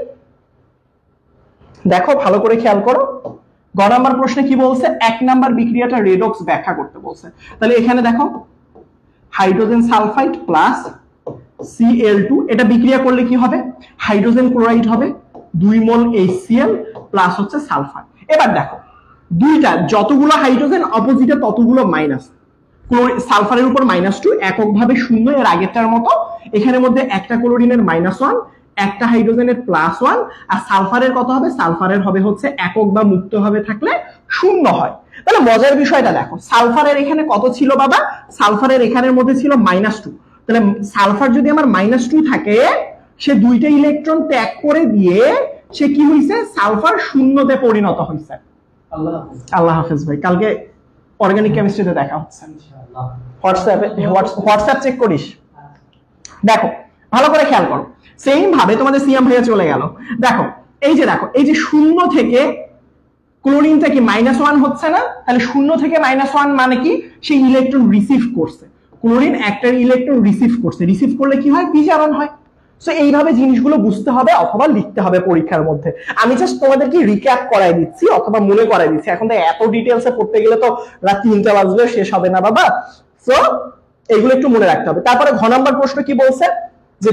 দেখো ভালো করে খেয়াল করো। গ নাম্বার প্রশ্নে কি বলছে, 1 নাম্বার বিক্রিয়াটা রেডক্স ব্যাখ্যা করতে বলছে। তাহলে এখানে দেখো হাইড্রোজেন সালফাইড প্লাস Cl2, এটা বিক্রিয়া করলে কি হবে, হাইড্রোজেন ক্লোরাইড হবে, 2 মোল HCl প্লাস হচ্ছে সালফার। এবার দেখো দুইটা যতগুলো হাইড্রোজেন অপোজিটে ততগুলো মাইনাস, সালফারের উপর -2 এককভাবে শূন্য, এর আগেরটার মতো। এখানের মধ্যে একটা ক্লোরিনের -1, একটা হাইড্রোজেনের +1, আর সালফারের কত হবে, সালফারের হবে হচ্ছে একক বা মুক্ত ভাবে থাকলে 0 হয়। তাহলে মজার বিষয়টা দেখো, সালফারের এখানে কত ছিল বাবা, সালফারের এখানের মধ্যে ছিল -2। তাহলে সালফার যদি আমার -2 থাকে, সে দুইটা ইলেকট্রন ত্যাগ করে দিয়ে সে কি হইছে, সালফার শূন্যতে পরিণত হইছে। আল্লাহ হাফেজ ভাই, কালকে অর্গানিক কেমিস্ট্রিতে দেখা হচ্ছে। হোয়াটসঅ্যাপ চেক করিস। দেখো ভালো করে খেয়াল করো, সেম ভাবে তোমাদের সিয়াম ভাইয়া চলে গেল। দেখো এই যে দেখো, এই যে 0 থেকে ক্লোরিনটা কি -1 হচ্ছে না, তাহলে 0 থেকে -1 মানে কি, সে ইলেকট্রন রিসিভ করছে। ক্লোরিন একটা ইলেকট্রন রিসিভ করছে, রিসিভ করলে কি হয়, বিজারণ হয়। সো এইভাবে জিনিসগুলো বুঝতে হবে অথবা লিখতে হবে পরীক্ষার মধ্যে। আমি জাস্ট তোমাদেরকে রিক্যাপ করাই দিচ্ছি অথবা মনে করাই দিচ্ছি, এখন তো এত ডিটেইলসে পড়তে গেলে তো রাত 3টা বাজবে, শেষ হবে না বাবা। সো এগুলো একটু মনে রাখতে হবে। তারপরে ঘ নাম্বার প্রশ্ন কি বলছে, যে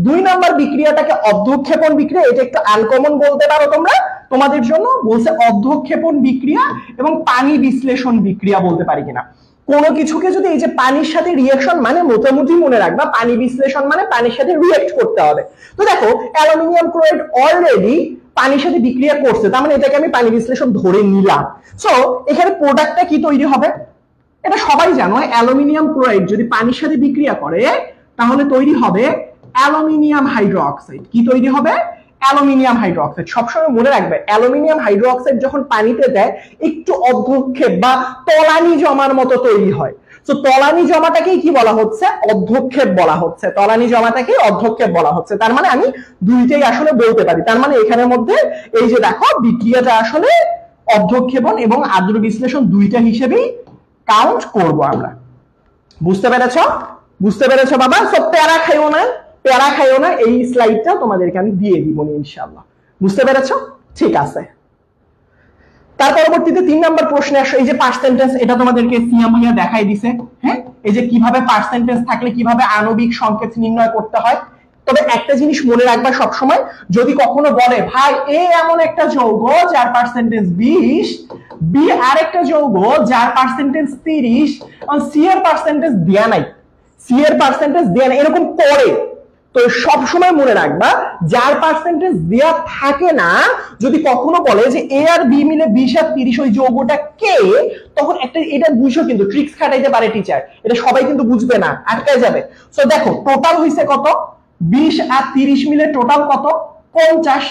2 নাম্বার বিক্রিয়াটাকে অর্ধক্ষেপণ বিক্রিয়া, এটা একটু আনকমন বলতে পারো তোমরা তোমাদের জন্য। বলছে অর্ধক্ষেপণ বিক্রিয়া এবং পানি বিশ্লেষণ বিক্রিয়া বলতে পারি কিনা। কোনো কিছুকে যদি এই যে পানির সাথে রিঅ্যাকশন মানে মোটামুটি মনে রাখবা, পানি বিশ্লেষণ মানে পানির সাথে রিঅ্যাক্ট করতে হবে। তো দেখো অ্যালুমিনিয়াম ক্লোরাইড অলরেডি পানির সাথে বিক্রিয়া করছে, তার মানে এটাকে আমি পানি বিশ্লেষণ ধরে নিলাম। সো এখানে প্রোডাক্টটা কি তৈরি হবে, এটা সবাই জানো, অ্যালুমিনিয়াম ক্লোরাইড যদি পানির সাথে বিক্রিয়া করে তাহলে তৈরি হবে অ্যালুমিনিয়াম হাইড্রোক্সাইড। কি তৈরি হবে, অ্যালুমিনিয়াম হাইড্রোক্সাইড। সবসময় মনে রাখবে, অ্যালুমিনিয়াম হাইড্রোক্সাইড যখন পানিতে দেয় একটু অর্ধক্ষেপ বা তলানি জমার মতো তৈরি হয়। তো তলানি জমাটাকেই কি বলা হচ্ছে, অর্ধক্ষেপ বলা হচ্ছে। তলানি জমাটাকেই অর্ধক্ষেপ বলা হচ্ছে। তার মানে আমি দুইটাই আসলে বলতে পারি। তার মানে এখানের মধ্যে এই যে দেখো বিক্রিয়াটা আসলে অর্ধক্ষেপণ এবং আদ্র বিশ্লেষণ দুইটা হিসেবেই কাউন্ট করব আমরা। বুঝতে পেরেছো, বুঝতে পেরেছো বাবা? সব প্যারা খাইও না, প্যারা খাইও না, এই স্লাইডটা তোমাদেরকে আমি দিয়ে দিব ইনশাআল্লাহ। বুঝতে পেরেছো? ঠিক আছে। তার পরবর্তীতে 3 নাম্বার প্রশ্নে আসো, এই যে পার্সেন্টেজ, এটা তোমাদেরকে সিয়াম ভাইয়া দেখাই দিছে। হ্যাঁ, এই যে কিভাবে পার্সেন্টেজ থাকলে কিভাবে আণবিক সংকেত নির্ণয় করতে হয়। তবে একটা জিনিস মনে রাখবা সব সময়, যদি কখনো বলে ভাই এ এমন একটা যৌগ যার পার্সেন্টেজ 20, বি আরেকটা যৌগ যার পার্সেন্টেজ 30, আর সি এর পার্সেন্টেজ দেয়া নাই, সি এর পার্সেন্টেজ দেয়া নাই, এরকম করে, তো সব সময় মনে রাখবা যার পার্সেন্টেজ দেয়া থাকে না, যদি কখনো বলে যে এ আর বি মিলে 20 আর 30 ওই যৌগটা কে, তখন একটা এটা বুঝো, কিন্তু ট্রিক্স খাটাইতে পারে টিচার, এটা সবাই কিন্তু বুঝবে না, আটকায় যাবে। সো দেখো টোটাল হইছে কত, 20 আর 30 মিলে টোটাল কত, 50।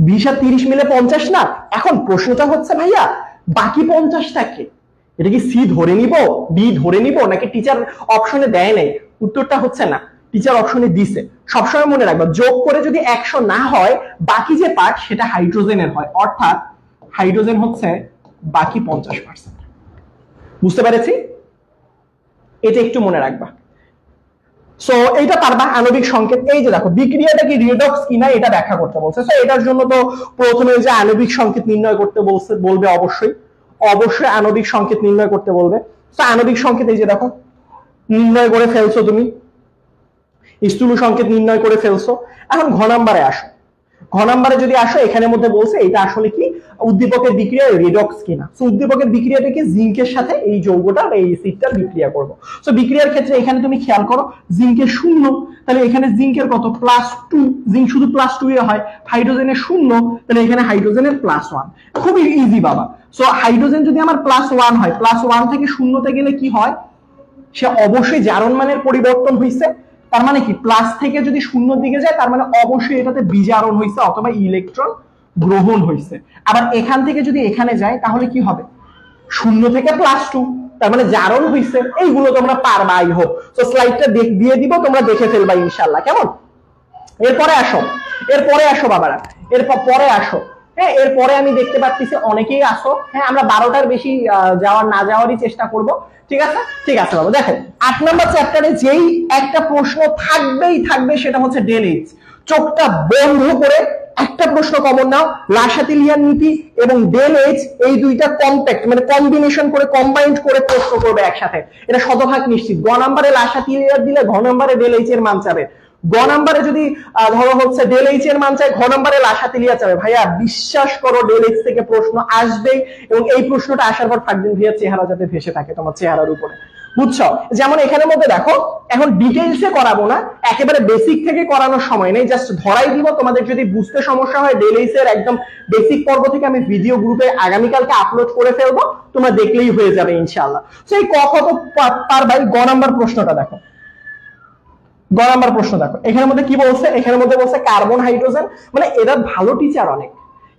20 আর 30 মিলে 50 না। এখন প্রশ্নটা হচ্ছে ভাইয়া বাকি 50টা কে, এটা কি সি ধরে নিব, বি ধরে নিব, নাকি টিচার অপশনে দেয় নাই? উত্তরটা হচ্ছে না, টিচার অপশনে দিছে। সবসময় মনে রাখবা যোগ করে যদি 100 না হয়, বাকি যে পার্ট সেটা হাইড্রোজেনের হয়, অর্থাৎ হাইড্রোজেন হচ্ছে বাকি 50%। বুঝতে পেরেছি? এটা একটু মনে রাখবা। সো এইটা পারবা আণবিক সংকেত। এই যে দেখো বিক্রিয়াটা কি রিডক্স কিনা এটা ব্যাখ্যা করতে বলছে। সো এটার জন্য তো প্রথমে যে আণবিক সংকেত নির্ণয় করতে বলবে, অবশ্যই অবশ্যই আণবিক সংকেত নির্ণয় করতে বলবে। সো আণবিক সংকেত এই যে দেখো নির্ণয় করে ফেলছো তুমি, স্থূল সংকেত নির্ণয় করে ফেলছো। এখন ঘ নাম্বারে আসো। ঘ নাম্বারে যদি আসো, এখানের মধ্যে বলছে এটা আসলে কি উদ্দীপকের বিক্রিয়া রিডক্স কিনা। সো উদ্দীপকের বিক্রিয়াটাকে জিঙ্কের সাথে এই যৌগটা বা এই এসিডটা বিক্রিয়া করব। সো বিক্রিয়ার ক্ষেত্রে এখানে তুমি খেয়াল করো জিঙ্কের 0, তাহলে এখানে জিঙ্কের কত, +2, জিঙ্ক শুধু +2 এ হয়, হাইড্রোজেনের 0, তাহলে এখানে হাইড্রোজেনের +1। খুবই ইজি বাবা। সো হাইড্রোজেন যদি আমার +1 হয়, +1 থেকে 0 তে গেলে কি হয়, সে অবশ্যই জারণ মানের পরিবর্তন হইছে, তার মানে কি প্লাস থেকে যদি শূন্যর দিকে যায় তার মানে অবশ্যই এটাতে বিজারণ হয়েছে অথবা ইলেকট্রন গ্রহণ হয়েছে। আবার এখান থেকে যদি এখানে যায় তাহলে কি হবে, শূন্য থেকে +2, তার মানে জারণ হয়েছে। এইগুলো তোমরা পারবা আই হোপ। তো স্লাইডটা দিয়ে দিব, তোমরা দেখে ফেলবা ইনশাআল্লাহ, কেমন? এরপরে আসো বাবারা, পরে আসো। হ্যাঁ, এরপরে আমি দেখতে পাচ্ছি অনেকেই আসো। হ্যাঁ, আমরা 12টার বেশি যাওয়ারই চেষ্টা করব। ঠিক আছে বাবা। দেখো 8 নম্বর চ্যাপ্টারে যেই একটা প্রশ্ন থাকবে সেটা হচ্ছে ডেল এইচ। চোখটা বন্ধ করে একটা প্রশ্ন কমন নাও, লাসাতিলিয়ান নীতি এবং ডেল এইচ, এই দুইটা কম্প্যাক্ট মানে কম্বিনেশন করে কম্বাইন্ড করে প্রশ্ন করবে একসাথে, এটা শতভাগ নিশ্চিত। গ নাম্বারে লাসাতিলিয়ান দিলে ঘ নাম্বারে ডেল এইচ এর মান চাবে, গ নাম্বারে যদি ধরো হচ্ছে ডেল এইচ এর মান চাই, ঘ নাম্বারে লাসাতিলিয়া চাবে। ভাইয়া বিশ্বাস করো ডেল এইচ থেকে প্রশ্ন আসবেই, এবং এই প্রশ্নটা আসার পর ফাকদিন ভাইয়ার চেহারা যাতে ভেসে থাকে তোমার চেহারার উপরে, বুঝছো? যেমন এখানের মধ্যে দেখো, এখন ডিটেইলসে করাবো না, একেবারে বেসিক থেকে করানোর সময় নেই, জাস্ট ধরাই দিব। তোমাদের যদি বুঝতে সমস্যা হয় ডেল এইচ এর একদম বেসিক পর্ব থেকে আমি ভিডিও গ্রুপে আগামীকালকে আপলোড করে ফেলবো, তোমরা দেখলেই হয়ে যাবে ইনশাআল্লাহ। সেই ক কত পার ভাই। গ নাম্বার প্রশ্নটা দেখো, গ নাম্বার প্রশ্ন দেখো, এখানের মধ্যে কি বলছে? এখানের মধ্যে বলছে কার্বন হাইড্রোজেন, মানে এরা ভালো টিচার অনেক।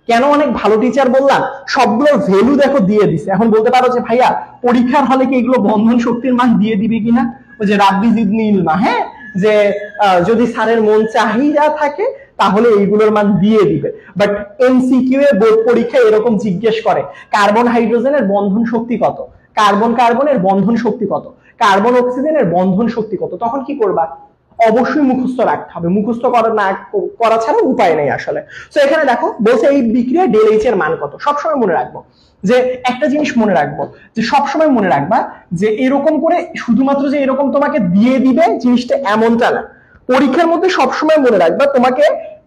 কেন অনেক ভালো টিচার বললাম? সবগুলোর ভ্যালু দেখো দিয়ে দিছে। এখন বলতে পারো যে ভাইয়া পরীক্ষার হলে কি এগুলো বন্ধন শক্তির মান দিয়ে দিবে কিনা? ওই যে রাব্বি জিদনি ইলমা, হ্যাঁ, যে যদি স্যারের মন চাহিদা থাকে তাহলে এইগুলোর মান দিয়ে দিবে। বাট এমসিকিউ এ বোর্ড পরীক্ষায় এরকম জিজ্ঞেস করে কার্বন হাইড্রোজেনের বন্ধন শক্তি কত, কার্বনের বন্ধন শক্তি কত, কার্বন অক্সিজেনের বন্ধন শক্তি কত, তখন কি করবা? অবশ্যই মুখস্থ রাখতে হবে, মুখস্থ করা ছাড়া উপায় নেই আসলে। তো এখানে দেখো বলছে এই বিক্রিয়া ডেল এইচ এর মান কত। সবসময় মনে রাখবো যে একটা জিনিস মনে রাখবো, যে সবসময় মনে রাখবা যে এরকম করে শুধুমাত্র যে এরকম তোমাকে দিয়ে দিবে জিনিসটা এমনটা না। পরীক্ষার মধ্যে সবসময় মনে রাখবা তোমাকে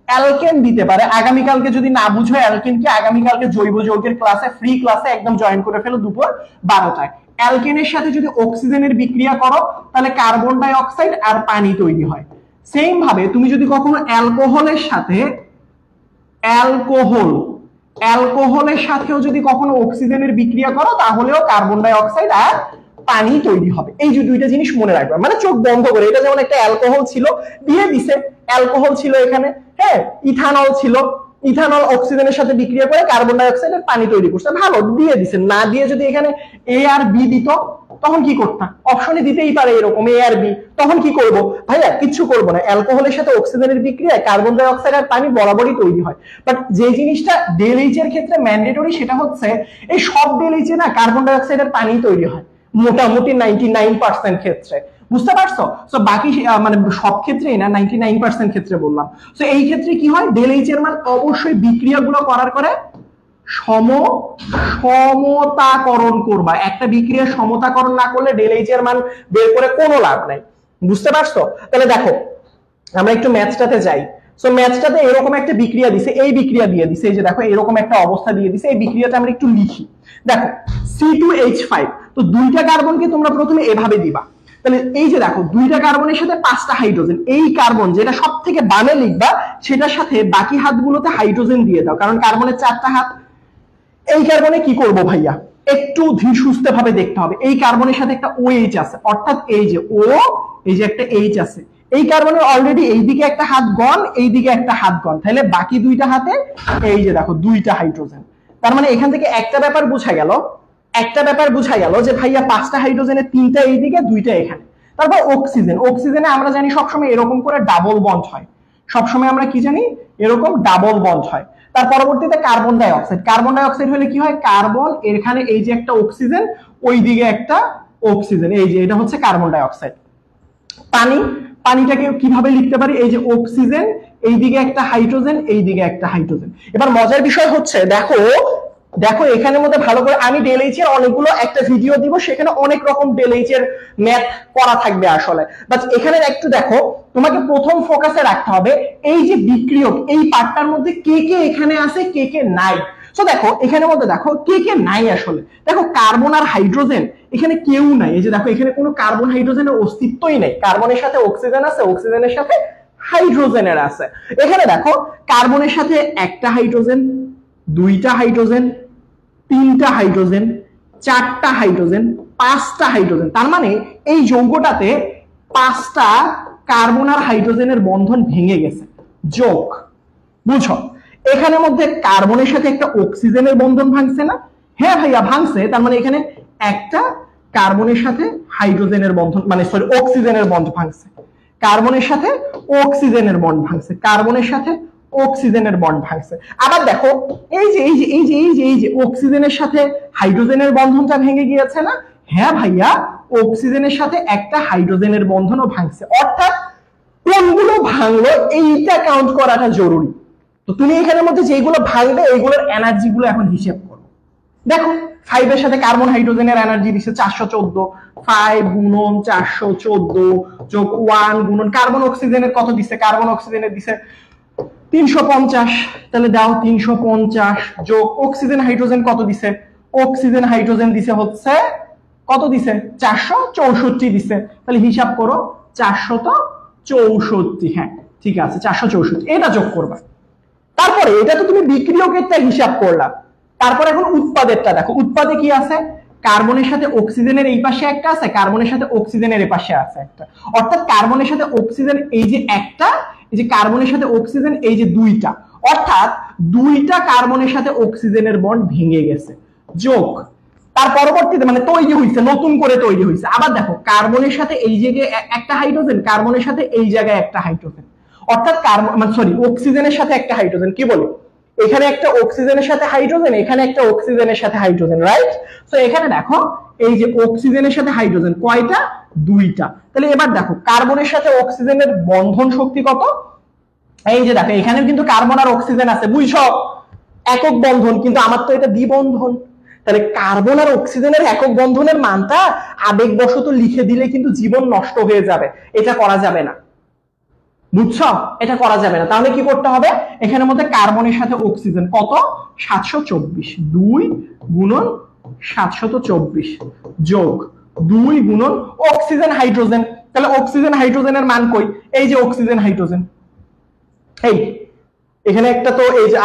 অ্যালকেন দিতে পারে। আগামীকালকে যদি না বুঝো অ্যালকেনকে, আগামীকালকে জৈব যৌগের ক্লাসে, ফ্রি ক্লাসে একদম জয়েন করে ফেলো দুপুর 12টায়। অ্যালকেনের সাথে যদি অক্সিজেনের বিক্রিয়া করো তাহলে কার্বন ডাই অক্সাইড আর পানি তৈরি হয়। সেম ভাবে তুমি যদি কখনো অ্যালকোহলের সাথেও যদি কখনো অক্সিজেনের বিক্রিয়া করো তাহলেও কার্বন ডাই অক্সাইড আর পানি তৈরি হবে। এই যে দুইটা জিনিস মনে রাখবে, মানে চোখ বন্ধ করে। এটা যেমন একটা অ্যালকোহল ছিল, দিয়ে দিছে অ্যালকোহল ছিল এখানে, হ্যাঁ, ইথানল ছিল, ইথানল অক্সিজেনের সাথে বিক্রিয়া করে কার্বন ডাই অক্সাইড আর পানি তৈরি করছে, ভালো দিয়ে দিছে। না দিয়ে যদি এখানে এ আর বি দিত তখন কি করতাম? অপশনে দিতেই পারে এরকম এ আর বি, তখন কি করব? ভাইয়া কিচ্ছু করবো না, অ্যালকোহলের সাথে অক্সিজেনের বিক্রিয়ায় কার্বন ডাই অক্সাইড আর পানি বরাবরই তৈরি হয়। বাট যে জিনিসটা ডেল এইচ এর ক্ষেত্রে ম্যান্ডেটরি সেটা হচ্ছে এই সব ডেল এইচ এ না কার্বন ডাই অক্সাইড আর পানি তৈরি হয় মোটামুটি 99% ক্ষেত্রে, বুঝতে পারছো? তো বাকি মানে সব ক্ষেত্রেই না, 99% ক্ষেত্রে বললাম। তো এই ক্ষেত্রে কি হয়, ডেল এইচ এর মান অবশ্যই বিক্রিয়াগুলো করার করে সমতাকরণ করবা। একটা বিক্রিয়া সমতাকরণ না করলে ডেল এইচ এর মান বের করে কোনো লাভ নাই, বুঝতে পারছো? তাহলে দেখো আমরা একটু ম্যাথসটাতে যাই। সো ম্যাথসটাতে এরকম একটা বিক্রিয়া দিছে, এই বিক্রিয়া দিয়ে দিছে, এই যে দেখো এরকম একটা অবস্থা দিয়ে দিছে। এই বিক্রিয়াটা আমরা একটু লিখি। দেখো C2H5, তো দুইটা কার্বনকে তোমরা প্রথমে এভাবে দিবা। তাহলে এই যে দেখো দুইটা কার্বনের সাথে 5টা হাইড্রোজেন, এই কার্বন যেটা সব থেকে বামে লিখবা সেটার সাথে বাকি হাতগুলোতে হাইড্রোজেন দিয়ে দাও, কারণ কার্বনের 4টা হাত। এই কার্বনে কি করব ভাইয়া, একটু ধীর সুস্থে ভাবে দেখতে হবে। এই কার্বনের সাথে একটা OH আছে, অর্থাৎ এই যে O, এই যে একটা H আছে। এই কার্বনের অলরেডি এইদিকে একটা হাত গন, এইদিকে একটা হাত গন, তাহলে বাকি দুইটা হাতে এই যে দেখো দুইটা হাইড্রোজেন। তার মানে এখান থেকে একটা ব্যাপার বোঝা গেল যে ভাইয়া 5টা হাইড্রোজেনের 3টা এইদিকে 2টা এখানে। তারপর অক্সিজেনে আমরা জানি সবসময় এরকম করে ডাবল বন্ড হয়, সবসময় আমরা কি জানি এরকম ডাবল বন্ড হয়। তার পরবর্তীতে কার্বন ডাই অক্সাইড হলে কি হয়, কার্বন এখানে এই যে একটা অক্সিজেন, ওই দিকে একটা অক্সিজেন, এই যে এটা হচ্ছে কার্বন ডাই অক্সাইড। পানিটাকে কিভাবে লিখতে পারি, এই যে অক্সিজেন, এইদিকে একটা হাইড্রোজেন, এইদিকে একটা হাইড্রোজেন। এবার মজার বিষয় হচ্ছে দেখো এখানের মধ্যে ভালো করে আমি ডেল এইচ এর অনেকগুলো একটা ভিডিও দিব, সেখানে অনেক রকম ডেল এইচ এর ম্যাথ করা থাকবে আসলে। বাট এখানে একটু দেখো, তোমাকে প্রথম ফোকাসে রাখতে হবে এই যে বিক্রিয়ক, এই পার্টটার মধ্যে কে কে এখানে আছে, কে কে নাই। তো দেখো এখানের মধ্যে দেখো কে কে নাই আসলে। দেখো কার্বন আর হাইড্রোজেন এখানে কেউ নাই, এই যে দেখো এখানে কোনো কার্বন হাইড্রোজেনের অস্তিত্বই নেই। কার্বনের সাথে অক্সিজেন আছে, অক্সিজেনের সাথে হাইড্রোজেনের আছে। এখানে দেখো কার্বনের সাথে একটা হাইড্রোজেন, 2টা হাইড্রোজেন, 3টা হাইড্রোজেন, 4টা হাইড্রোজেন, 5টা হাইড্রোজেন। তার মানে এই যৌগটাতে 5টা কার্বন আর হাইড্রোজেনের বন্ধন ভেঙে গেছে, যোগ, বুঝো এখানের মধ্যে কার্বনের সাথে একটা অক্সিজেনের বন্ধন ভাঙছে না? হ্যাঁ ভাইয়া ভাঙছে, তার মানে এখানে একটা কার্বনের সাথে হাইড্রোজেনের বন্ধন, মানে সরি অক্সিজেনের বন্ধ ভাঙছে, কার্বনের সাথে অক্সিজেনের বন্ড ভাঙছে, কার্বনের সাথে অক্সিজেনের বন্ড ভাঙছে। আবার দেখো এই যে এই যে এই যে এই যে এই যে অক্সিজেনের সাথে হাইড্রোজেনের বন্ধনটা ভেঙে গিয়েছে না? হ্যাঁ ভাইয়া, অক্সিজেনের সাথে একটা হাইড্রোজেনের বন্ধনও ভাঙছে। অর্থাৎ কোনগুলো ভাঙলো এইটা কাউন্ট করাটা জরুরি। তো তুমি এখানের মধ্যে যেগুলো ভাঙবে এইগুলোর এনার্জি গুলো এখন হিসেব করো। দেখো 5 এর সাথে কার্বন হাইড্রোজেনের এনার্জি দিছে 414, 5 গুণন 414 যোগ 1 গুণন কার্বন অক্সিজেনের কত দিছে? কার্বন অক্সিজেনের দিছে 350, তাহলে দাও 350 যোগ অক্সিজেন হাইড্রোজেন কত দিছে? অক্সিজেন হাইড্রোজেন দিছে হচ্ছে কত দিছে? 464 দিছে। তাহলে হিসাব করো 464, হ্যাঁ ঠিক আছে 464, এটা যোগ করবা। তারপরে এটা তো তুমি বিক্রিয়কেরটা হিসাব করলা, তারপর এখন উৎপাদেরটা দেখো। উৎপাদে কি আছে? কার্বনের সাথে অক্সিজেনের এই পাশে একটা আছে, কার্বনের সাথে অক্সিজেনের এই পাশে আছে একটা। অর্থাৎ কার্বনের সাথে অক্সিজেন এই যে একটা, এই যে কার্বনের সাথে অক্সিজেন এই যে দুইটা, অর্থাৎ দুইটা কার্বনের সাথে অক্সিজেনের বন্ড ভেঙে গেছে, যোগ। তার পরবর্তীতে মানে তৈরি হয়েছে, নতুন করে তৈরি হয়েছে। আবার দেখো কার্বনের সাথে এই জায়গায় একটা হাইড্রোজেন, কার্বনের সাথে এই জায়গায় একটা হাইড্রোজেন, অর্থাৎ কার্বন মানে সরি অক্সিজেনের সাথে একটা হাইড্রোজেন, কি বলি এখানে একটা অক্সিজেনের সাথে হাইড্রোজেন, এখানে একটা অক্সিজেনের সাথে হাইড্রোজেন, রাইট? তো এখানে দেখো এই যে অক্সিজেনের সাথে হাইড্রোজেন কয়টা? দুইটা। তাহলে এবার দেখো কার্বনের সাথে অক্সিজেনের বন্ধন শক্তি কত? এই যে দেখো এখানেও কিন্তু কার্বন আর অক্সিজেন আছে, বুঝছো? একক বন্ধন, কিন্তু আমার তো এটা দ্বিবন্ধন। তাহলে কার্বন আর অক্সিজেনের একক বন্ধনের মানটা আবেগবশত লিখে দিলে কিন্তু জীবন নষ্ট হয়ে যাবে, এটা করা যাবে না, বুঝছো? এটা করা যাবে না। তাহলে কি করতে হবে? এখানের মধ্যে কার্বনের সাথে অক্সিজেন কত? 724, 2 গুণন 724 যোগ 2 গুণন অক্সিজেন হাইড্রোজেন। তাহলে অক্সিজেন হাইড্রোজেনের মান কই? এই যে অক্সিজেন হাইড্রোজেন, এই এখানে একটা তো এই যে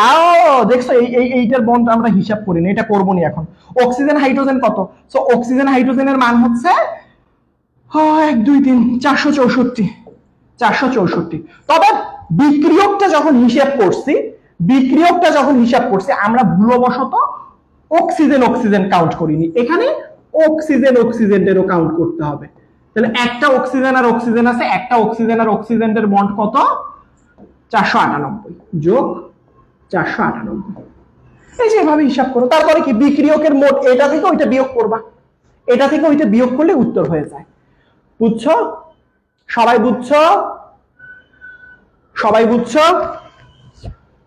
দেখছো এইটার বন্ড আমরা হিসাব করিনি, এটা করবো নি এখন। অক্সিজেন হাইড্রোজেন কত? সো অক্সিজেন হাইড্রোজেনের মান হচ্ছে 1 2 3 464, 464। তবে বিক্রিয়কটা যখন হিসাব করছি আমরা ভুলবশত অক্সিজেন অক্সিজেন কাউন্ট করিনি, এখানে অক্সিজেন অক্সিজেনেরও কাউন্ট করতে হবে। তাহলে একটা অক্সিজেন আর অক্সিজেন আছে, একটা অক্সিজেন আর অক্সিজেনের বন্ড কত? 498 যোগ 498, এই যে এভাবে হিসাব করো। তারপরে কি বিক্রিয়কের মোট এটা থেকে ওইটা বিয়োগ করবা, এটা থেকে ওইটা বিয়োগ করলে উত্তর হয়ে যায়, বুঝছো? সবাই বুঝছো? সবাই বুঝছো?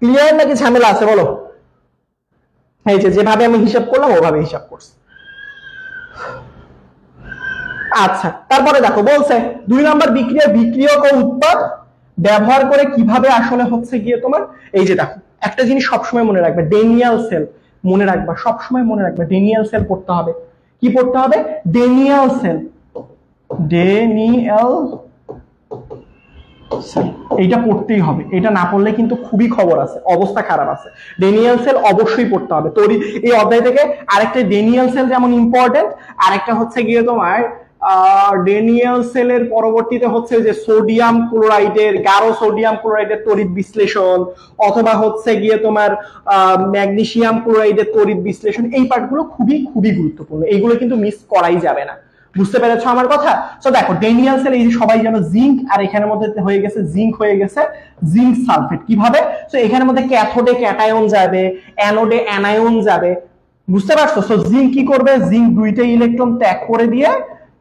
ক্লিয়ার নাকি ঝামেলা আছে বলো? এই যে যেভাবে আমি হিসাব করলাম ওভাবে হিসাব করছি। আচ্ছা তারপরে দেখো বলছে 2 নম্বর বিক্রিয়া, বিক্রিয়ক ও উৎপাদ ব্যবহার করে কিভাবে আসলে হচ্ছে গিয়ে তোমার এই যে দেখো একটা জিনিস সবসময় মনে রাখবে, ডেনিয়াল সেল মনে রাখবা, সবসময় মনে রাখবে ডেনিয়াল সেল পড়তে হবে। কি পড়তে হবে? ডেনিয়াল সেল, ডেনিয়াল এইটা পড়তেই হবে, এটা না পড়লে কিন্তু খুবই খবর আছে, অবস্থা খারাপ আছে। ডেনিয়াল সেল অবশ্যই পড়তে হবে। তোর এই অধ্যায় থেকে আরেকটা ডেনিয়াল সেল যেমন ইম্পর্টেন্ট, আরেকটা হচ্ছে গিয়ে তোমার ডেনিয়াল সেলের পরবর্তীতে হচ্ছে যে সোডিয়াম ক্লোরাইডের, গাঢ় সোডিয়াম ক্লোরাইডের তড়িৎ বিশ্লেষণ, অথবা হচ্ছে গিয়ে তোমার ম্যাগনেসিয়াম ক্লোরাইডের তড়িৎ বিশ্লেষণ, এই পার্টগুলো খুবই খুবই গুরুত্বপূর্ণ, এইগুলো কিন্তু মিস করাই যাবে না। বুঝতে পেরেছো আমার কথা? তো দেখো ডেনিয়াল সেল এই যে সবাই জানো জিঙ্ক, আর এখানের মধ্যে হয়ে গেছে জিঙ্ক, হয়ে গেছে জিঙ্ক সালফেট। কিভাবে? তো এখানের মধ্যে ক্যাথোডে ক্যাটায়ন যাবে, অ্যানোডে অ্যানায়ন যাবে, বুঝতে পারছো? তো জিঙ্ক কি করবে? জিঙ্ক দুইটা ইলেকট্রন ত্যাগ করে দিয়ে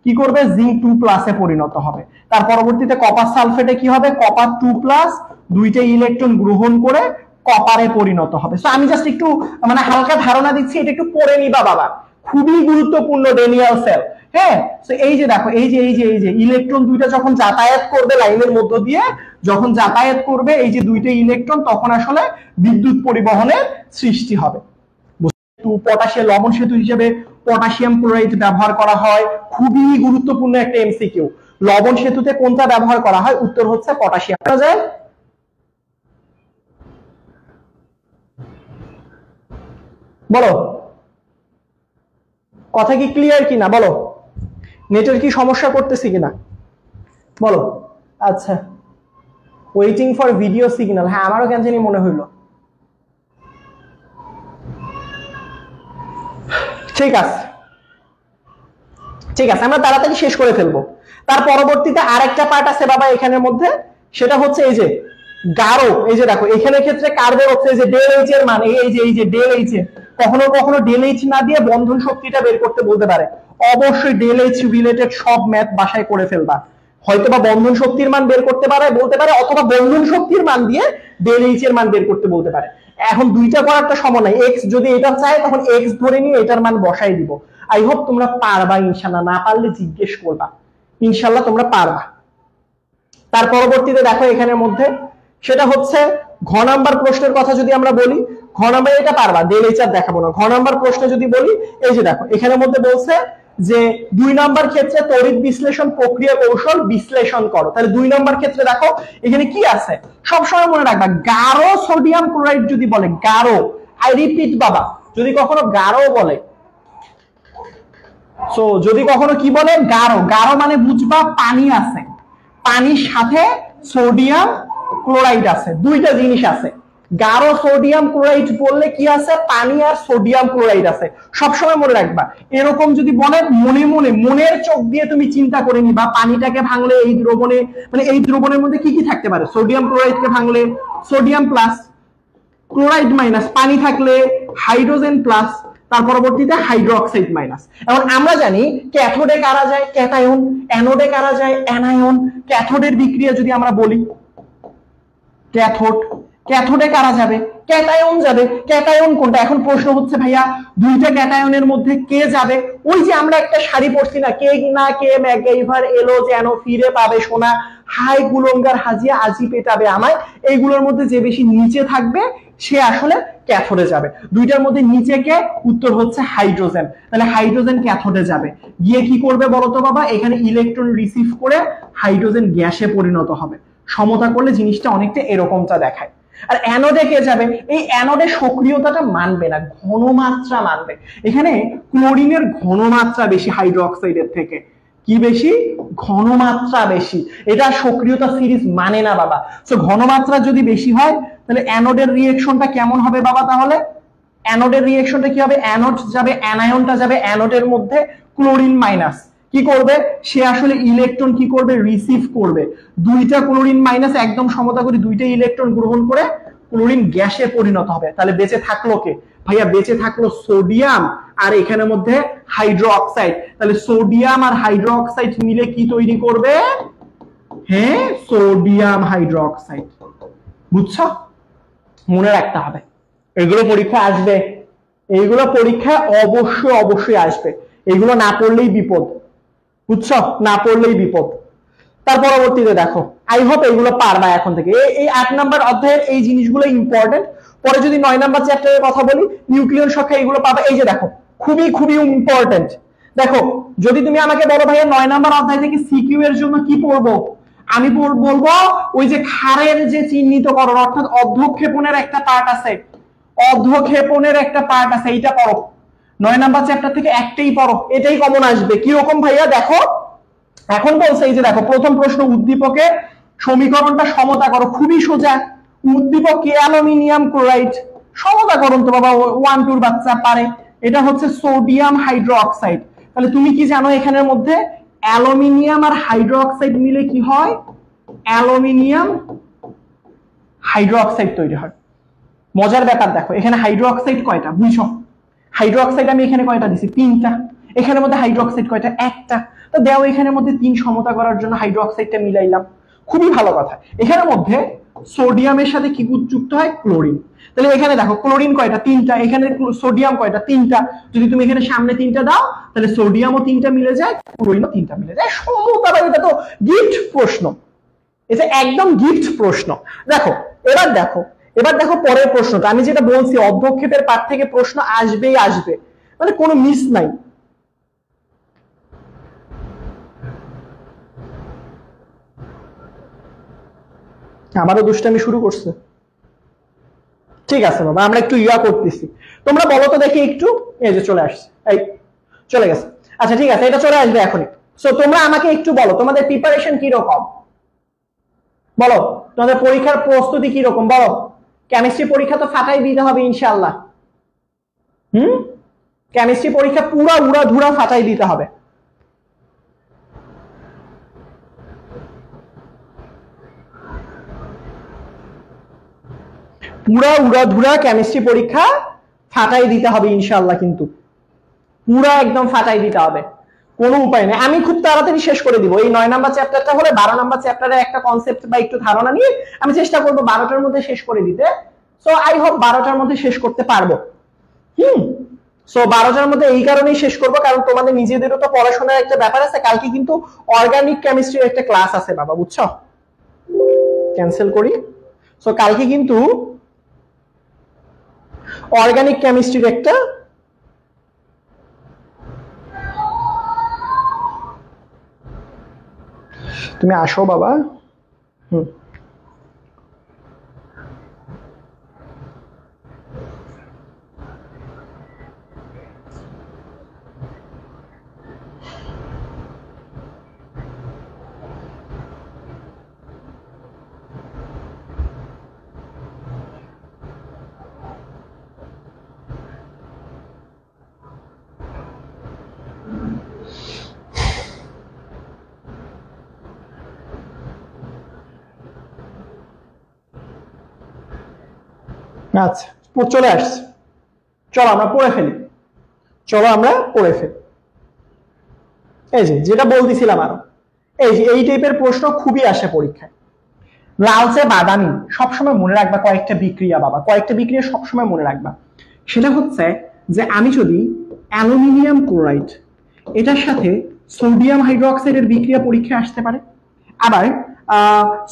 কি করবে? জিঙ্ক 2+ পরিণত হবে। তার পরবর্তীতে কপার সালফেটে কি হবে? কপার 2+, দুইটা ইলেকট্রন গ্রহণ করে কপারে পরিণত হবে। তো আমি জাস্ট একটু মানে হালকা ধারণা দিচ্ছি, এটা একটু পড়ে নিবা বাবা, খুবই গুরুত্বপূর্ণ ডেনিয়াল সেল। হ্যাঁ, তো এই যে দেখো এই যে ইলেকট্রন দুইটা যখন যাতায়াত করবে লাইনের মধ্য দিয়ে, যখন যাতায়াত করবে এই যে দুইটা ইলেকট্রন, তখন আসলে বিদ্যুৎ পরিবহনের সৃষ্টি হবে। পটাশিয়াম লবণ সেতু হিসেবে পটাশিয়াম ক্লোরাইড ব্যবহার করা হয়, খুবই গুরুত্বপূর্ণ একটা এমসিকিউ। লবণ সেতুতে কোনটা ব্যবহার করা হয়? উত্তর হচ্ছে পটাশিয়াম। যায় বলো, কথা কি ক্লিয়ার কিনা বলো? নেটের কি সমস্যা করতেছি কিনা বলো? আচ্ছা, ওয়েটিং ফর ভিডিও সিগন্যাল, হ্যাঁ আমারও কেন জানি মনে হইলো। ঠিক আছে ঠিক আছে, আমরা তাড়াতাড়ি শেষ করে ফেলবো। তার পরবর্তীতে আরেকটা পার্ট আছে বাবা এখানের মধ্যে, সেটা হচ্ছে এই যে গাঢ়। এই যে দেখো এখানে ক্ষেত্রে কার্বের হচ্ছে যে ডেল এইচ এর মান, এই যে ডেল এইচ এর, কখনো কখনো ডেল এইচ না দিয়ে বন্ধন শক্তিটা বের করতে বলতে পারে। অবশ্যই ডেল এইচ রিলেটেড সব ম্যাথ বাসায় করে ফেলবা। হয়তোবা বন্ধন শক্তির মান বের করতে পারে বলতে পারে, অথবা বন্ধন শক্তির মান দিয়ে ডেল এইচ এর মান বের করতে বলতে পারে। এখন দুইটা করার একটা সময় নাই, এক্স যদি এটা চায় তখন এক্স ধরে নিয়ে এটার মান বসাই দিব। আই হোপ তোমরা পারবা ইনশাল্লাহ, না পারলে জিজ্ঞেস করবা, ইনশাল্লাহ তোমরা পারবা। তার পরবর্তীতে দেখো এখানের মধ্যে সেটা হচ্ছে ঘ নাম্বার প্রশ্নের কথা যদি আমরা বলি, ঘ নাম্বার এটা পারবা, ডেল এইচ আর দেখাবো না। ঘ নাম্বার প্রশ্ন যদি বলি, এই যে দেখো এখানের মধ্যে বলছে যে 2 নাম্বার ক্ষেত্রে তড়িৎ বিশ্লেষণ প্রক্রিয়া কৌশল বিশ্লেষণ করো। তাহলে 2 নাম্বার ক্ষেত্রে দেখো এখানে কি আছে, সবসময় মনে রাখবা গাঢ় সোডিয়াম ক্লোরাইড যদি বলে, গাঢ়, আই রিপিট বাবা, যদি কখনো গাঢ় বলে, সো যদি কখনো কি বলে গাঢ়, গাঢ় মানে বুঝবা পানি আছে, পানির সাথে সোডিয়াম ক্লোরাইড আছে, দুইটা জিনিস আছে। গাঢ় সোডিয়াম ক্লোরাইড বললে কি আছে, পানি আর সোডিয়াম ক্লোরাইড আছে, সবসময় মনে রাখবা। এরকম যদি বলে মনে মনে মনের চোখ দিয়ে তুমি চিন্তা করে নিবা, পানিটাকে ভাঙলে এই দ্রবণে, মানে এই দ্রবণের মধ্যে কি কি থাকতে পারে, সোডিয়াম ক্লোরাইডকে ভাঙলে সোডিয়াম প্লাস, ক্লোরাইড মাইনাস, পানি থাকলে হাইড্রোজেন প্লাস, তার পরবর্তীতে হাইড্রোক্সাইড মাইনাস। এখন আমরা জানি ক্যাথোডে কারা যায় ক্যাটায়ন, অ্যানোডে কারা যায় অ্যানায়ন। ক্যাথোডের বিক্রিয়া যদি আমরা বলি, ক্যাথোড, ক্যাথোডে কারা যাবে, ক্যাটায়ন যাবে। ক্যাটায়ন কোনটা, এখন প্রশ্ন হচ্ছে ভাইয়া দুইটা ক্যাটায়নের মধ্যে কে যাবে? ওই যে আমরা একটা শাড়ি পরছি না, কে না কে ম্যাকগাইভার এলো যেন ফিরে পাবে সোনা, হাই গুলঙ্গার হাজিয়া আজি পেটাবে আমায়, এইগুলোর মধ্যে যে বেশি নিচে থাকবে সে আসলে ক্যাথোডে যাবে। দুইটার মধ্যে নিচে কে, উত্তর হচ্ছে হাইড্রোজেন। তাহলে হাইড্রোজেন ক্যাথোডে যাবে, গিয়ে কি করবে বলতো বাবা, এখানে ইলেকট্রন রিসিভ করে হাইড্রোজেন গ্যাসে পরিণত হবে। সমতা করলে জিনিসটা অনেকটা এরকমটা দেখায়। আর অ্যানোডে কে যাবে, এই অ্যানোডে সক্রিয়তাটা মানবে না, ঘনমাত্রা মানবে। এখানে ক্লোরিনের ঘনমাত্রা বেশি হাইড্রোক্সাইডের থেকে, কি বেশি, ঘনমাত্রা বেশি, এটা সক্রিয়তা সিরিজ মানে না বাবা। সো ঘনমাত্রা যদি বেশি হয় তাহলে অ্যানোডের রিঅ্যাকশনটা কেমন হবে বাবা? তাহলে অ্যানোডের রিঅ্যাকশনটা কি হবে, অ্যানোড যাবে, অ্যানায়নটা যাবে অ্যানোডের মধ্যে, ক্লোরিন মাইনাস কি করবে, সে আসলে ইলেকট্রন কি করবে, রিসিভ করবে। দুইটা ক্লোরিন মাইনাস একদম সমতা করে দুইটা ইলেকট্রন গ্রহণ করে ক্লোরিন গ্যাসে পরিণত হবে। তাহলে বেঁচে থাকলো কে ভাইয়া, বেঁচে থাকলো সোডিয়াম আর এখানের মধ্যে হাইড্রোক্সাইড। তাহলে সোডিয়াম আর হাইড্রোক্সাইড মিলে কি তৈরি করবে, হ্যাঁ সোডিয়াম হাইড্রোক্সাইড। বুঝছো, মনে রাখতে হবে, এগুলো পরীক্ষা আসবে, এইগুলো পরীক্ষায় অবশ্যই অবশ্যই আসবে, এগুলো না পড়লেই বিপদ, বুঝছো, না পড়লেই বিপদ। তার পরবর্তীতে দেখো, আই হোপ এগুলো পারবা এখন থেকে। এই 8 নাম্বার অধ্যায়ের এই জিনিসগুলো ইম্পর্টেন্ট। পরে যদি 9 নাম্বার চ্যাপ্টারের কথা বলি, নিউক্লিয়ন সংখ্যা, এগুলো পাবা। এই যে দেখো খুবই খুবই ইম্পর্টেন্ট। দেখো যদি তুমি আমাকে বলো ভাইয়া 9 নাম্বার অধ্যায় থেকে সিকিউ এর জন্য কি পড়বো, আমি বলবো ওই যে ক্ষারের যে চিহ্নিতকরণ, অর্থাৎ অধ্যক্ষেপণের একটা পার্ট আছে, অধ্যক্ষেপণের একটা পার্ট আছে, এইটা পড়ো। 9 নাম্বার চ্যাপ্টার থেকে একটাই পড়ো, এটাই কমন আসবে। কিরকম ভাইয়া, দেখো এখন বলছে এই যে দেখো প্রথম প্রশ্ন, উদ্দীপকের সমীকরণটা সমতা করো। খুবই সোজা, উদ্দীপক কি, অ্যালুমিনিয়াম ক্লোরাইড, সমতা করুন তো বাবা, 1-2 বাচ্চা পারে। এটা হচ্ছে সোডিয়াম হাইড্রোক্সাইড। তাহলে তুমি কি জানো এখানের মধ্যে অ্যালুমিনিয়াম আর হাইড্রোক্সাইড মিলে কি হয়, অ্যালুমিনিয়াম হাইড্রোক্সাইড তৈরি হয়। মজার ব্যাপার দেখো, এখানে হাইড্রোক্সাইড কয়টা বুঝছো, হাইড্রোক্সাইড আমি এখানে কয়টা দিছি, 3টা। এখানের মধ্যে হাইড্রোক্সাইড কয়টা, 1টা। তো দেও এখানের মধ্যে 3 সমতা করার জন্য হাইড্রোক্সাইডটা মিলাইলাম, খুবই ভালো কথা। এখানের মধ্যে সোডিয়ামের সাথে কি যুক্ত হয়, ক্লোরিন। তাহলে এখানে দেখো ক্লোরিন কয়টা, 3টা, এখানে সোডিয়াম কয়টা, 3টা। যদি তুমি এখানে সামনে 3টা দাও তাহলে সোডিয়ামও 3টা মিলে যায়, ক্লোরিনও 3টা মিলে যায়। সমতা, এটা তো গিফট প্রশ্ন, এটা একদম গিফট প্রশ্ন। দেখো এবার দেখো পরের প্রশ্নটা, আমি যেটা বলছি অধ্যক্ষেপের পাঠ থেকে প্রশ্ন আসবেই আসবে, মানে কোনো মিস নাই। আমারও দুষ্টামি শুরু করছে, ঠিক আছে বাবা, আমরা একটু ইয়া করতেছি। তোমরা বলো তো দেখি একটু, এই যে চলে আসছে, এই চলে গেছে। আচ্ছা ঠিক আছে, এটা চলে আসবে এখনই। সো তোমরা আমাকে একটু বলো তোমাদের প্রিপারেশন কি রকম। বলো তোমাদের পরীক্ষার প্রস্তুতি কি রকম বলো? কেমিস্ট্রি পরীক্ষা তো ফাটাই দিতে হবে ইনশাআল্লাহ। কেমিস্ট্রি পরীক্ষা পুরা উড়াধুরা ফাটাই দিতে হবে। পুরা উড়াধুরা কেমিস্ট্রি পরীক্ষা ফাটাই দিতে হবে ইনশাআল্লাহ, কিন্তু পুরা একদম ফাটাই দিতে হবে, কোনো উপায় নেই। আমি খুব তাড়াতাড়ি শেষ করে দিব এই 9 নাম্বার চ্যাপ্টারটা হলে 12 নাম্বার চ্যাপ্টারের একটা কনসেপ্ট বা একটু ধারণা নিয়ে আমি চেষ্টা করব 12টার মধ্যে শেষ করে দিতে। সো আই হোপ 12টার মধ্যে শেষ করতে পারবো। সো 12টার মধ্যে এই কারণেই শেষ করব কারণ তোমাদের নিজেদেরও তো পড়াশোনার একটা ব্যাপার আছে। কালকে কিন্তু অর্গানিক কেমিস্ট্রির একটা ক্লাস আছে বাবা, বুঝছো? ক্যান্সেল করি। সো কালকে কিন্তু অর্গানিক কেমিস্ট্রির একটা তুমি আসো বাবা। আচ্ছা চলে আসছে, চলো আমরা পড়ে ফেলি। এই যেটা বলতেছিলাম আরো, এই টাইপের প্রশ্ন খুবই আসে পরীক্ষায়। লালচে বাদামি সবসময় মনে রাখবা কয়েকটা বিক্রিয়া বাবা, কয়েকটা বিক্রিয়া সবসময় মনে রাখবা। সেটা হচ্ছে যে আমি যদি অ্যালুমিনিয়াম ক্লোরাইড এটার সাথে সোডিয়াম হাইড্রোক্সাইডের বিক্রিয়া পরীক্ষায় আসতে পারে। আবার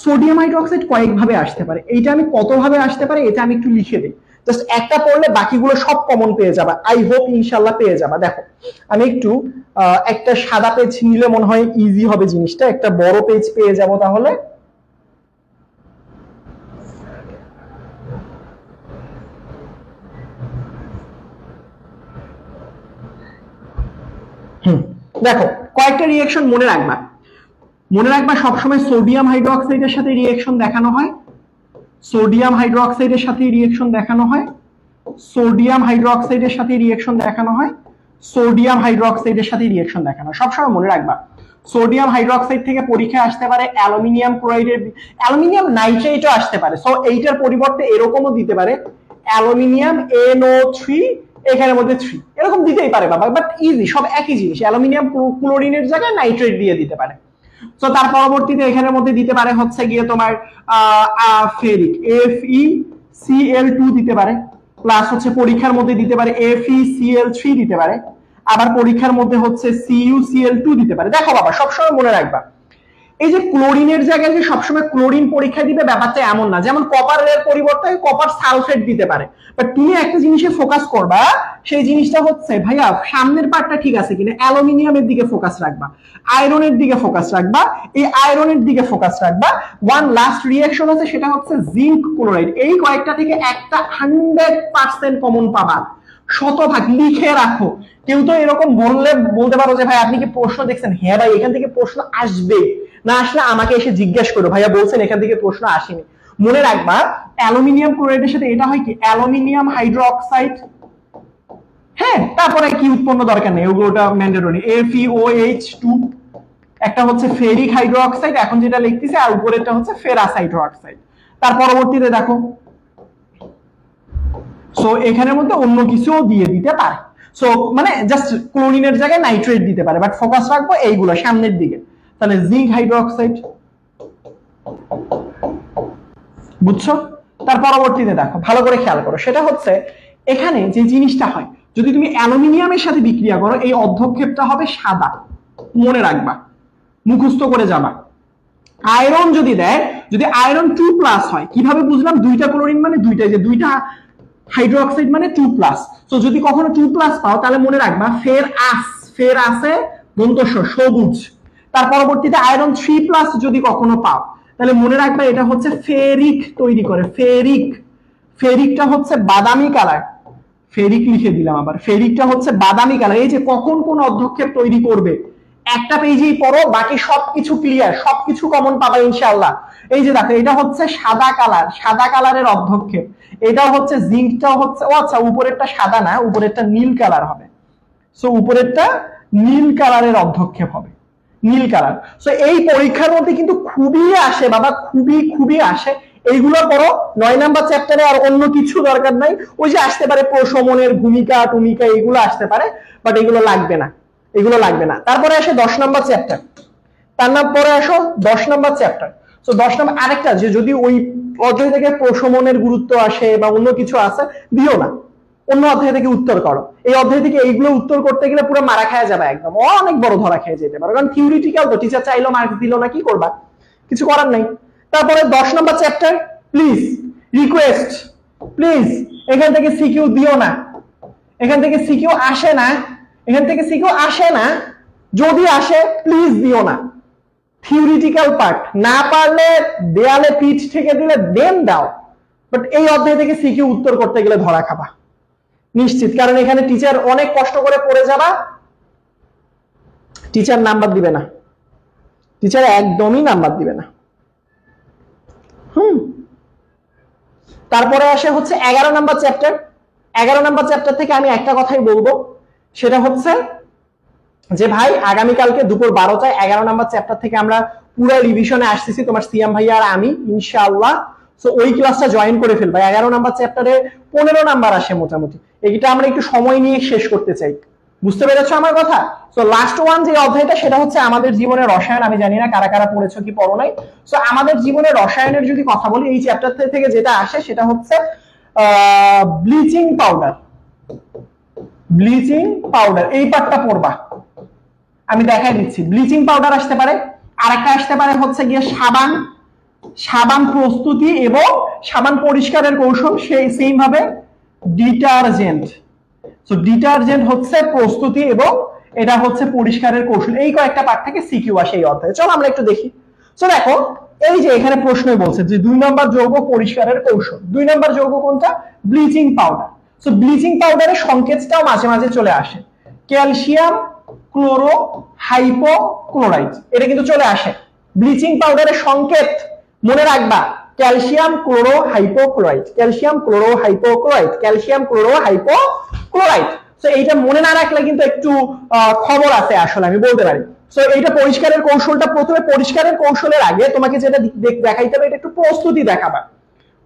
সোডিয়াম হাইড্রোক্সাইড কয়েকভাবে আসতে পারে, এইটা আমি কতভাবে আসতে পারে এটা আমি একটু লিখে দিই, জাস্ট একটা পড়লে বাকিগুলো সব কমন পেয়ে যাবা। আই হোপ ইনশাল্লাহ পেয়ে যাবা। দেখো আমি একটু একটা সাদা পেজ নিলে মনে হয় ইজি হবে জিনিসটা, একটা বড় পেজ পেয়ে যাব তাহলে। দেখো কয়েকটা রিঅ্যাকশন মনে রাখবা সবসময় সোডিয়াম হাইড্রোক্সাইডের সাথে রিঅ্যাকশন দেখানো হয়, সোডিয়াম হাইড্রোক্সাইডের সাথে রিঅ্যাকশন দেখানো হয়, সোডিয়াম হাইড্রোক্সাইডের সাথে রিঅ্যাকশন দেখানো হয়, সোডিয়াম হাইড্রোক্সাইডের সাথে রিঅ্যাকশন দেখানো হয়। সবসময় মনে রাখবা সোডিয়াম হাইড্রোক্সাইড থেকে পরীক্ষায় আসতে পারে অ্যালুমিনিয়াম ক্লোরাইডের, অ্যালুমিনিয়াম নাইট্রেটও আসতে পারে। সো এইটার পরিবর্তে এরকমও দিতে পারে অ্যালুমিনিয়াম NO3 এখানের মধ্যে 3 এরকম দিতেই পারে বাবা, বাট ইজি, সব একই জিনিস। অ্যালুমিনিয়াম ক্লোরিনের জায়গায় নাইট্রেট দিয়ে দিতে পারে। তো তার পরবর্তীতে এখানের মধ্যে দিতে পারে হচ্ছে গিয়ে তোমার ফেরিক FeCl2 দিতে পারে, প্লাস হচ্ছে পরীক্ষার মধ্যে দিতে পারে FeCl3 দিতে পারে, আবার পরীক্ষার মধ্যে হচ্ছে CuCl2 দিতে পারে। দেখো বাবা সবসময় মনে রাখবা এই যে ক্লোরিনের জায়গায় যে সবসময় ক্লোরিন পরীক্ষা দিবে ব্যাপারটা এমন না, যেমন কপারের পরিবর্তে কপার সালফেট দিতে পারে। বাট তুমি একটা জিনিসে ফোকাস করবা, সেই জিনিসটা হচ্ছে ভাইয়া সামনের পার্টটা ঠিক আছে কিনা, অ্যালুমিনিয়ামের দিকে ফোকাস রাখবা, আয়রনের দিকে ফোকাস রাখবা, এই আয়রনের দিকে ফোকাস রাখবা। ওয়ান লাস্ট রিঅ্যাকশন আছে সেটা হচ্ছে জিঙ্ক ক্লোরাইড। এই কয়েকটা থেকে একটা 100% কমন পাবা, শতভাগ লিখে রাখো। কেউ তো এরকম বলতে পারো যে ভাই আপনি কি প্রশ্ন দেখছেন? হ্যাঁ ভাই এখান থেকে প্রশ্ন আসবে, না আসলে আমাকে এসে জিজ্ঞেস করো ভাইয়া বলছেন এখান থেকে প্রশ্ন আসেনি। মনে রাখবা অ্যালুমিনিয়াম ক্লোরাইডের সাথে এটা হয় কি অ্যালুমিনিয়াম হাইড্রোক্সাইড, হ্যাঁ তারপরে কি উৎপন্ন দরকার নেই, ওগুলোটা ম্যান্ডেটরি। FeOH2 একটা হচ্ছে ফেরিক হাইড্রোক্সাইড, এখন যেটা লিখতেছে, আর উপরেরটা হচ্ছে ফেরাস হাইড্রোক্সাইড। তার পরবর্তীতে দেখো সো এখানের মধ্যে অন্য কিছুও দিয়ে দিতে পারে। সো মানে জাস্ট ক্লোরিনের জায়গায় নাইট্রেট দিতে পারে, বাট ফোকাস রাখবো এইগুলো সামনের দিকে। তাহলে জিঙ্ক হাইড্রোক্সাইড, বুঝছো? তার পরবর্তীতে দেখো ভালো করে খেয়াল করো, সেটা হচ্ছে এখানে যে জিনিসটা হয় যদি তুমি অ্যালুমিনিয়ামের সাথে বিক্রিয়া করো এই অর্ধক্ষেপটা হবে সাদা, মনে রাখবা, মুখস্থ করে যাবা। আয়রন যদি দেয়, যদি আয়রন 2+ হয়, কিভাবে বুঝলাম? দুইটা ক্লোরিন মানে দুইটা, যে দুইটা হাইড্রোক্সাইড মানে 2+। তো যদি কখনো 2+ পাও তাহলে মনে রাখবা ফের আছে দন্তস্ব সবুজ। তার পরবর্তীতে আয়রন 3+ যদি কখনো পাও তাহলে মনে রাখবা এটা হচ্ছে ফেরিক তৈরি করে, ফেরিকটা হচ্ছে বাদামি কালার, ফেরিক লিখে দিলাম আবার, ফেরিকটা হচ্ছে বাদামি কালার। এই যে কখন কোন অর্ধক্ষেপ তৈরি করবে একটা পেজেই পড়ো, বাকি সবকিছু ক্লিয়ার, সবকিছু কমন পাবা ইনশাআল্লাহ। এই যে দেখো এটা হচ্ছে সাদা কালার, সাদা কালারের অর্ধক্ষেপ, এটা হচ্ছে জিঙ্কটাও হচ্ছে, ও আচ্ছা উপরেরটা সাদা না, উপরেরটা নীল কালার হবে। সো উপরেরটা নীল কালারের অর্ধক্ষেপ হবে, নীল কালার। সো এই পরীক্ষার মধ্যে কিন্তু খুবই আসে বাবা, খুবই খুবই আসে। এইগুলো পড়ো 9 নাম্বার চ্যাপ্টারে, আর অন্য কিছু দরকার নাই। ওই যে আসতে পারে প্রশমনের ভূমিকা টুমিকা, এগুলো আসতে পারে, বাট এগুলো লাগবে না, এগুলো লাগবে না। তারপরে আসে 10 নাম্বার চ্যাপ্টার, তার নাম পরে আসো 10 নাম্বার চ্যাপ্টার। সো 10 নাম্বার আরেকটা, যে যদি ওই অধ্যায় থেকে প্রশমনের গুরুত্ব আসে বা অন্য কিছু আসে, দিও না, অন্য অধ্যায় থেকে উত্তর করো। এই অধ্যায় থেকে এইগুলো উত্তর করতে গেলে পুরো মারা খাওয়া যাবে, একদম অনেক বড় ধরা খেয়ে যেতে পারো, কারণ থিওরিটিক্যাল তো, টিচার চাইলো মার্কস দিল না, কি করবা, কিছু করার নাই। তারপরে 10 number chapter, please request, please এখান থেকে সিকিউ দিও না, এখান থেকে সিকিউ আসে না, এখান থেকে সিকিউ আসে না, যদি আসে প্লিজ দিও না। থিওরিটিক্যাল পার্ট না পারলে দেয়ালে পিঠ থেকে দিলে দেন দাও, বাট এই অধ্যায় থেকে সিকিউ উত্তর করতে গেলে ধরা খাবা নিশ্চিত, কারণ এখানে টিচার অনেক কষ্ট করে পড়ে যাবা, টিচার নাম্বার দিবে না, টিচার একদমই নাম্বার দিবে না। তারপরে আসে হচ্ছে 11 নাম্বার চ্যাপ্টার। 11 নাম্বার চ্যাপ্টার থেকে আমি একটা কথাই বলবো, সেটা হচ্ছে যে ভাই আগামীকালকে দুপুর 12টায় 11 নাম্বার চ্যাপ্টার থেকে আমরা পুরো রিভিশনে আসতেছি, তোমার সিয়াম ভাইয়া আর আমি ইনশাআল্লাহ। সো ওই ক্লাসটা জয়েন করে ফেলবা। 11 নাম্বার চ্যাপ্টারে 15 নাম্বার আসে মোটামুটি, এটা আমরা একটু সময় নিয়ে শেষ করতে চাই, বুঝতে পেরেছো আমার কথা? সো লাস্ট ওয়ান যে অধ্যায়টা, সেটা হচ্ছে আমাদের জীবনের রসায়ন। আমি জানি না কারা কারা পড়েছো কি পড়ো নাই। সো আমাদের জীবনের রসায়নের যদি কথা বলি, এই চ্যাপ্টার থেকে যেটা আসে সেটা হচ্ছে ব্লিচিং পাউডার। ব্লিচিং পাউডার এই পার্টটা পড়বা, আমি দেখাই দিচ্ছি। ব্লিচিং পাউডার আসতে পারে, আরেকটা আসতে পারে হচ্ছে গিয়ে সাবান, সাবান প্রস্তুতি এবং সাবান পরিষ্কারের কৌশল, সেই সেম ভাবে ডিটারজেন্ট। সো ডিটারজেন্ট হচ্ছে প্রস্তুতি এবং এটা হচ্ছে পরিষ্কারের কৌশল। এই কয়েকটা পার্ট থেকে সিকিউ আসে এই অধ্যায়ে। চলো আমরা একটু দেখি। সো দেখো এই যে এখানে প্রশ্নই বলছে যে 2 নম্বর যৌগ পরিষ্কারের কৌশল। 2 নম্বর যৌগ কোনটা? Bleaching powder. সো ব্লিচিং পাউডারের সংকেতটাও মাঝে মাঝে চলে আসে, ক্যালসিয়াম ক্লোরো হাইপোক্লোরাইড, এটা কিন্তু চলে আসে। ব্লিচিং পাউডারের সংকেত মনে রাখবা, calcium chloro hypochlorite, calcium chloro hypochlorite, calcium chloro hypochlorite. So এইটা মনে না রাখলে কিন্তু একটু খবর আছে আসলে, আমি বলতে পারি। সো এইটা পরিষ্কারের কৌশলটা, প্রথমে পরিষ্কারের কৌশলের আগে তোমাকে যেটা দেখাইতে হবে, এটা একটু প্রস্তুতি দেখাবা।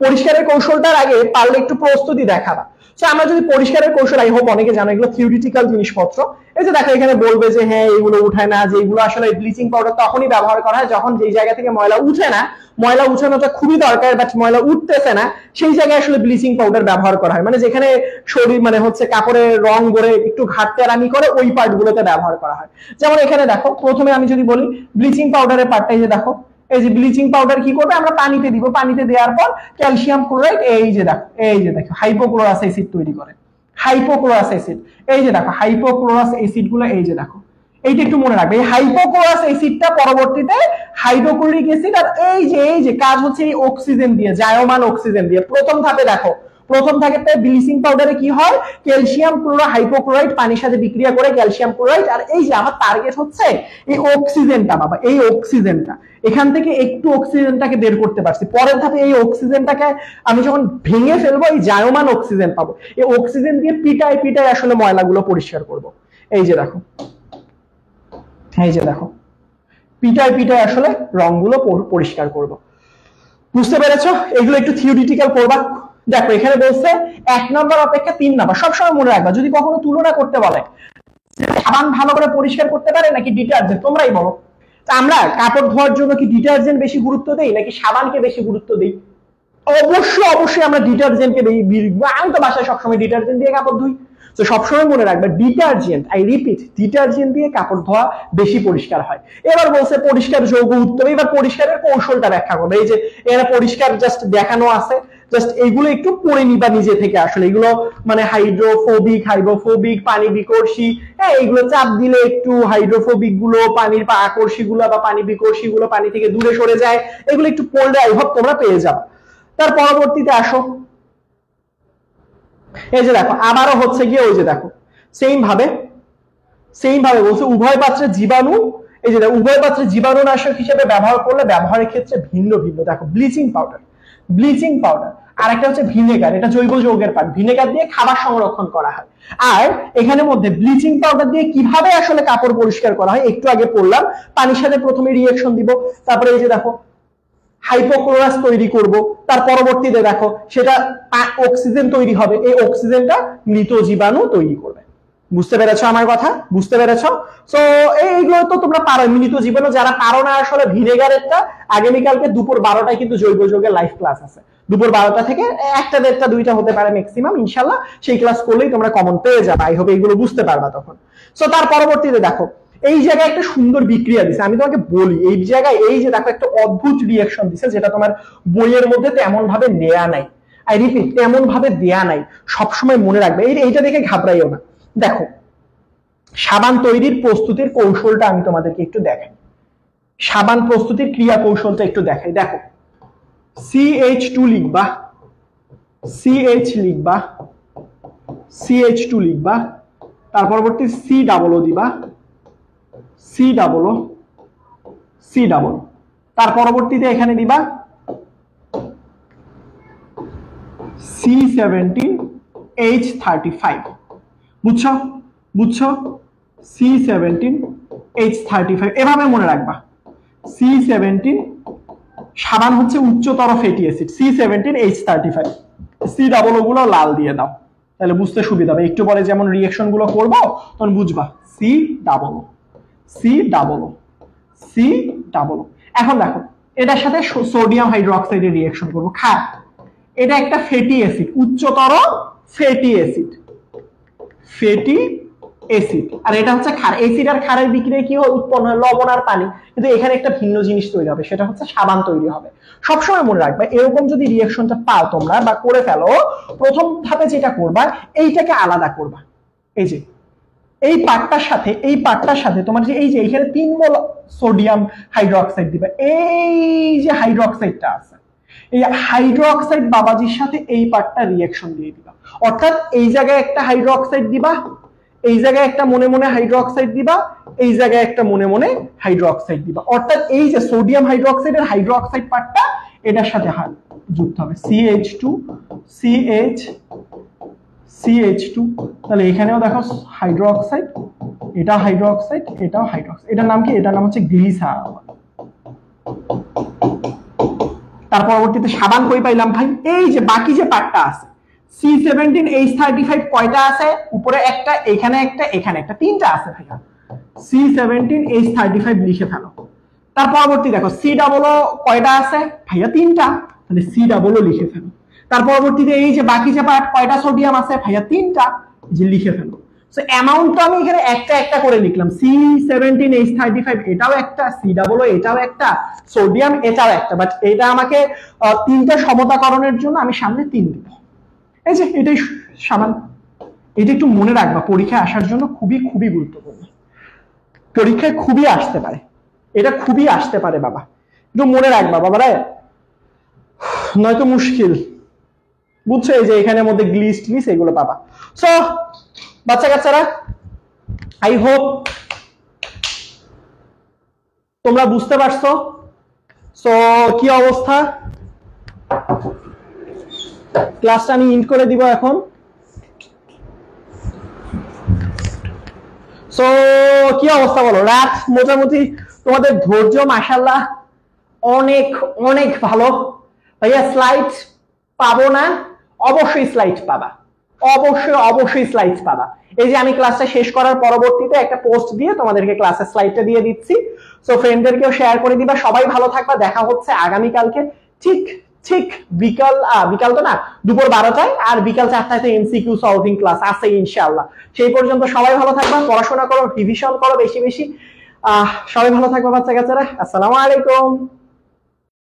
পরিষ্কারের কৌশলটার আগে পারলে একটু প্রস্তুতি দেখাবা। সো আমরা যদি পরিষ্কারের কৌশল, আই হোপ অনেকে জানো, এগুলো থিওরিটিক্যাল জিনিসপত্র। এই যে দেখো এখানে বলবে যে হ্যাঁ এগুলো উঠায় না, যে এগুলো আসলে ব্লিচিং পাউডার তখনই ব্যবহার করা হয় যখন যেই জায়গা থেকে ময়লা উঠে না, ময়লা উঠানোটা খুবই দরকার, বাট ময়লা উঠতেছে না, সেই জায়গায় আসলে ব্লিচিং পাউডার ব্যবহার করা হয়। মানে যেখানে শরীর মানে হচ্ছে কাপড়ের রং করে একটু ঘাটতেরামি করে, ওই পার্ট গুলোতে ব্যবহার করা হয়। যেমন এখানে দেখো, প্রথমে আমি যদি বলি ব্লিচিং পাউডারের পার্টটা, এই যে দেখো, এই যে ব্লিচিং পাউডার কি করবে, আমরা পানিতে দিব, পানিতে দেওয়ার পর ক্যালসিয়াম ক্লোরাইড, এই যে দেখো, এই যে দেখো হাইপোক্লোরাস অ্যাসিড তৈরি করে, হাইপোক্লোরাস অ্যাসিড। এই যে দেখো হাইপোক্লোরাস অ্যাসিড গুলো, এই যে দেখো, এইটা একটু মনে রাখবে। এই হাইপোক্লোরাস অ্যাসিডটা পরবর্তীতে হাইড্রোক্লোরিক অ্যাসিড, আর এই যে কাজ হচ্ছে এই অক্সিজেন দিয়ে, জায়মান অক্সিজেন দিয়ে। প্রথম ধাপে দেখো, প্রথম ধাপে ব্লিচিং পাউডারে কি হয়, ক্যালসিয়াম ক্লোরো হাইপোক্লোরাইড পানির সাথে বিক্রিয়া করে ক্যালসিয়াম ক্লোরাইড, আর এই যে আমার টার্গেট হচ্ছে এই অক্সিজেনটা বাবা, এই অক্সিজেনটা, এখান থেকে একটু অক্সিজেনটাকে বের করতে পারছি। পরের ধাপে এই অক্সিজেনটাকে আমি যখন ভেঙে ফেলবো, এই জায়মান অক্সিজেন পাবো। এই অক্সিজেন দিয়ে পিটায় পিটায় আসলে ময়লাগুলো পরিষ্কার করব। এই যে দেখো, এই যে দেখো, পিটায় পিটায় আসলে রংগুলো পরিষ্কার করব। বুঝতে পেরেছো? এগুলো একটু থিওরিটিক্যাল করবা। দেখো এখানে বলছে 1 নম্বর অপেক্ষা 3 নম্বর। সবসময় মনে রাখবা, যদি কখনো তুলনা করতে বলে সাবান ভালো করে পরিষ্কার করতে পারে নাকি ডিটারজেন্ট, তোমরাই বলো। আমরা কাপড় ধোয়ার জন্য কি ডিটারজেন্ট বেশি গুরুত্ব দেই নাকি সাবানকে বেশি গুরুত্ব দেই? অবশ্যই আমরা ডিটারজেন্টকে, আমি তো বাসায় সবসময় ডিটারজেন্ট দিয়ে কাপড় ধুই। তো সবসময় মনে রাখবে, ডিটারজেন্ট, আই রিপিট, ডিটারজেন্ট দিয়ে কাপড় ধোয়া বেশি পরিষ্কার হয়। এবার বলছে পরিষ্কার যৌগ উত্তম। এবার পরিষ্কারের কৌশলটা ব্যাখ্যা করবে। এই যে এরা পরিষ্কার জাস্ট দেখানো আছে, জাস্ট এইগুলো একটু পড়ে নিবা নিজে থেকে। আসলে এগুলো মানে হাইড্রোফোবিক, পানি বিকর্ষী, হ্যাঁ এইগুলো চাপ দিলে একটু হাইড্রোফোবিক গুলো, পানির আকর্ষী গুলো বা পানি বিকর্ষী গুলো পানি থেকে দূরে সরে যায়। এগুলো একটু পড়লে আই হোপ তোমরা পেয়ে যাবে। তার পরবর্তীতে আসো, এই যে দেখো আবারও হচ্ছে গিয়ে ওই যে দেখো সেম ভাবে সেম ভাবে বলছে উভয় পাত্রে জীবাণু, এই যে উভয় পাত্রে জীবাণুনাশক হিসেবে ব্যবহার করলে ব্যবহারের ক্ষেত্রে ভিন্ন ভিন্ন। দেখো ব্লিচিং পাউডার, আর একটা হচ্ছে ভিনেগার, এটা জৈব যৌগের পাট, ভিনেগার দিয়ে খাবার সংরক্ষণ করা হয়। আর এখানে মধ্যে ব্লিচিং পাউডার দিয়ে কিভাবে আসলে কাপড় পরিষ্কার করা হয় একটু আগে পড়লাম। পানির সাথে প্রথমে রিঅ্যাকশন দিব, তারপরে এই যে দেখো হাইপোক্লোরাস তৈরি করব, তার পরবর্তীতে দেখো সেটা অক্সিজেন তৈরি হবে, এই অক্সিজেনটা মৃত জীবাণু তৈরি করবে। বুঝতে পেরেছো আমার কথা? বুঝতে পেরেছো? সো এইগুলো তো তোমরা পারো, মৃত জীবাণু যারা পারো না আসলে ভিনেগারেরটা, আগামীকালকে দুপুর 12টায় কিন্তু জৈব যৌগের লাইভ ক্লাস আছে, দুপুর 12টা থেকে 1টা 1.5টা 2টা হতে পারে ম্যাক্সিমাম, ইনশাআল্লাহ সেই ক্লাস করলেই তোমরা কমন পেয়ে যাবে। আই হোপ এইগুলো বুঝতে পারবা তখন। সো তার পরবর্তীতে দেখো এই জায়গায় একটা সুন্দর বিক্রিয়া দিছে, আমি তোমাকে বলি এই জায়গায় এই যে দেখো একটা অদ্ভুত রিঅ্যাকশন দিছে যেটা তোমার বইয়ের মধ্যে তেমন ভাবে নেয়া নাই। আই রিপিট, তেমন ভাবে দেয়া নাই, সবসময় মনে রাখবে। এইটা দেখে ঘাবড়াইও না। দেখো সাবান তৈরির প্রস্তুতির কৌশলটা আমি তোমাদেরকে একটু দেখাই, সাবান প্রস্তুতির ক্রিয়া কৌশলটা একটু দেখাই। দেখো CH2 লিখবা, CH2 লিখবা, তার পরবর্তী COO দিবা, COO, তার পরবর্তীতে এখানে দিবা C17H35। বুঝছো? C17H35 এভাবে মনে রাখবা। C17 সাবান হচ্ছে উচ্চতর ফ্যাটি অ্যাসিড, C17H35, COO গুলো লাল দিয়ে দাও তাহলে বুঝতে সুবিধা হবে। একটু পরে যেমন রিঅ্যাকশন গুলো করবো তখন বুঝবা। COO। এখন দেখো এটার সাথে সোডিয়াম হাইড্রোক্সাইডের রিঅ্যাকশন করবো। এটা একটা ফ্যাটি অ্যাসিড, উচ্চতর ফ্যাটি অ্যাসিড, আর এটা হচ্ছে ক্ষার। অ্যাসিড আর ক্ষারের বিক্রিয়ায় কি হয়? উৎপন্ন হয় লবণ আর পানি, কিন্তু এখানে একটা ভিন্ন জিনিস তৈরি হবে, সেটা হচ্ছে সাবান তৈরি হবে। সবসময় মনে রাখবা এরকম যদি রিঅ্যাকশনটা পাও তোমরা বা করে ফেলো, প্রথম ধাপে যেটা করবা এইটাকে আলাদা করবা। এই যে এই পার্টটার সাথে তোমার যে এই যে এখানে 3 মোল সোডিয়াম হাইড্রোক্সাইড দিবা, এই যে হাইড্রোক্সাইডটা আছে, এই হাইড্রোক্সাইড বাবাজির সাথে এই পার্টটা রিঅ্যাকশন দিয়ে দিবা। অর্থাৎ এই জায়গায় একটা হাইড্রোক্সাইড দিবা, এই জায়গায় একটা মনে মনে হাইড্রোক্সাইড দিবা, এই জায়গায় একটা মনে মনে হাইড্রোক্সাইড দিবা। অর্থাৎ এই যে সোডিয়াম হাইড্রোক্সাইডের হাইড্রোক্সাইড পার্টটা এটার সাথে যুক্ত হবে, CH2, তাহলে এখানেও দেখো হাইড্রোক্সাইড, এটা হাইড্রোক্সাইড, এটাও হাইড্রোক্সাইড। এটার নাম কি? এটার নাম হচ্ছে গ্লিসারল। তার পরবর্তীতে সাবান কই পাইলাম ভাই? এই যে বাকি যে পার্টটা আছে C17H35 কয়টা আছে? উপরে একটা, এখানে একটা, এখানে একটা, 3টা আছে ভাইয়া। C17H35 লিখে ফেলো। তার পরবর্তী দেখো COO কয়টা আছে ভাইয়া? 3টা, তাহলে COO লিখে ফেলো। তার পরবর্তীতে এই যে বাকি যে পার্ট কয়টা সোডিয়াম আছে ভাইয়া? 3টা, যে লিখে ফেলো। সো অ্যামাউন্ট তো আমি এখানে একটা একটা করে লিখলাম। C17H35 এটাও একটা, COO এটাও একটা, সোডিয়াম এটাও একটা, বাট এটা আমাকে 3টা সমতাকরণের জন্য আমি সামনে 3 দিব। এই যে এটাই সাবান। এটা একটু মনে রাখবা, পরীক্ষায় আসার জন্য খুবই খুবই গুরুত্বপূর্ণ, পরীক্ষায় খুবই আসতে পারে, এটা খুবই আসতে পারে বাবা, একটু মনে রাখবা বাবারা, নয়তো মুশকিল। বুঝছো? এই যে এখানের মধ্যে গ্লিস এগুলো পাবা। সো বাচ্চা কাচ্চারা, আই হোপ তোমরা বুঝতে পারছো। সো কি অবস্থা? ক্লাসটা আমি ইন্ড করে দিব এখন। সো কি অবস্থা বলো? রাত মোটামুটি তোমাদের ধৈর্য মাশাআল্লাহ অনেক অনেক ভালো। ভাইয়া স্লাইড পাবো না? অবশ্যই স্লাইড পাবা, অবশ্যই স্লাইড পাবা। এই যে আমি ক্লাসটা শেষ করার পরবর্তীতে একটা পোস্ট দিয়ে তোমাদেরকে ক্লাসের স্লাইডটা দিয়ে দিচ্ছি। সো ফ্রেন্ডদেরকেও শেয়ার করে দিবা। সবাই ভালো থাকবা, দেখা হচ্ছে আগামীকালকে ঠিক বিকাল তো না, দুপুর 12টায়, আর বিকাল 4টায় তো MCQ সলভিং ক্লাস আছে ইনশাআল্লাহ। সেই পর্যন্ত সবাই ভালো থাকবা, পড়াশোনা করো, রিভিশন করো বেশি বেশি। সবাই ভালো থাকবা বাচ্চা কাচ্চারা। আসসালামু আলাইকুম।